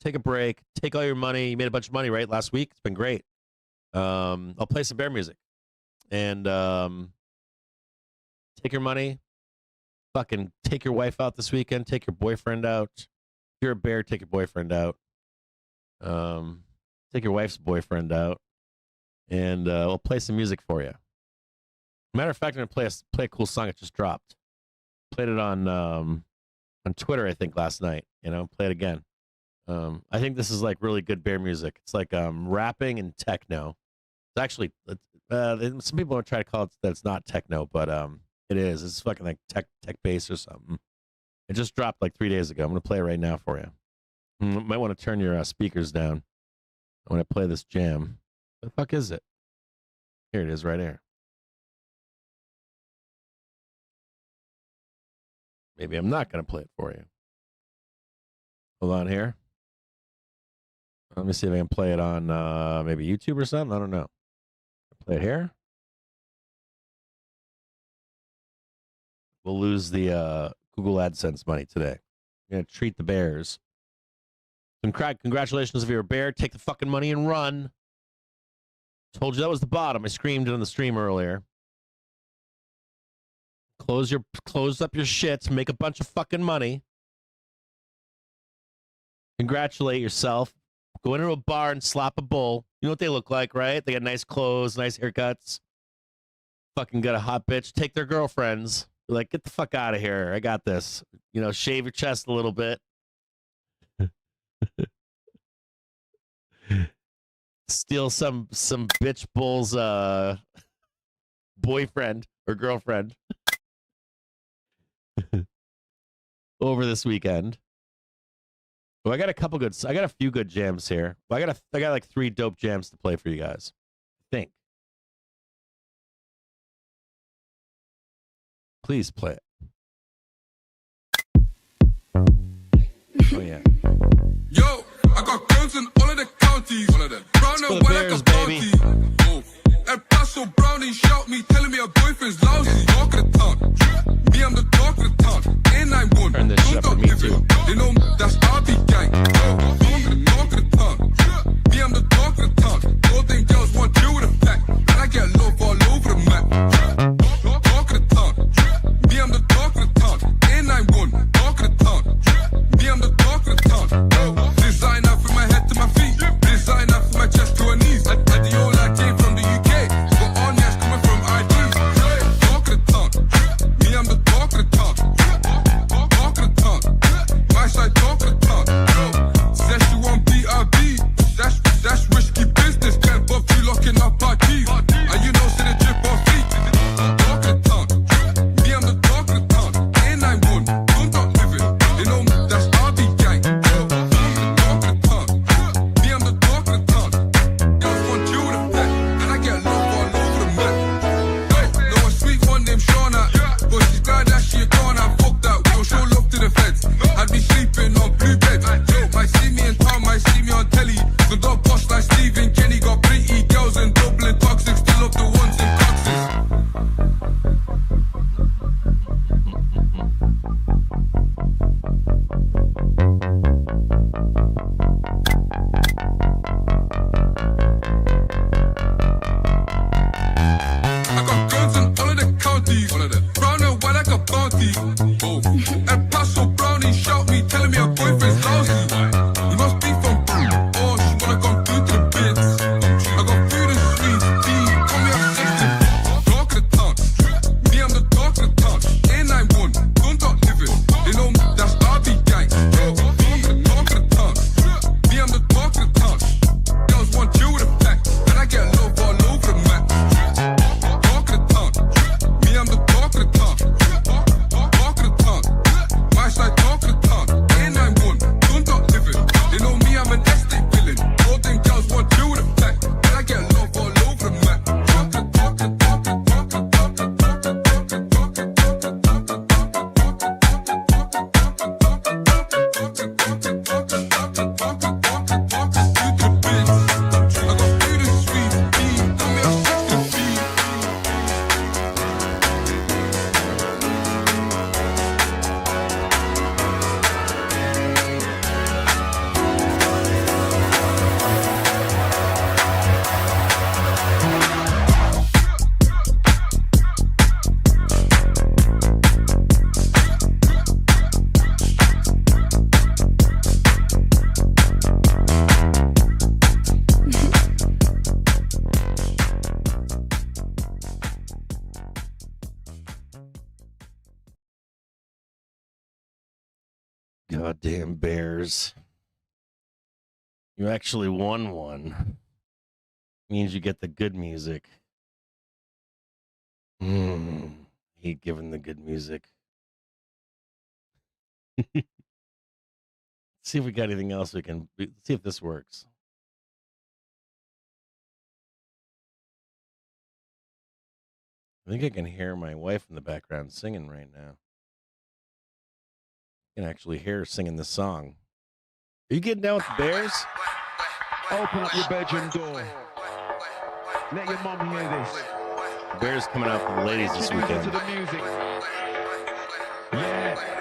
take a break, take all your money. You made a bunch of money, right? Last week. It's been great. I'll play some bear music. And take your money, fucking take your wife out this weekend, take your boyfriend out. If you're a bear, take your boyfriend out. Take your wife's boyfriend out, and we'll play some music for you. Matter of fact, I'm gonna play a cool song that just dropped. Played it on Twitter, I think, last night. You know, play it again. I think this is like really good bear music. It's like rapping and techno. It's actually some people are trying to call it that it's not techno, but it is. It's fucking like tech bass or something. It just dropped like 3 days ago. I'm gonna play it right now for you. You might want to turn your speakers down. I want to play this jam. What the fuck is it? Here it is, right here. Maybe I'm not gonna play it for you. Hold on here. Let me see if I can play it on maybe YouTube or something. I don't know. Play it here. We'll lose the Google AdSense money today. I'm going to treat the bears. Congratulations if you're a bear. Take the fucking money and run. Told you that was the bottom. I screamed it on the stream earlier. Close up your shits. Make a bunch of fucking money. Congratulate yourself. Go into a bar and slap a bull. You know what they look like, right? They got nice clothes, nice haircuts. Fucking got a hot bitch. Take their girlfriends. Be like, get the fuck out of here. I got this. You know, shave your chest a little bit. Steal some bitch bull's boyfriend or girlfriend over this weekend. Well, I got a few good jams here. Well, I got like 3 dope jams to play for you guys. I think. Please play it. Oh yeah. Yo, I got guns in all of the counties. All of them. Brown and white like a bounty. Oh. And Paso Brownie shout me, telling me her boyfriend's lousy. Talk of the town. Me, I'm the talk of the town. A91. Turn this shit up for me too. They know that's RP gang. Talk of the town. Me, I'm the talk of the town. Golden girl Goddamn Bears. You actually won one. Means you get the good music. Hate giving the good music. See if we got anything else we can see if this works. I think I can hear my wife in the background singing right now. I can actually hear her singing this song. Are you getting down with the Bears? Open up your bedroom door. Let your mum hear this. Bears coming out for the ladies this weekend. To the music. Yeah.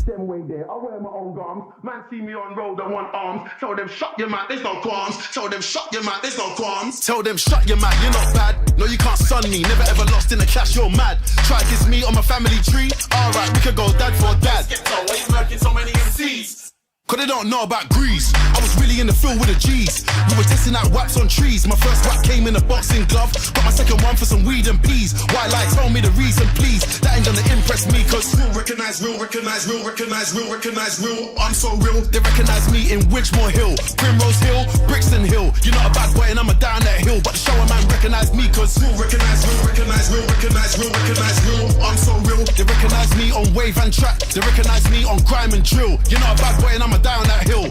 Them way there, I wear my own garms. Man see me on road, I want arms. Tell them shut your mouth, there's no qualms. Tell them shut your mouth, there's no qualms. Tell them shut your mouth, you're not bad. No, you can't sun me, never ever lost in the cash, you're mad. Try to kiss me on my family tree. Alright, we could go dad for dad. Why you murking so many MCs? Cause they don't know about grease. I was really in the field with the G's. We were testing out waps on trees. My first whack came in a boxing glove. Got my second one for some weed and peas. White light told me the reason, please. That ain't gonna impress me. Cause real recognize, real recognize, real recognize, real recognize, real. I'm so real. They recognize me in Widgemore Hill, Primrose Hill, Brixton Hill. You're not a bad boy and I'm a down that hill. But the shower man recognize me. Cause real recognize, real recognize, real recognize, real recognize, real. I'm so real. They recognize me on wave and track. They recognize me on grime and drill. You're not a bad boy and I'm a down that hill.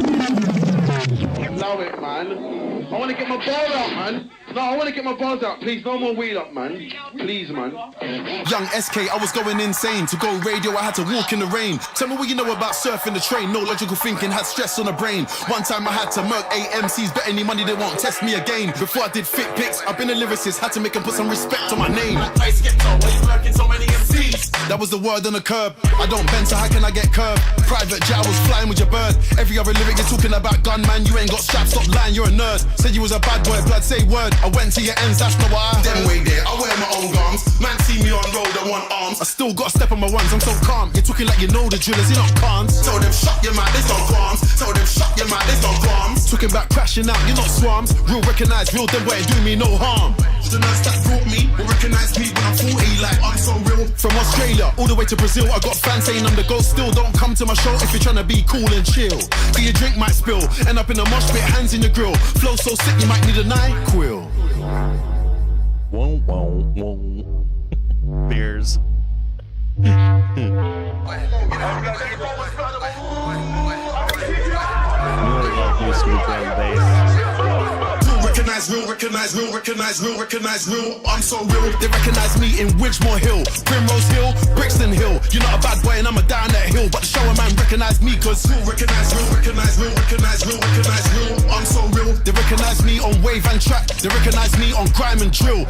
Love it, man. I want to get my balls out, man. No, I want to get my balls out. Please, no more weed up, man. Please, man. Young SK, I was going insane. To go radio, I had to walk in the rain. Tell me what you know about surfing the train. No logical thinking, had stress on the brain. One time I had to murk AMCs. Bet any money they won't test me again. Before I did fit pics, I've been a lyricist. Had to make them put some respect on my name. That was the word on the curb. I don't bend, so how can I get curved? Private jet, I was flying with your bird. Every other lyric you're talking about gunman. You ain't got straps, stop lying, you're a nerd. Said you was a bad boy, blood, say word. I went to your ends, that's not what I heard. Them way there, I wear my own garms. Man see me on road, I want arms. I still got a step on my ones, I'm so calm. You're talking like you know the drillers, you're not cons. Tell them shut your mouth, there's no qualms. Tell them shut your mouth, there's no qualms. Talking about crashing out, you're not swams. Real recognize, real them boy, do me no harm. The nurse that brought me will recognize me when I'm 40, like I'm so real. From Australia all the way to Brazil, I got fans saying I'm the ghost still. Don't come to my show if you're trying to be cool and chill. But your drink might spill, end up in a mosh pit, hands in your grill. Flow so sick you might need a NyQuil. Whoa, whoa, whoa. Beers. Real recognize, real recognize, real recognize, real. I'm so real. They recognize me in Widgemore Hill, Primrose Hill, Brixton Hill. You're not a bad boy and I'm a down that hill. But the shower man recognize me cause real recognize, real recognize, real recognize, real recognize, real. I'm so real. They recognize me on wave and track. They recognize me on grime and drill.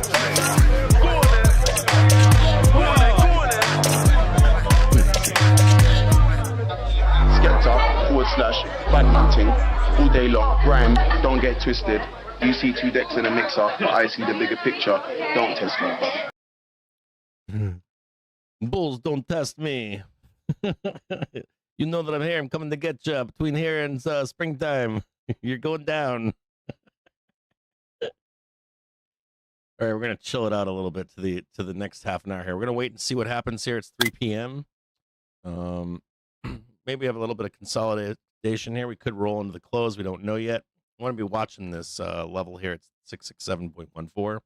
Badminton, all day long, grime, don't get twisted. You see two decks in a mixer, but I see the bigger picture. Don't test me. Bulls, don't test me. You know that I'm here. I'm coming to get you between here and springtime. You're going down. All right, we're gonna chill it out a little bit to the next half an hour here. We're gonna wait and see what happens here. It's 3 p.m. Maybe have a little bit of consolidation here. We could roll into the close. We don't know yet. I want to be watching this level here. It's 667.14. I'm gonna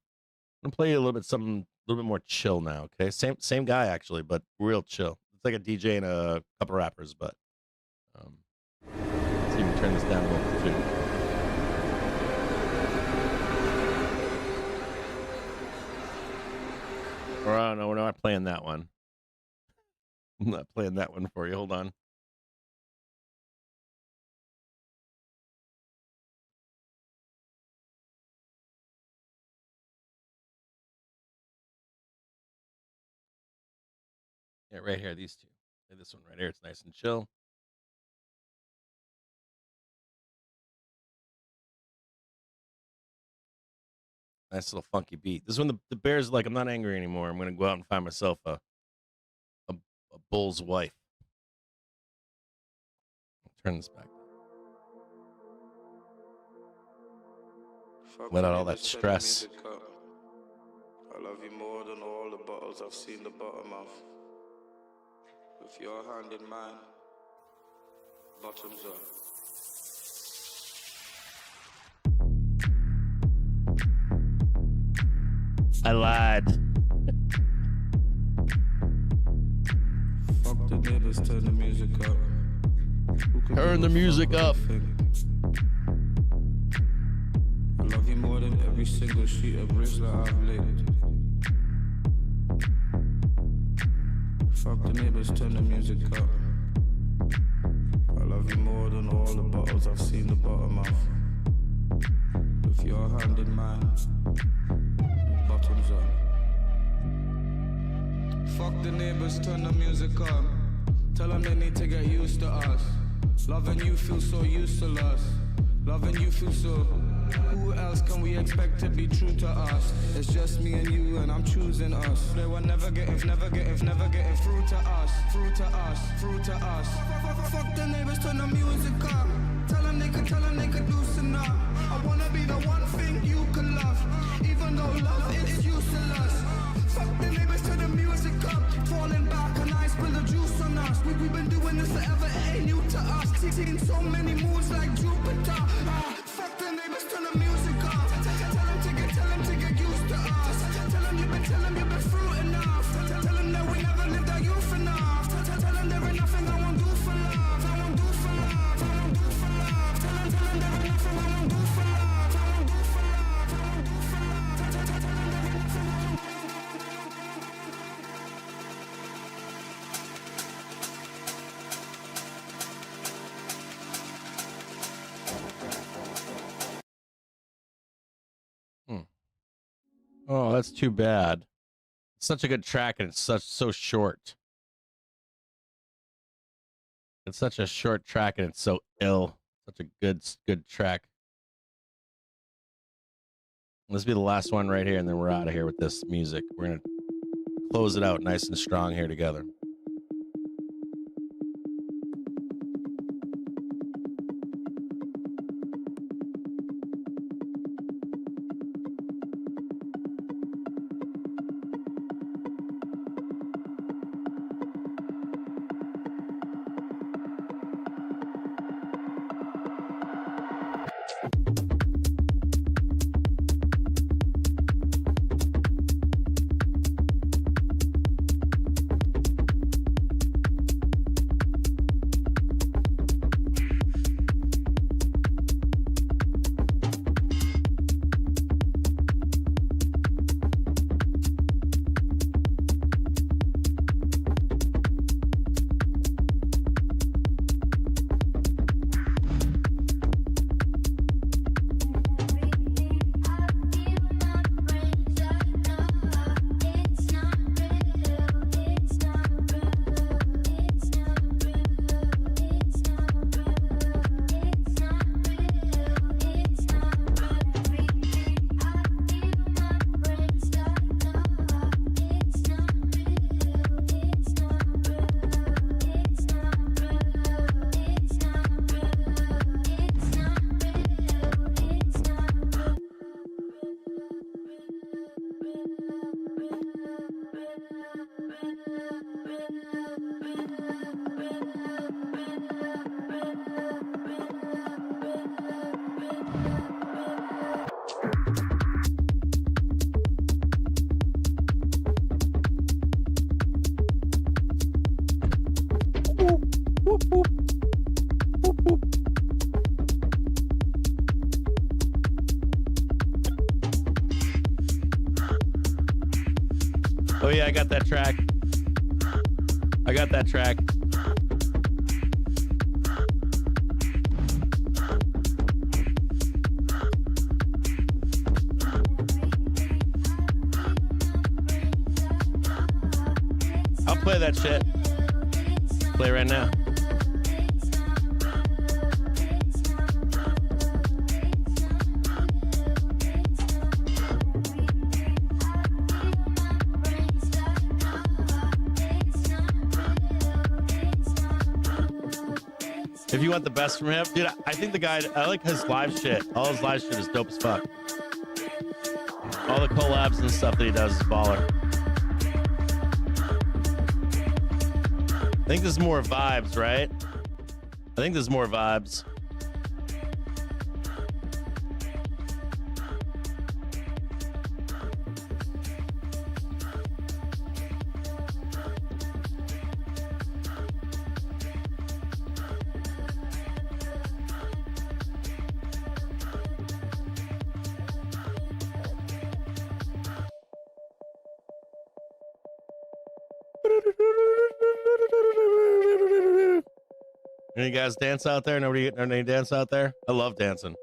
play you a little bit more chill now. Okay, same guy actually, but real chill. It's like a DJ and a couple rappers, but let's see if we can turn this down a little bit too. Oh no, we're not playing that one. I'm not playing that one for you. Hold on. Yeah, right here, these two. This one right here, it's nice and chill. Nice little funky beat. This is when the Bears are like, I'm not angry anymore. I'm going to go out and find myself a bull's wife. Turn this back. Let out all that stress. I love you more than all the bottles I've seen the bottom of. With your hand in mine, bottoms up. I lied. Fuck the neighbors, turn the music up. Turn the music up. I love you more than every single sheet of bridge that I've laid. Fuck the neighbors, turn the music up. I love you more than all the bottles I've seen the bottom of. With your hand in mine, bottoms up. Fuck the neighbors, turn the music up. Tell them they need to get used to us. Loving you feels so useless. Loving you feels so... Who else can we expect to be true to us? It's just me and you and I'm choosing us. They were never getting through to us. Through to us, through to us. Fuck the neighbors, turn the music up. Tell them they could loosen up. I wanna be the one thing you can love. Even though love is useless. Fuck the neighbors, turn the music up. Falling back and I spill the juice on us. We've been doing this forever, it ain't new to us. Seen so many moons like Jupiter. Fuck the neighbors, turn the music up. Tell them to get used to us. Tell them you've been through enough. Tell them that we never lived our youth enough. Tell them there ain't nothing I won't do for love. I won't do for love. I won't do for love. Tell them there ain't nothing I won't do for love. I won't do for love. I won't do for love. Tell them there ain't nothing I won't do for love. Oh, that's too bad. It's such a good track and it's so short. It's such a short track and it's so ill. Such a good track. This will be the last one right here and then we're out of here with this music. We're going to close it out nice and strong here together. Oh yeah, I got that track. I'll play that shit. Play right now. If you want the best from him, dude, I think the guy, I like his live shit. All his live shit is dope as fuck. All the collabs and stuff that he does is baller. I think this is more vibes, right? I think this is more vibes. Any guys dance out there? Nobody any dance out there? I love dancing.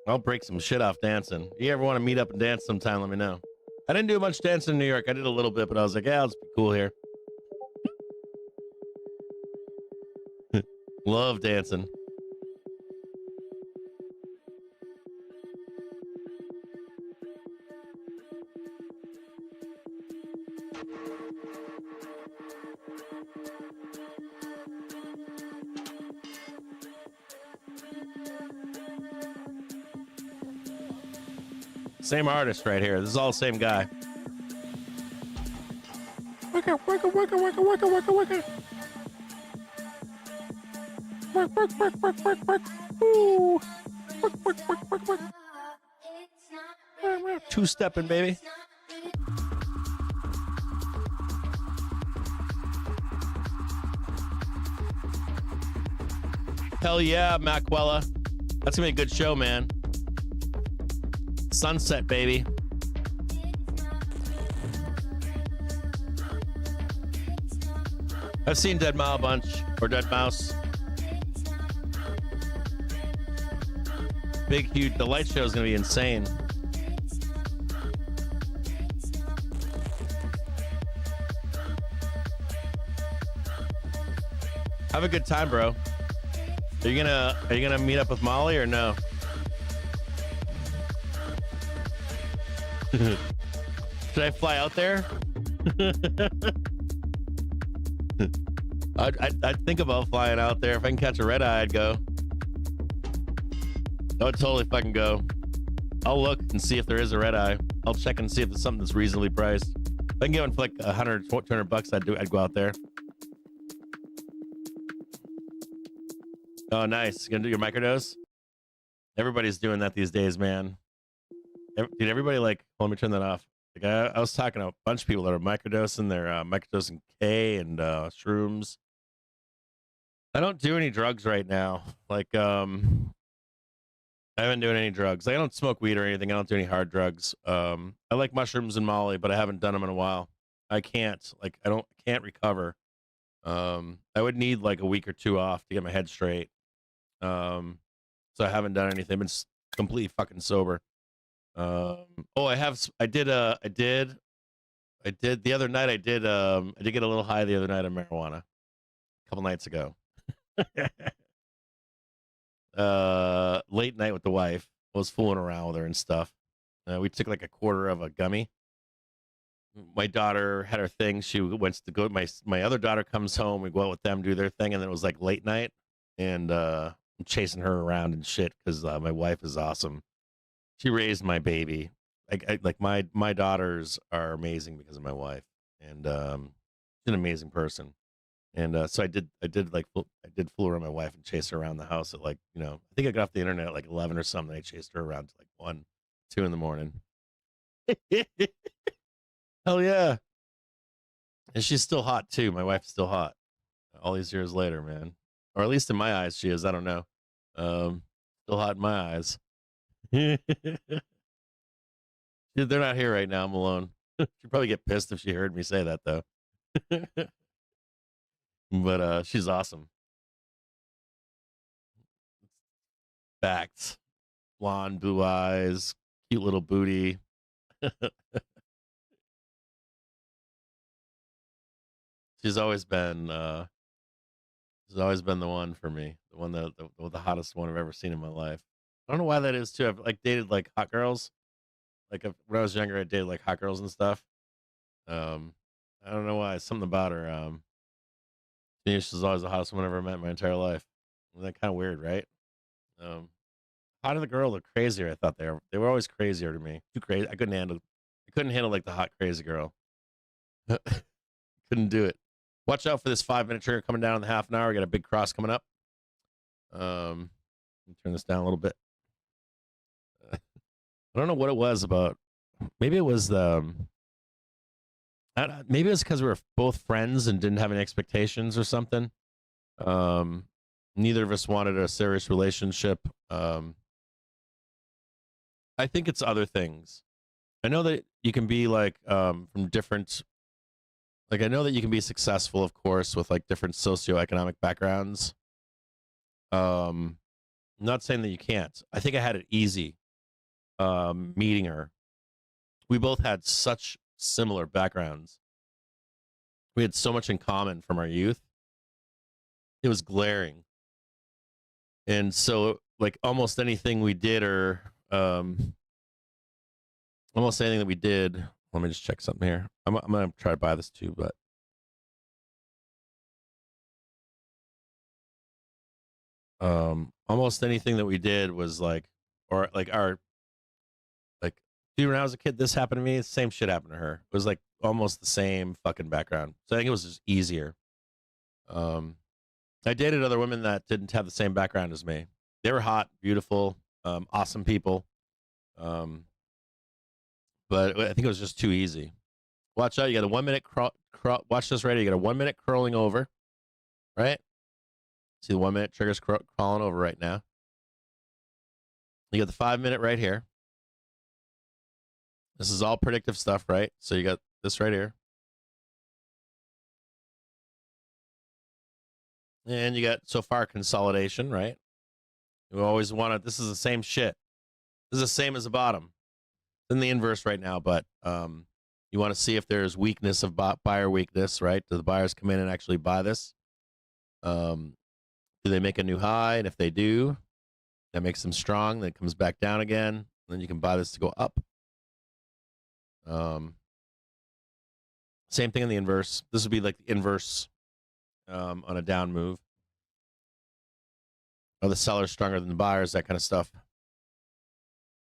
I'll break some shit off dancing. You ever want to meet up and dance sometime, let me know. I didn't do much dancing in New York. I did a little bit, but I was like, yeah, let's be cool here. Love dancing. Same artist right here. This is all the same guy. Wicka, wicka, wicka, wicka, wicka, wicka, wicka. Wick, wick, wick, wick, wick, wick. Woo. Wick, wick, wick, wick, wick. Two-stepping, baby. Hell yeah, Macuella. That's gonna be a good show, man. Sunset, baby. I've seen Dead Mouse a bunch, or Dead Mouse. Big, huge. The light show is gonna be insane. Have a good time, bro. Are you gonna meet up with Molly or no? Should I fly out there? I'd think about flying out there. If I can catch a red eye, I'd go. I would totally fucking go. I'll look and see if there is a red eye. I'll check and see if it's something that's reasonably priced. If I can get one for like 100, 200 bucks, I'd go out there. Oh, nice. You gonna do your microdose? Everybody's doing that these days, man. Dude, everybody like, let me turn that off. Like I was talking to a bunch of people that are microdosing. They're microdosing K and shrooms. I don't do any drugs right now. Like, I haven't doing any drugs. Like, I don't smoke weed or anything. I don't do any hard drugs. I like mushrooms and Molly, but I haven't done them in a while. I can't. Like, can't recover. I would need like a week or two off to get my head straight. So I haven't done anything. I've been completely fucking sober. I did the other night. I did get a little high the other night on marijuana a couple nights ago. Late night with the wife. I was fooling around with her and stuff. We took like a quarter of a gummy. My daughter had her thing. She went to go. My other daughter comes home. We go out with them, do their thing, and then it was like late night, and I'm chasing her around and shit because my wife is awesome. She raised my baby. Like my daughters are amazing because of my wife, and she's an amazing person. And so I did fool around my wife and chase her around the house at like, I think I got off the internet at like 11 or something. I chased her around to like 1, 2 in the morning. Hell yeah. And she's still hot too. My wife's still hot all these years later, man. Or at least in my eyes, she is. I don't know. Still hot in my eyes. They're not here right now. I'm alone. She'd probably get pissed if she heard me say that, though. But she's awesome. Facts. Blonde, blue eyes, cute little booty. She's always been the one for me. The one the hottest one I've ever seen in my life. I don't know why that is too. I've like dated like hot girls. Like when I was younger, I dated like hot girls and stuff. I don't know why. Something about her. Denise was always the hottest woman I've ever met in my entire life. Isn't that kind of weird, right? Hotter the girl, the crazier I thought they were. They were always crazier to me. Too crazy. I couldn't handle like the hot crazy girl. Couldn't do it. Watch out for this 5-minute trigger coming down in the half an hour. We got a big cross coming up. Let me turn this down a little bit. I don't know what it was about. Maybe it was maybe it was because we were both friends and didn't have any expectations or something. Neither of us wanted a serious relationship. I think it's other things. I know that you can be like from different. Like I know that you can be successful, of course, with like different socioeconomic backgrounds. I'm not saying that you can't. I think I had it easy meeting her. We both had such similar backgrounds. We had so much in common from our youth. It was glaring. And so like almost anything we did or almost anything that we did, let me just check something here. I'm going to try to buy this too, but almost anything that we did was like, or like our, like, dude, when I was a kid, this happened to me. The same shit happened to her. It was like almost the same fucking background. So I think it was just easier. I dated other women that didn't have the same background as me. They were hot, beautiful, awesome people. But I think it was just too easy. Watch out. You got a 1 minute watch this right here. You got a 1 minute curling over, right? See the 1 minute triggers crawling over right now. You got the 5 minute right here. This is all predictive stuff, right? So you got this right here. And you got so far consolidation, right? You always want to, this is the same shit. This is the same as the bottom. It's in the inverse right now, but you want to see if there's weakness of buyer weakness, right? Do the buyers come in and actually buy this? Do they make a new high? And if they do, that makes them strong. Then it comes back down again. Then you can buy this to go up. Same thing in the inverse. This would be like the inverse on a down move. Are the sellers stronger than the buyers? That kind of stuff.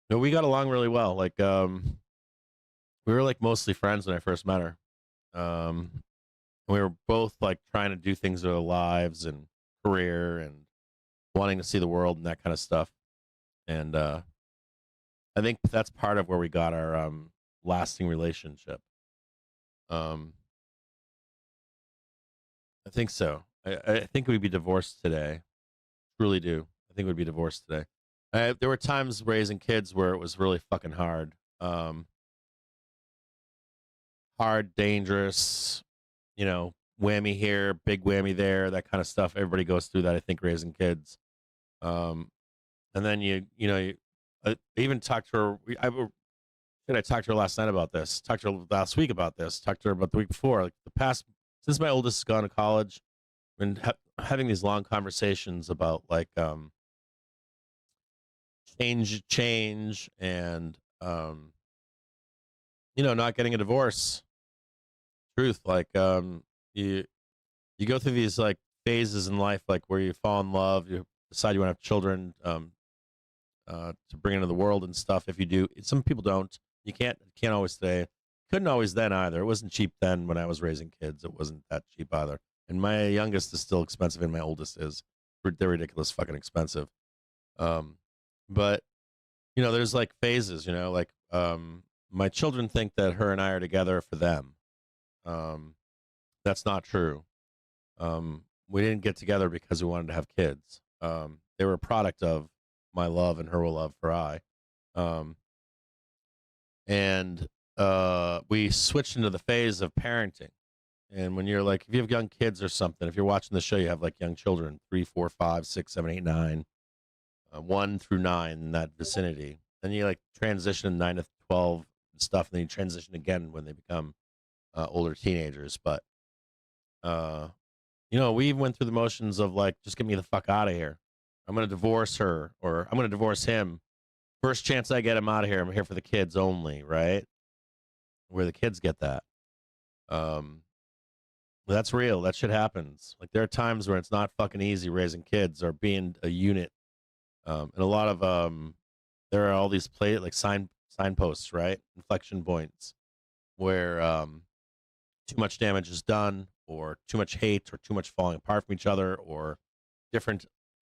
No, we got along really well. Like, we were like mostly friends when I first met her. We were both like trying to do things with our lives and career and wanting to see the world and that kind of stuff. And I think that's part of where we got our lasting relationship. I think so. I think we'd be divorced today. Truly do. I think we'd be divorced today. There were times raising kids where it was really fucking hard. Hard, dangerous, you know, whammy here, big whammy there, that kind of stuff. Everybody goes through that, I think, raising kids. And then I even talked to her. I talked to her last night about this. Talked to her last week about this. Talked to her about the week before. Like the past, since my oldest has gone to college, been having these long conversations about like change, and not getting a divorce. Truth, like you go through these like phases in life, like where you fall in love, you decide you want to have children to bring into the world and stuff. If you do, some people don't. You can't always stay. Couldn't always then either. It wasn't cheap then when I was raising kids. It wasn't that cheap either. And my youngest is still expensive, and my oldest is. They're ridiculous fucking expensive. But there's like phases. Like my children think that her and I are together for them. That's not true. We didn't get together because we wanted to have kids. They were a product of my love and her love for I. And we switched into the phase of parenting. And when you're like, if you have young kids or something, if you're watching the show, you have like young children, 3, 4, 5, 6, 7, 8, 9, 1 through 9 in that vicinity. Then you like transition 9 to 12 and stuff. And then you transition again when they become older teenagers. But, we even went through the motions of like, just get me the fuck out of here. I'm going to divorce her, or I'm going to divorce him. First chance I get him out of here, I'm here for the kids only, right? Where the kids get that. That's real. That shit happens. Like, there are times where it's not fucking easy raising kids or being a unit. And a lot of there are all these signposts, right? Inflection points where too much damage is done, or too much hate, or too much falling apart from each other, or different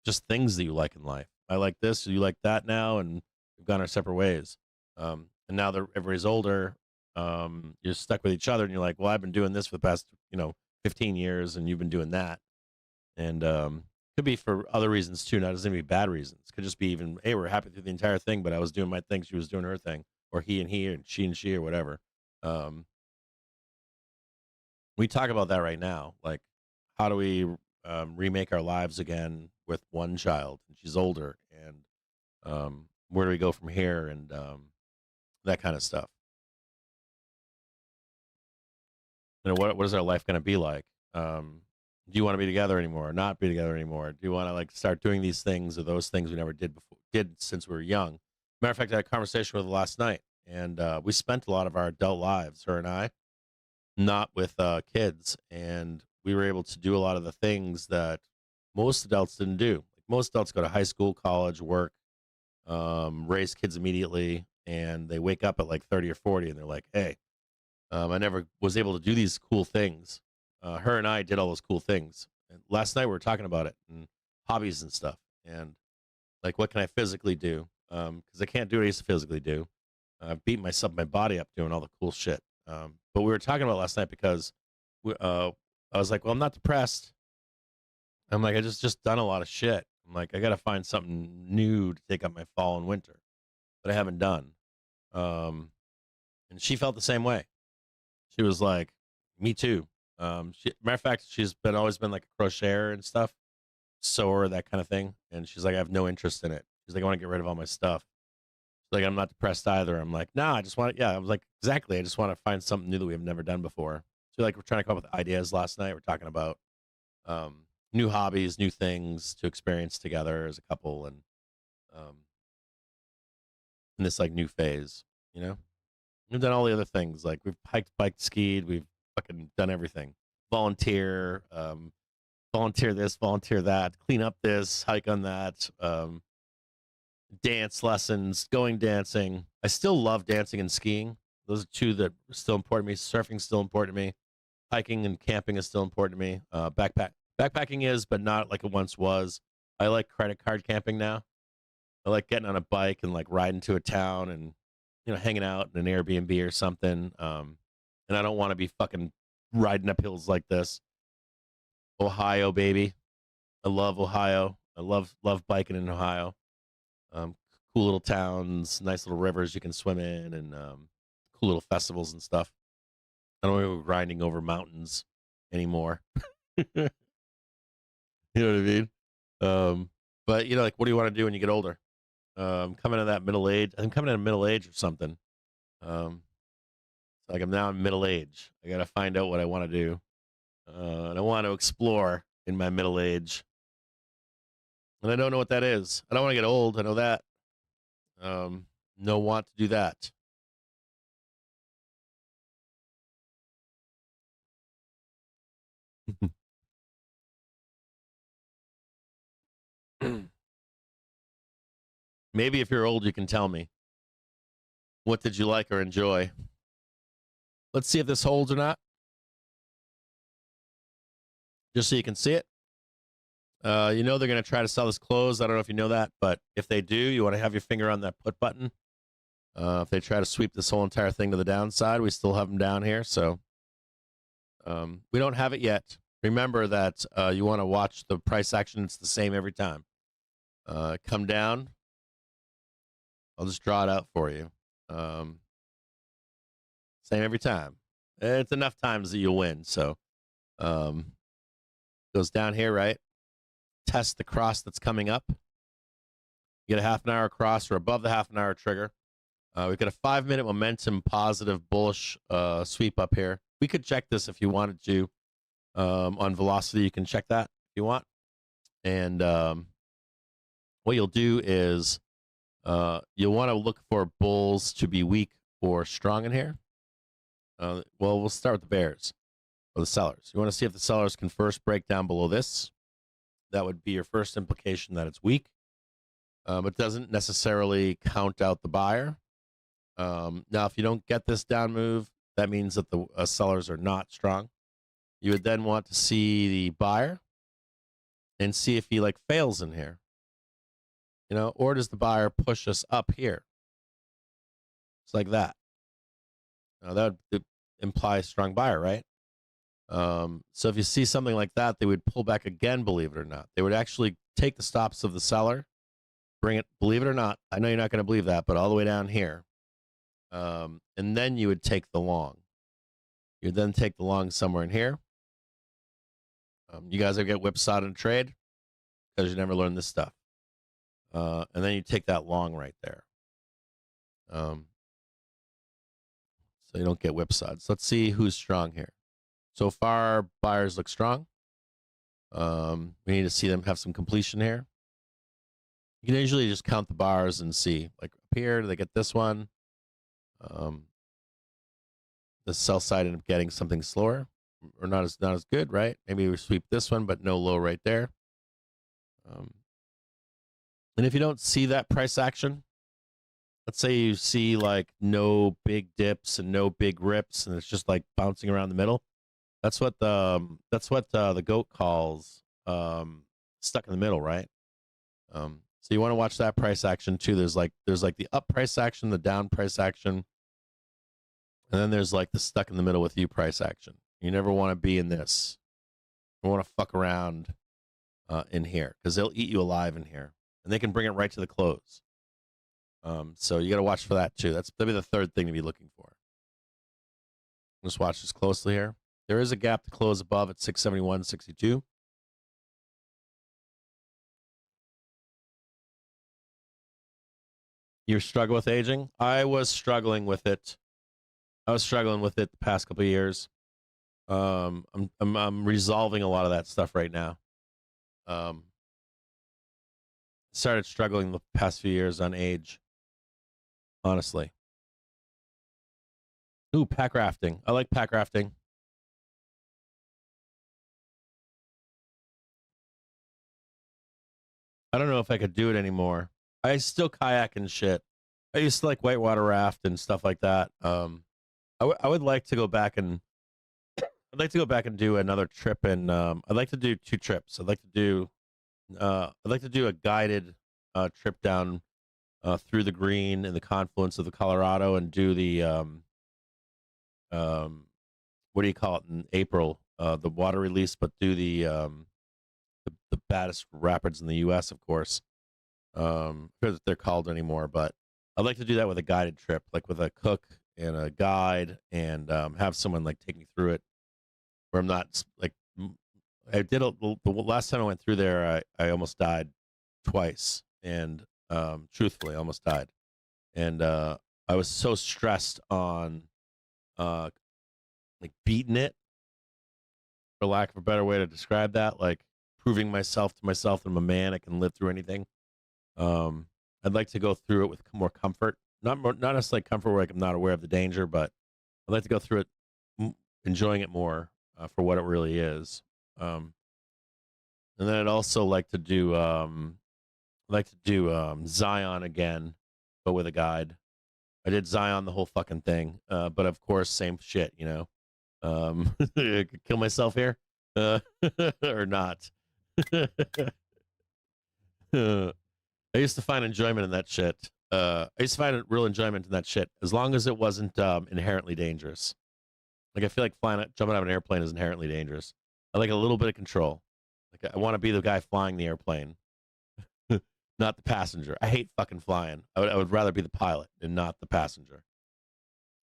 just things that you like in life. I like this, you like that now, and we've gone our separate ways. And now that everybody's older, you're stuck with each other, and you're like, well, I've been doing this for the past 15 years, and you've been doing that. And could be for other reasons too. Not doesn't even be bad reasons. Could just be even, hey, we're happy through the entire thing, but I was doing my thing, she was doing her thing, or he and she, or whatever. We talk about that right now. Like, how do we remake our lives again with one child, and she's older, and where do we go from here, and that kind of stuff. What is our life going to be like? Do you want to be together anymore, or not be together anymore? Do you want to like start doing these things or those things we never did since we were young? Matter of fact, I had a conversation with her last night, and we spent a lot of our adult lives, her and I, not with kids, and we were able to do a lot of the things that most adults didn't do. Like, most adults go to high school, college, work, raise kids immediately, and they wake up at like 30 or 40, and they're like, hey, I never was able to do these cool things. Her and I did all those cool things. And last night we were talking about it, and hobbies and stuff, and like, what can I physically do? Because I can't do what I used to physically do. I've beaten my body up doing all the cool shit. But we were talking about it last night because I was like, well, I'm not depressed. I'm like, I just done a lot of shit. I'm like, I got to find something new to take up my fall and winter that I haven't done. And she felt the same way. She was like, me too. Matter of fact, she's always been like a crocheter and stuff, sewer, that kind of thing. And she's like, I have no interest in it. She's like, I want to get rid of all my stuff. She's like, I'm not depressed either. I'm like, no, I just want to, I was like, exactly. I just want to find something new that we have never done before. So like, we're trying to come up with ideas last night. We're talking about new hobbies, new things to experience together as a couple, and in this like new phase, We've done all the other things. Like, we've hiked, biked, skied. We've fucking done everything. Volunteer this, volunteer that, clean up this, hike on that, dance lessons, going dancing. I still love dancing and skiing. Those are two that are still important to me. Surfing's still important to me. Hiking and camping is still important to me. Backpacking is, but not like it once was. I like credit card camping now. I like getting on a bike and like riding to a town and hanging out in an Airbnb or something. And I don't want to be fucking riding up hills like this. Ohio, baby. I love Ohio. I love biking in Ohio. Cool little towns, nice little rivers you can swim in, and cool little festivals and stuff. I don't want to go grinding over mountains anymore. You know what I mean? But like, what do you want to do when you get older? Coming to that middle age. I'm coming into middle age or something. Like, I'm now in middle age. I got to find out what I want to do. And I want to explore in my middle age. And I don't know what that is. I don't want to get old. I know that. No want to do that. Maybe if you're old, you can tell me. What did you like or enjoy? Let's see if this holds or not. Just so you can see it. They're going to try to sell this closed. I don't know if you know that, but if they do, you want to have your finger on that put button. If they try to sweep this whole entire thing to the downside, we still have them down here. So we don't have it yet. Remember that you want to watch the price action. It's the same every time. Come down. I'll just draw it out for you. Same every time. It's enough times that you'll win. So goes down here, right? Test the cross that's coming up. You get a half an hour cross or above the half an hour trigger. We've got a 5-minute momentum positive bullish sweep up here. We could check this if you wanted to on velocity. You can check that if you want. And what you'll do is you'll want to look for bulls to be weak or strong in here. Well, we'll start with the bears. or the sellers. You want to see if the sellers can first break down below this. That would be your first implication that it's weak. It doesn't necessarily count out the buyer. Now, if you don't get this down move, that means that the sellers are not strong. You would then want to see the buyer and see if he like fails in here, or does the buyer push us up here? It's like that. Now that would imply a strong buyer, right? So if you see something like that, they would pull back again, believe it or not. They would actually take the stops of the seller, bring it, believe it or not. I know you're not going to believe that, but all the way down here. And then you would take the long. You'd then take the long somewhere in here. You guys ever get whipsawed in a trade? Because you never learned this stuff. And then you take that long right there. So you don't get whipsawed. So let's see who's strong here. So far, buyers look strong. We need to see them have some completion here. You can usually just count the bars and see, like up here, do they get this one? The sell side ended up getting something slower or not as good, right? Maybe we sweep this one, but no low right there. And if you don't see that price action, let's say you see like no big dips and no big rips, and it's just like bouncing around the middle. That's what the goat calls stuck in the middle, right? So you want to watch that price action too. There's like the up price action, the down price action, and then there's like the stuck in the middle with you price action. You never want to be in this. You want to fuck around in here because they'll eat you alive in here, and they can bring it right to the close. So you got to watch for that too. That'll be the third thing to be looking for. Just watch this closely here. There is a gap to close above at 671.62. You struggle with aging? I was struggling with it. The past couple of years. I'm resolving a lot of that stuff right now. Started struggling the past few years on age. Honestly. Ooh, pack rafting. I like pack rafting. I don't know if I could do it anymore. I still kayak and shit. I used to like whitewater raft and stuff like that. I would like to go back and do another trip, and I'd like to do 2 trips. I'd like to do a guided trip down through the green and the confluence of the Colorado, and do the what do you call it in April? The water release, but do the baddest rapids in the U.S. of course. I'm sure that they're called anymore, but I'd like to do that with a guided trip, like with a cook and a guide, and have someone like take me through it, where I'm not like I did. The last time I went through there, I almost died twice, and truthfully, I almost died, and I was so stressed on like beating it, for lack of a better way to describe that, like proving myself to myself that I'm a man, I can live through anything. I'd like to go through it with more comfort, not necessarily comfort where I'm not aware of the danger, but I'd like to go through it, enjoying it more for what it really is. And then I'd also like to do Zion again, but with a guide. I did Zion the whole fucking thing, but of course, same shit, kill myself here, or not. I used to find enjoyment in that shit. I used to find real enjoyment in that shit, as long as it wasn't inherently dangerous. Like I feel like jumping out of an airplane is inherently dangerous. I like a little bit of control. Like I want to be the guy flying the airplane, not the passenger. I hate fucking flying. I would rather be the pilot and not the passenger.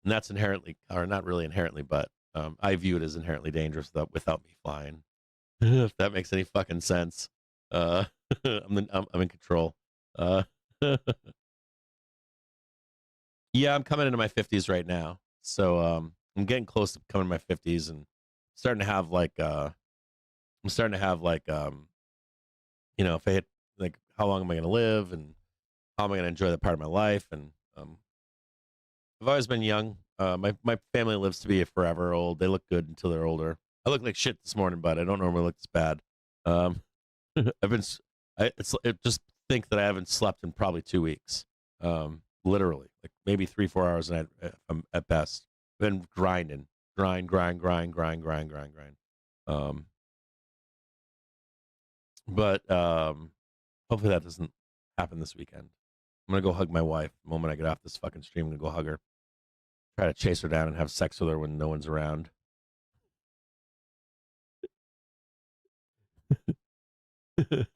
And that's inherently, or not really inherently, but I view it as inherently dangerous without me flying. If that makes any fucking sense. I'm in control. Yeah, I'm coming into my 50s right now, so I'm getting close to coming to my 50s, and starting to have like if I hit, like, how long am I going to live, and how am I going to enjoy that part of my life? And I've always been young. My family lives to be forever old. They look good until they're older. I look like shit this morning, but I don't normally look this bad. Just think that I haven't slept in probably 2 weeks. Literally, like maybe 3-4 hours a night at best. Been grinding, grind. But hopefully that doesn't happen this weekend. I'm gonna go hug my wife the moment I get off this fucking stream. I'm gonna go hug her, try to chase her down and have sex with her when no one's around. I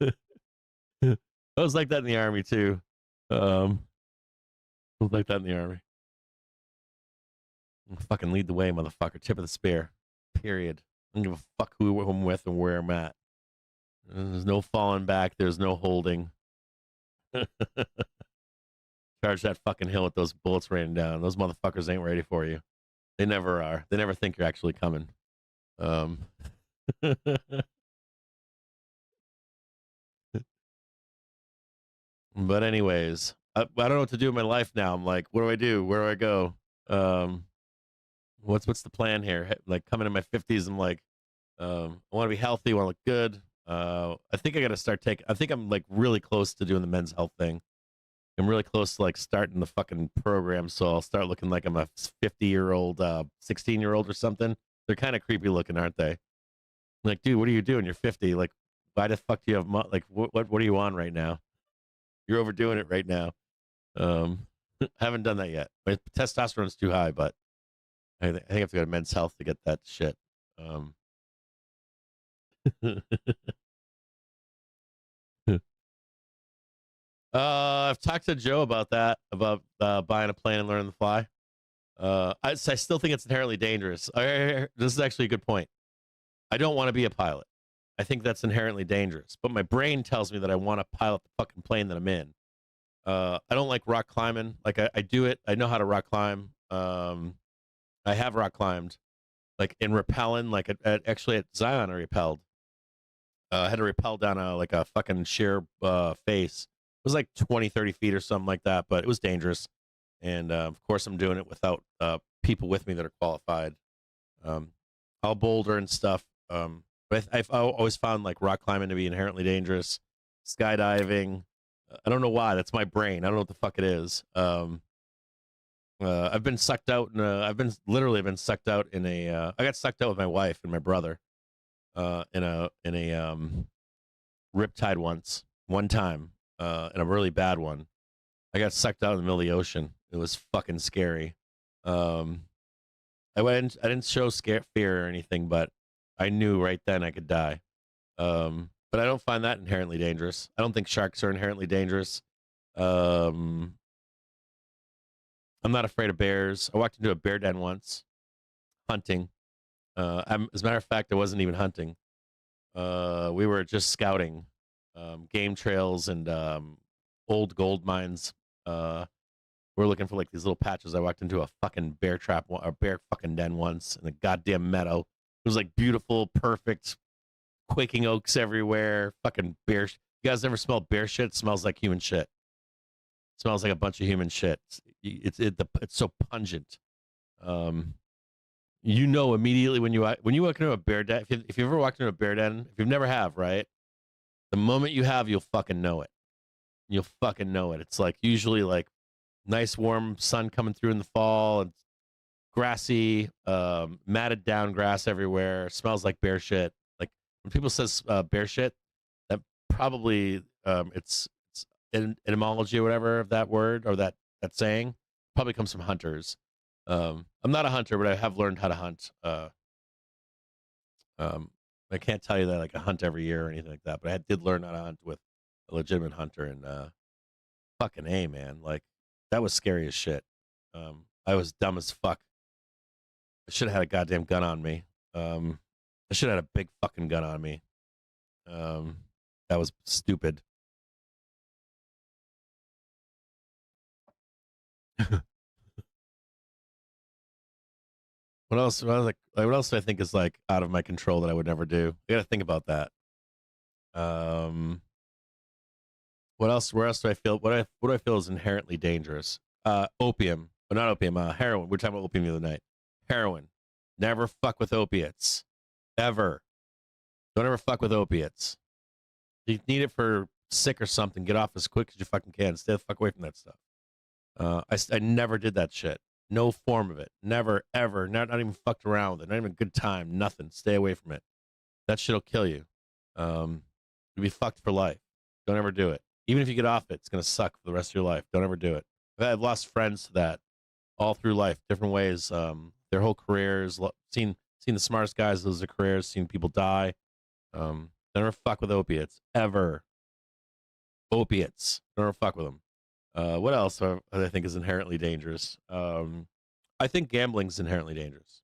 was like that in the army too. I was like that in the army. Fucking lead the way, motherfucker. Tip of the spear. Period. I don't give a fuck who I'm with and where I'm at. There's no falling back. There's no holding. Charge that fucking hill with those bullets raining down. Those motherfuckers ain't ready for you. They never are. They never think you're actually coming. But anyways, I don't know what to do in my life now. I'm like, what do I do? Where do I go? What's the plan here? Like coming in my 50s, I'm like, I want to be healthy, want to look good. I think I got to start I think I'm like really close to doing the men's health thing. I'm really close to like starting the fucking program, so I'll start looking like I'm a 50-year-old, 16-year-old or something. They're kind of creepy looking, aren't they? Like, dude, what are you doing? You're 50. Like, why the fuck do you have like what are you on right now? You're overdoing it right now. Haven't done that yet. My testosterone's too high, but I think I have to go to Men's Health to get that shit. I've talked to Joe about that, about buying a plane and learning to fly. I still think it's inherently dangerous. This is actually a good point. I don't want to be a pilot. I think that's inherently dangerous. But my brain tells me that I want to pilot the fucking plane that I'm in. I don't like rock climbing. Like I do it. I know how to rock climb. I have rock climbed, like in rappelling. Like actually at Zion, I rappelled. I had to rappel down a fucking sheer face. It was like 20, 30 feet or something like that, but it was dangerous. And of course, I'm doing it without people with me that are qualified. I'll boulder and stuff. But I've always found like rock climbing to be inherently dangerous. Skydiving, I don't know why. That's my brain. I don't know what the fuck it is. I've been sucked out. I've been sucked out in a. I got sucked out with my wife and my brother. In a riptide one time, in a really bad one. I got sucked out in the middle of the ocean. It was fucking scary. I didn't show fear or anything, but I knew right then I could die. But I don't find that inherently dangerous. I don't think sharks are inherently dangerous. I'm not afraid of bears. I walked into a bear den once, hunting. As a matter of fact, I wasn't even hunting. We were just scouting game trails and old gold mines. We're looking for like these little patches. I walked into a fucking bear trap, a bear fucking den once in a goddamn meadow. It was like beautiful, perfect, quaking oaks everywhere. Fucking bear. You guys ever smell bear shit? It smells like human shit. It smells like a bunch of human shit. It's so pungent. You know immediately when you walk into a bear den. If you ever walked into a bear den, if you've never have, right? The moment you have, you'll fucking know it. You'll fucking know it. It's like usually like nice warm sun coming through in the fall and grassy, matted down grass everywhere. Smells like bear shit. Like when people says bear shit, that probably it's etymology or whatever of that word or that saying probably comes from hunters. I'm not a hunter, but I have learned how to hunt. I can't tell you that like I hunt every year or anything like that, but I did learn how to hunt with a legitimate hunter, and fucking A, man, like that was scary as shit. I was dumb as fuck. I should have had a goddamn gun on me. I should have had a big fucking gun on me. That was stupid. What else? What else do I think is like out of my control that I would never do? I got to think about that. What else? Where else do I feel? What do I feel is inherently dangerous? Opium, but not opium. Heroin. We were talking about opium the other night. Heroin. Never fuck with opiates. ever. Don't ever fuck with opiates. If you need it for sick or something, get off as quick as you fucking can. Stay the fuck away from that stuff. I never did that shit. No form of it. Never, ever. Not even fucked around with it. Not even a good time. Nothing. Stay away from it. That shit'll kill you. You'll be fucked for life. Don't ever do it. Even if you get off it, it's going to suck for the rest of your life. Don't ever do it. I've lost friends to that all through life, different ways. Their whole careers, seen the smartest guys lose their careers, seen people die. Don't ever fuck with opiates. Ever. Opiates. Don't ever fuck with them. What else I think is inherently dangerous? I think gambling's inherently dangerous.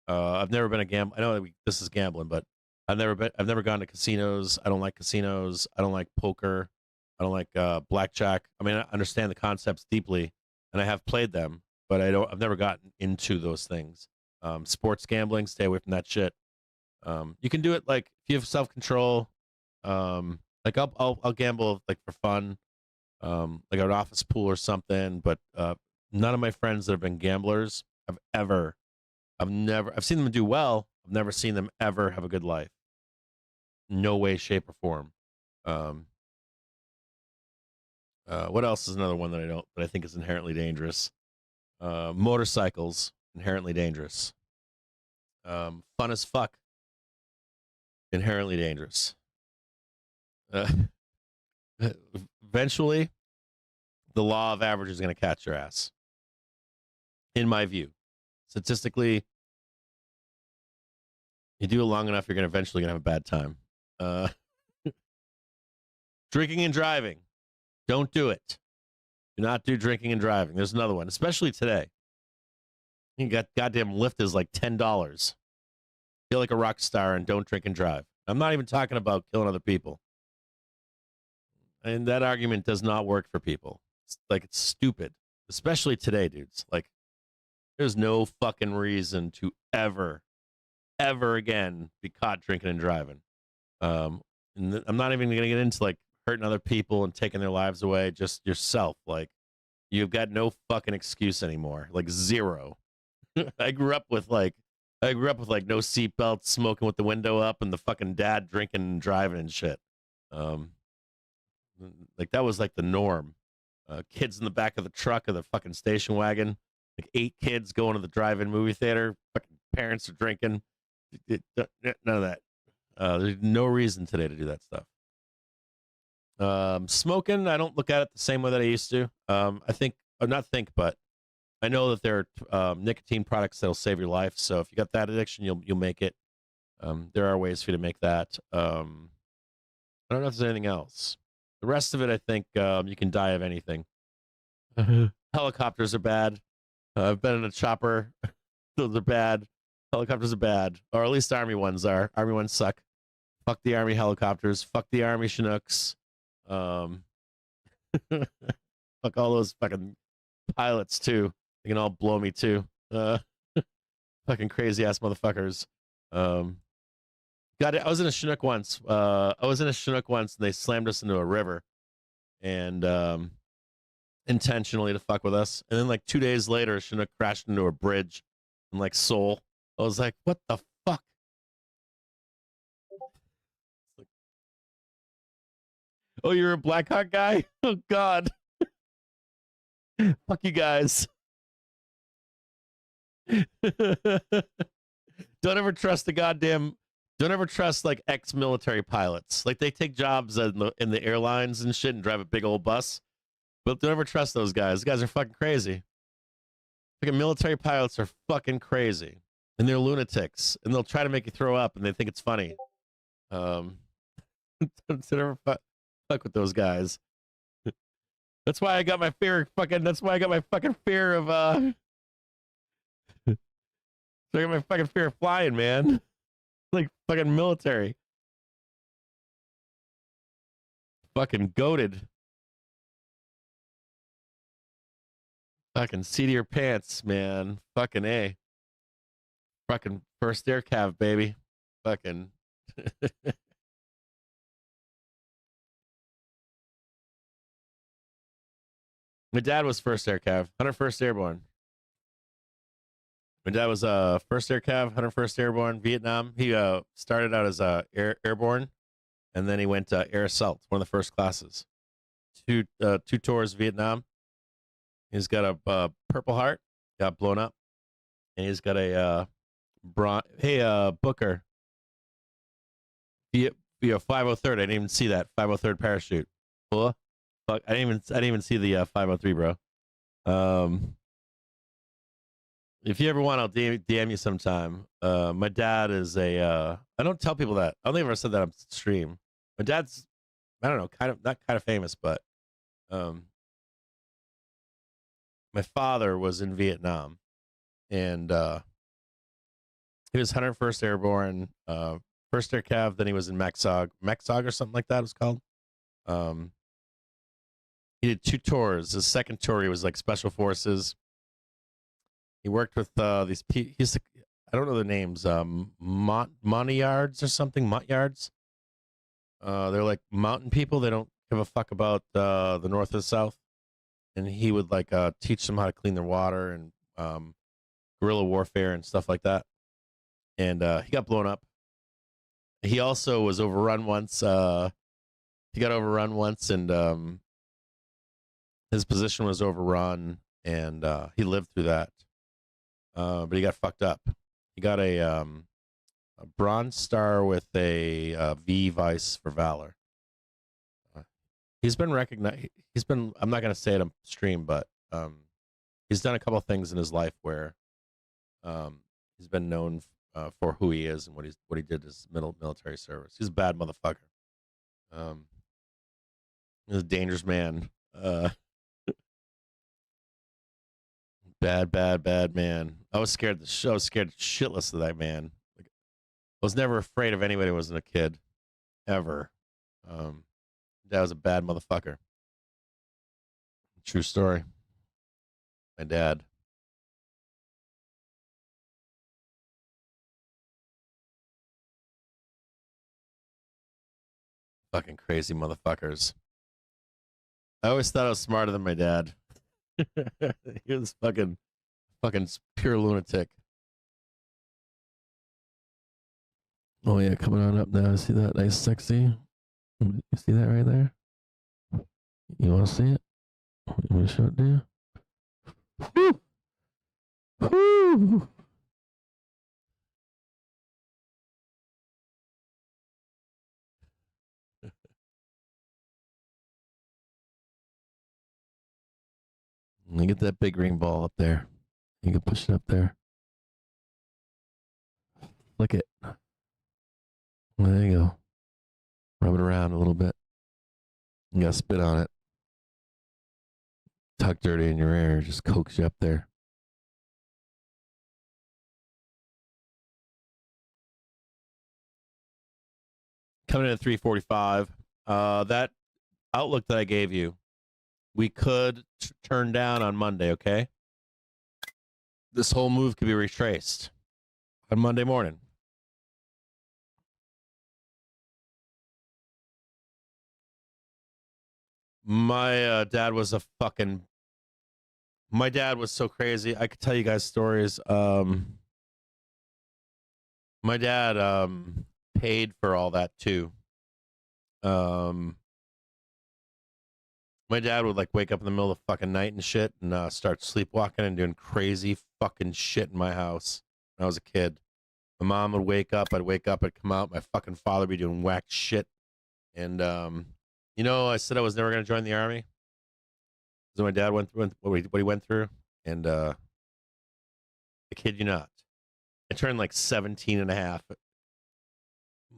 I've never been a I know this is gambling, but I've never gone to casinos. I don't like casinos. I don't like poker. I don't like blackjack. I mean, I understand the concepts deeply, and I have played them, but I've never gotten into those things. Sports gambling, stay away from that shit. You can do it like if you have self control. Like I'll gamble like for fun, like an office pool or something. But none of my friends that have been gamblers I've seen them do well. I've never seen them ever have a good life. No way, shape, or form. What else is another one that I think is inherently dangerous? Motorcycles, inherently dangerous. Fun as fuck, inherently dangerous. Eventually, the law of average is going to catch your ass. In my view, statistically, you do it long enough, you're eventually going to have a bad time. Drinking and driving. Don't do it. Do not do drinking and driving. There's another one, especially today. You got goddamn Lyft is like $10. Feel like a rock star and don't drink and drive. I'm not even talking about killing other people. And that argument does not work for people. It's stupid, especially today, dudes. Like, there's no fucking reason to ever again be caught drinking and driving. And I'm not even going to get into like hurting other people and taking their lives away. Just yourself. Like, you've got no fucking excuse anymore. Like, zero. I grew up with like no seatbelt, smoking with the window up, and the fucking dad drinking and driving and shit. Like that was like the norm. Kids in the back of the truck of the fucking station wagon. Like 8 kids going to the drive-in movie theater. Fucking parents are drinking. None of that. There's no reason today to do that stuff. Smoking, I don't look at it the same way that I used to. But I know that there are nicotine products that'll save your life. So if you got that addiction, you'll make it. There are ways for you to make that. I don't know if there's anything else. The rest of it, I think you can die of anything. Helicopters are bad. I've been in a chopper. Those are bad. Helicopters are bad. Or at least Army ones are. Army ones suck. Fuck the Army helicopters. Fuck the Army Chinooks. Fuck all those fucking pilots, too. They can all blow me, too. Fucking crazy-ass motherfuckers. I was in a Chinook once. And they slammed us into a river. And intentionally to fuck with us. And then like 2 days later, a Chinook crashed into a bridge in like Seoul. I was like, what the fuck? Like, oh, you're a Black Hawk guy? Oh, God. Fuck you guys. Don't ever trust like ex-military pilots. Like they take jobs in the airlines and shit and drive a big old bus. But don't ever trust those guys. Those guys are fucking crazy. Fucking military pilots are fucking crazy. And they're lunatics. And they'll try to make you throw up and they think it's funny. Don't ever fuck with those guys. That's why I got my fear of I got my fucking fear of flying, man. Like fucking military. Fucking goated. Fucking seat of your pants, man. Fucking A. Fucking first air cav, baby. Fucking. My dad was first air cav. 101st Airborne. My dad was first Air Cav, 101st Airborne, Vietnam. He started out as airborne, and then he went Air Assault, one of the first classes. Two tours Vietnam. He's got a Purple Heart, got blown up, and he's got a Hey, Booker. You 503rd. I didn't even see that 503rd parachute. Fuck, I didn't even see the 503, bro. If you ever want, I'll DM you sometime. My dad is I don't tell people that. I don't think I've ever said that on stream. My dad's, I don't know, not kind of famous, but my father was in Vietnam, and he was 101st Airborne, first Air Cav. Then he was in Maxog or something like that. It was called. He did 2 tours. His second tour, he was like Special Forces. He worked with these people. I don't know the names. Montyards or something. Montyards. They're like mountain people. They don't give a fuck about the north or the south. And he would like teach them how to clean their water and guerrilla warfare and stuff like that. And he got blown up. He also was overrun once. He got overrun once, and his position was overrun, and he lived through that. But he got fucked up. He got a Bronze Star with a V Vice for Valor. He's been recognized. I'm not going to say it on stream, but he's done a couple of things in his life where he's been known for who he is and what he did his military service. He's a bad motherfucker. He's a dangerous man. Bad man. I was scared shitless of that man. Like, I was never afraid of anybody who wasn't a kid, ever. That was a bad motherfucker. True story. My dad. Fucking crazy motherfuckers. I always thought I was smarter than my dad. He was fucking pure lunatic. Oh yeah, coming on up now. See that nice, sexy? You see that right there? You want to see it? Let me show it to you. Woo! Woo! You get that big ring ball up there. You can push it up there. Flick it. There you go. Rub it around a little bit. You gotta spit on it. Tuck dirty in your ear. Just coax you up there. Coming in at 345. That outlook that I gave you, we could turn down on Monday, okay? This whole move could be retraced on Monday morning. My dad was my dad was so crazy. I could tell you guys stories. My dad paid for all that too. My dad would like wake up in the middle of the fucking night and shit and start sleepwalking and doing crazy fucking shit in my house when I was a kid. My mom would wake up, I'd wake up, I'd come out, my fucking father would be doing whack shit. And, you know, I said I was never going to join the army. So my dad went through what he went through. And I kid you not, I turned like 17 and a half.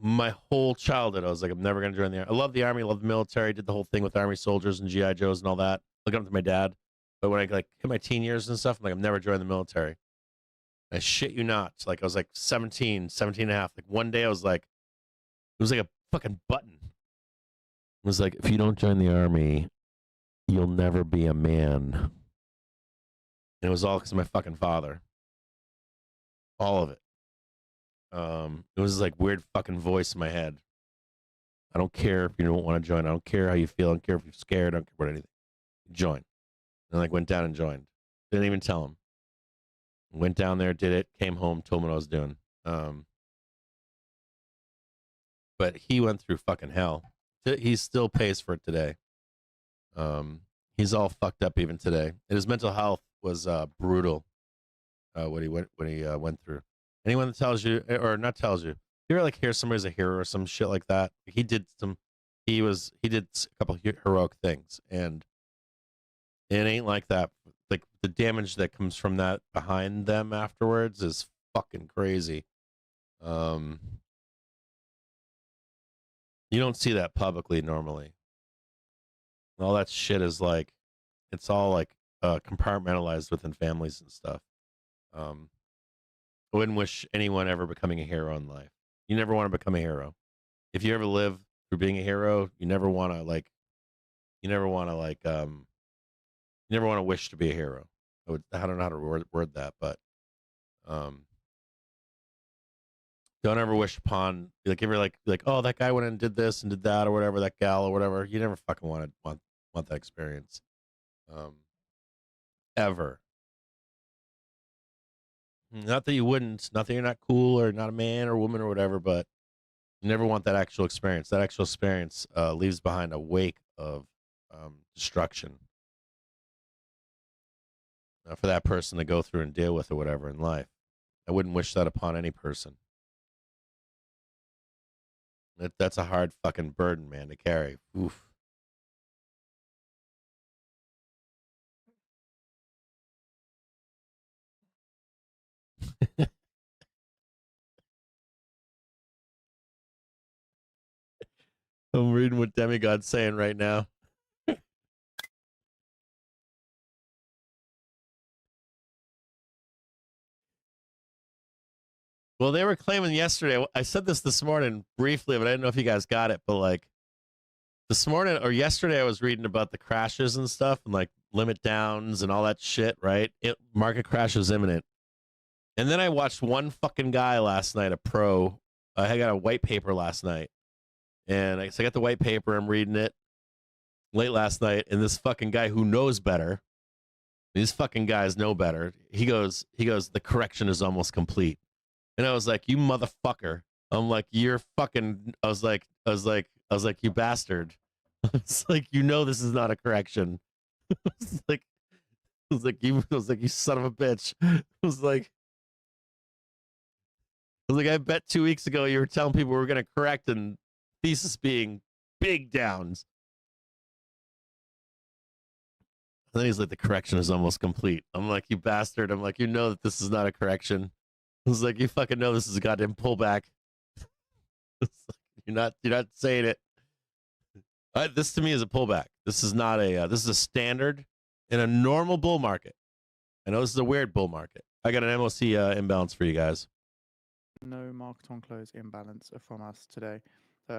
My whole childhood, I was like, I'm never going to join the army. I love the army, I love the military, did the whole thing with army soldiers and GI Joes and all that. Looking up to my dad. But when I like hit my teen years and stuff, I'm like, I'm never joining the military. I shit you not. Like I was like 17 and a half. Like one day I was like, it was like a fucking button. It was like, if you don't join the army, you'll never be a man. And it was all because of my fucking father. All of it. It was like weird fucking voice in my head. I don't care if you don't want to join. I don't care how you feel. I don't care if you're scared. I don't care about anything. Join. And I like went down and joined. Didn't even tell him. Went down there, did it, came home, told me what I was doing. But he went through fucking hell. He still pays for it today. He's all fucked up even today. And his mental health was brutal. What he went through. Anyone that tells you, or not tells you, you ever like hear somebody's a hero or some shit like that? He did a couple heroic things, and it ain't like that. Like the damage that comes from that behind them afterwards is fucking crazy. You don't see that publicly normally. All that shit is like, it's all like compartmentalized within families and stuff. I wouldn't wish anyone ever becoming a hero in life. You never want to become a hero. If you ever live through being a hero, you never want to wish to be a hero. I don't know how to word that, but don't ever wish upon, like, if you're like, oh, that guy went and did this and did that or whatever, that gal or whatever. You never fucking want that experience, ever. Not that you wouldn't, not that you're not cool or not a man or woman or whatever, but you never want that actual experience. That actual experience leaves behind a wake of destruction for that person to go through and deal with or whatever in life. I wouldn't wish that upon any person. That's a hard fucking burden, man, to carry. Oof. I'm reading what Demigod's saying right now. Well, they were claiming yesterday. I said this morning briefly, but I didn't know if you guys got it. But like this morning or yesterday, I was reading about the crashes and stuff and like limit downs and all that shit, right? Market crash is imminent. And then I watched one fucking guy last night, a pro. I got a white paper last night. And I got the white paper. I'm reading it late last night. And this fucking guy who knows better, these fucking guys know better. He goes, the correction is almost complete. And I was like, you motherfucker. I'm like, you're fucking, I was like, you bastard. It's like, you know, this is not a correction. I was like, you son of a bitch. I was like, I bet 2 weeks ago you were telling people we were going to correct and thesis being big downs. And then he's like, the correction is almost complete. I'm like, you bastard. I'm like, you know that this is not a correction. I was like, you fucking know this is a goddamn pullback. You're not saying it. This to me is a pullback. This is not a, this is a standard in a normal bull market. I know this is a weird bull market. I got an MOC imbalance for you guys. No market on close imbalance from us today.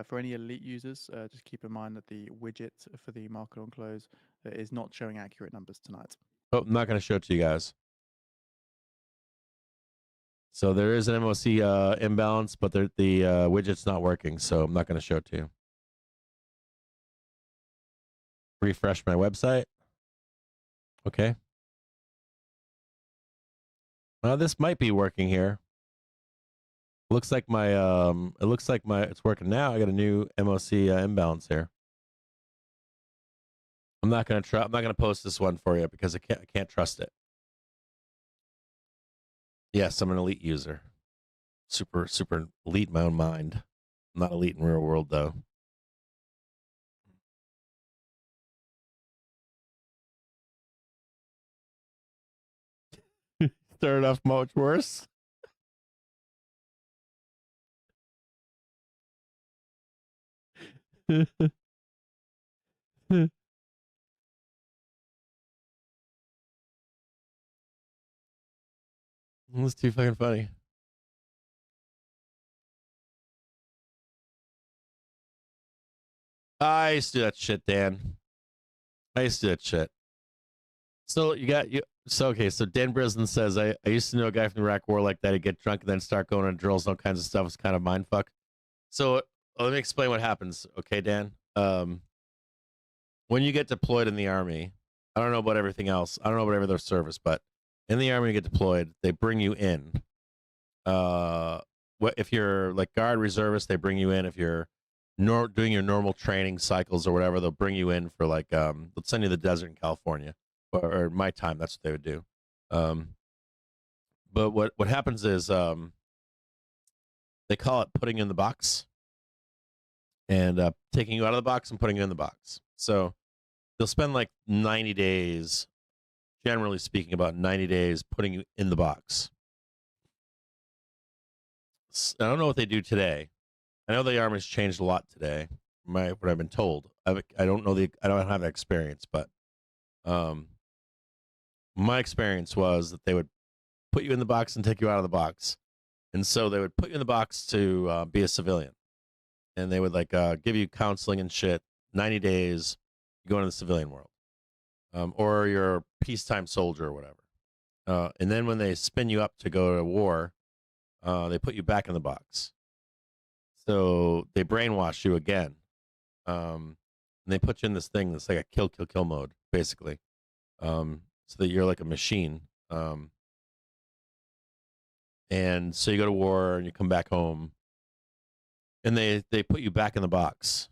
For any elite users, just keep in mind that the widget for the market on close is not showing accurate numbers tonight. Oh, I'm not going to show it to you guys. So there is an MOC imbalance, but the widget's not working, so I'm not going to show it to you. Refresh my website. Okay. This might be working here. Looks like my it's working now. I got a new MOC imbalance here. I'm not gonna post this one for you because I can't trust it. Yes, I'm an elite user. Super elite in my own mind. I'm not elite in real world though. Started off much worse. That's too fucking funny. I used to do that shit, Dan. I used to do that shit. So so Dan Brislin says, I used to know a guy from the Iraq War like that. He'd get drunk and then start going on drills and all kinds of stuff. It's kind of mindfuck. So let me explain what happens, okay, Dan? When you get deployed in the Army, I don't know about everything else. I don't know about every other service, but in the army, you get deployed. They bring you in. If you're like guard reservist, they bring you in. If you're doing your normal training cycles or whatever, they'll bring you in for like they'll send you to the desert in California, or my time. That's what they would do. But what happens is they call it putting you in the box, and taking you out of the box and putting you in the box. So they'll spend like 90 days, generally speaking, about 90 days putting you in the box. I don't know what they do today. I know the Army's changed a lot today. What I've been told. I don't know I don't have that experience, but my experience was that they would put you in the box and take you out of the box, and so they would put you in the box to be a civilian, and they would like give you counseling and shit. 90 days, you go into the civilian world, or you're a peacetime soldier or whatever, and then when they spin you up to go to war, they put you back in the box. So they brainwash you again. And they put you in this thing that's like a kill mode, basically. So that you're like a machine. And so you go to war and you come back home. And they put you back in the box.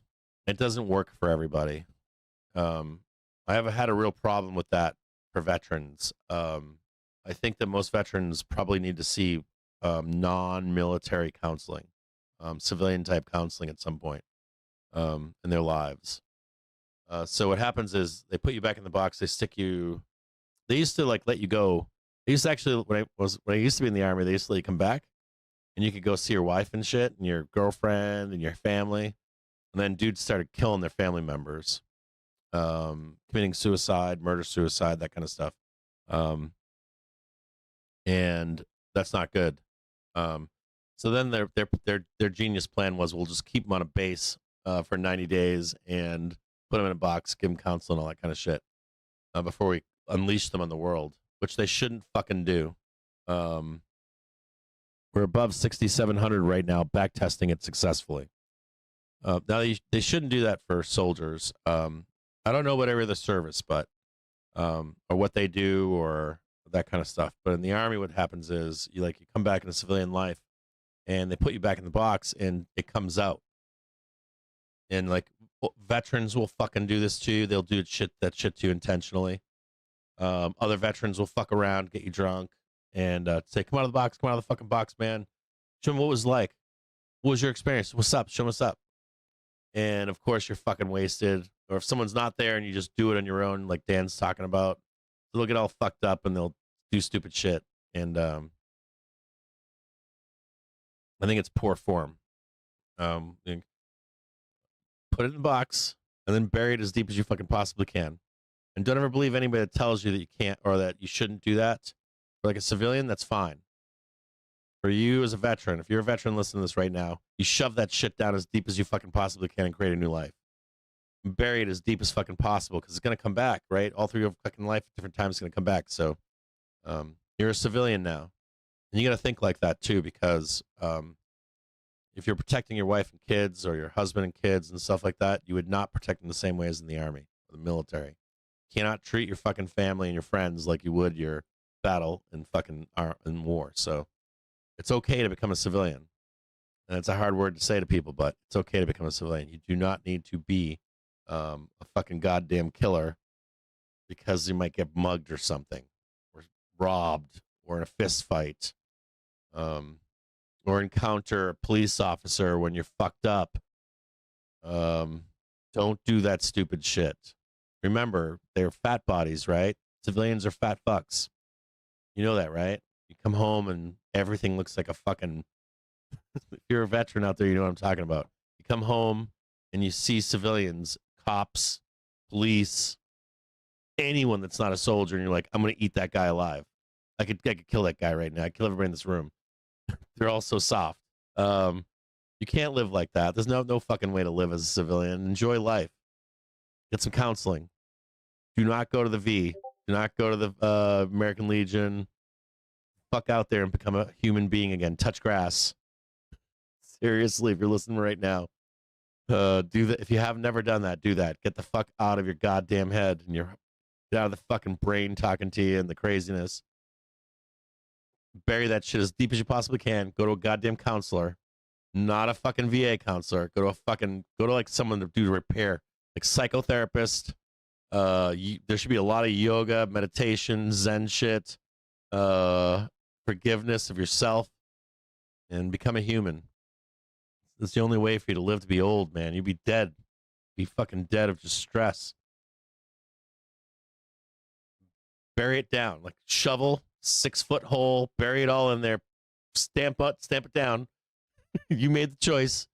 It doesn't work for everybody. I have had a real problem with that for veterans. I think that most veterans probably need to see non-military counseling. Civilian type counseling at some point in their lives. So what happens is they put you back in the box. They stick you. They used to like let you go. They used to actually when I used to be in the Army, they used to let you come back, and you could go see your wife and shit, and your girlfriend and your family. And then dudes started killing their family members, committing suicide, murder, suicide, that kind of stuff. And that's not good. So then their genius plan was, we'll just keep them on a base for 90 days and put them in a box, give them counseling, all that kind of shit, before we unleash them on the world, which they shouldn't fucking do. We're above 6,700 right now, back testing it successfully. Now they shouldn't do that for soldiers. I don't know what area of the service, but or what they do or that kind of stuff. But in the Army, what happens is you come back into civilian life, and they put you back in the box, and it comes out. And like veterans will fucking do this to you. They'll do that shit to you intentionally. Other veterans will fuck around, get you drunk, and say, "Come out of the box, come out of the fucking box, man. Show them what it was like. What was your experience? What's up? Show them what's up." And of course, you're fucking wasted. Or if someone's not there and you just do it on your own, like Dan's talking about, they'll get all fucked up and they'll do stupid shit. And I think it's poor form. Put it in the box and then bury it as deep as you fucking possibly can. And don't ever believe anybody that tells you that you can't or that you shouldn't do that. For like a civilian, that's fine. For you as a veteran, if you're a veteran listening to this right now, you shove that shit down as deep as you fucking possibly can and create a new life. And bury it as deep as fucking possible, because it's going to come back, right? All through your fucking life at different times, it's going to come back. So you're a civilian now. And you got to think like that too, because if you're protecting your wife and kids or your husband and kids and stuff like that, you would not protect them the same way as in the Army or the military. You cannot treat your fucking family and your friends like you would your battle and fucking in war. So it's okay to become a civilian. And it's a hard word to say to people, but it's okay to become a civilian. You do not need to be a fucking goddamn killer because you might get mugged or something, or robbed, or in a fist fight, or encounter a police officer when you're fucked up. Don't do that stupid shit. Remember, they're fat bodies, right? Civilians are fat fucks. You know that, right? You come home and everything looks like a fucking... If you're a veteran out there, you know what I'm talking about. You come home and you see civilians, cops, police, anyone that's not a soldier, and you're like, I'm going to eat that guy alive. I could kill that guy right now. I'd kill everybody in this room. They're all so soft. You can't live like that. There's no fucking way to live as a civilian. Enjoy life. Get some counseling. Do not go to the V. Do not go to the American Legion. Fuck out there and become a human being again. Touch grass. Seriously, if you're listening right now, do that. If you have never done that, do that. Get the fuck out of your goddamn head and get out of the fucking brain talking to you and the craziness. Bury that shit as deep as you possibly can. Go to a goddamn counselor, not a fucking VA counselor. Go to like someone to do repair, like psychotherapist. There should be a lot of yoga, meditation, Zen shit, forgiveness of yourself, and become a human. It's the only way for you to live to be old, man. You'd be dead. Be fucking dead of just stress. Bury it down. Like shovel, 6-foot hole, bury it all in there. Stamp it down. You made the choice.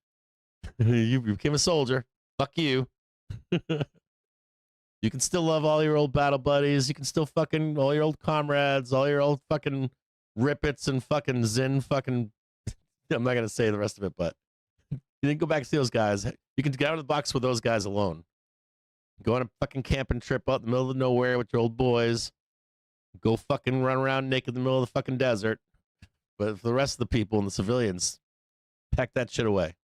You became a soldier. Fuck you. You can still love all your old battle buddies. You can still fucking all your old comrades, all your old fucking rippets and fucking Zen fucking. I'm not going to say the rest of it, but you didn't go back to see those guys. You can get out of the box with those guys alone. Go on a fucking camping trip out in the middle of nowhere with your old boys. Go fucking run around naked in the middle of the fucking desert. But for the rest of the people and the civilians, pack that shit away.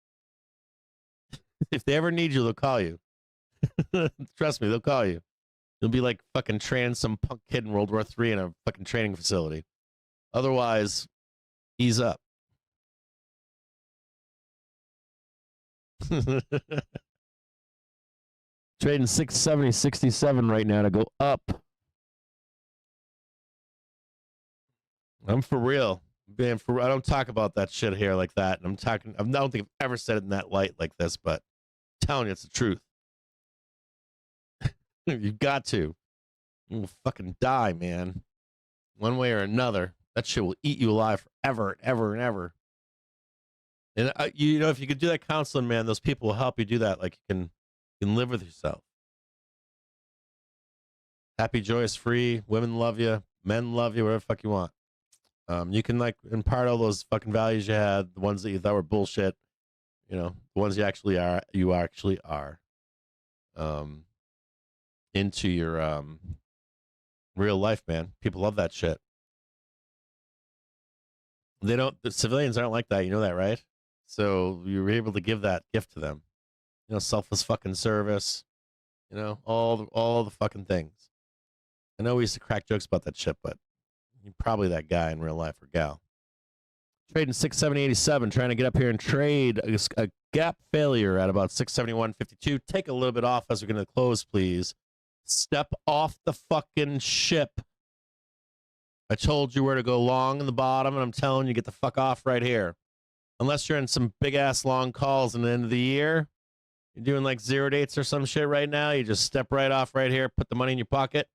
If they ever need you, they'll call you. Trust me, they'll call you. You'll be like fucking training some punk kid in World War III in a fucking training facility. Otherwise, ease up. Trading 670.67 right now to go up. I'm for real. Man, I don't talk about that shit here like that. And I don't think I've ever said it in that light like this, but I'm telling you, it's the truth. You've got to. You will fucking die, man. One way or another. That shit will eat you alive forever and ever and ever. And you know, if you could do that counseling, man, those people will help you do that. Like you can live with yourself. Happy, joyous, free. Women love you. Men love you. Whatever the fuck you want. You can like impart all those fucking values you had, the ones that you thought were bullshit. You know, the ones you actually are. Into your real life, man. People love that shit. The civilians aren't like that, you know that, right? So you were able to give that gift to them. You know, selfless fucking service, you know, all the fucking things. I know we used to crack jokes about that shit, but you're probably that guy in real life or gal. Trading 670.87, trying to get up here and trade a gap failure at about 671.52. Take a little bit off as we're going to close, please. Step off the fucking ship. I told you where to go long in the bottom, and I'm telling you, get the fuck off right here. Unless you're in some big-ass long calls in the end of the year, you're doing like 0 dates or some shit right now, you just step right off right here, put the money in your pocket,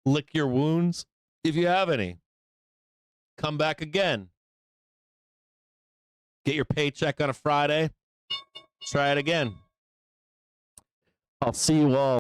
lick your wounds, if you have any. Come back again. Get your paycheck on a Friday. Try it again. I'll see you all.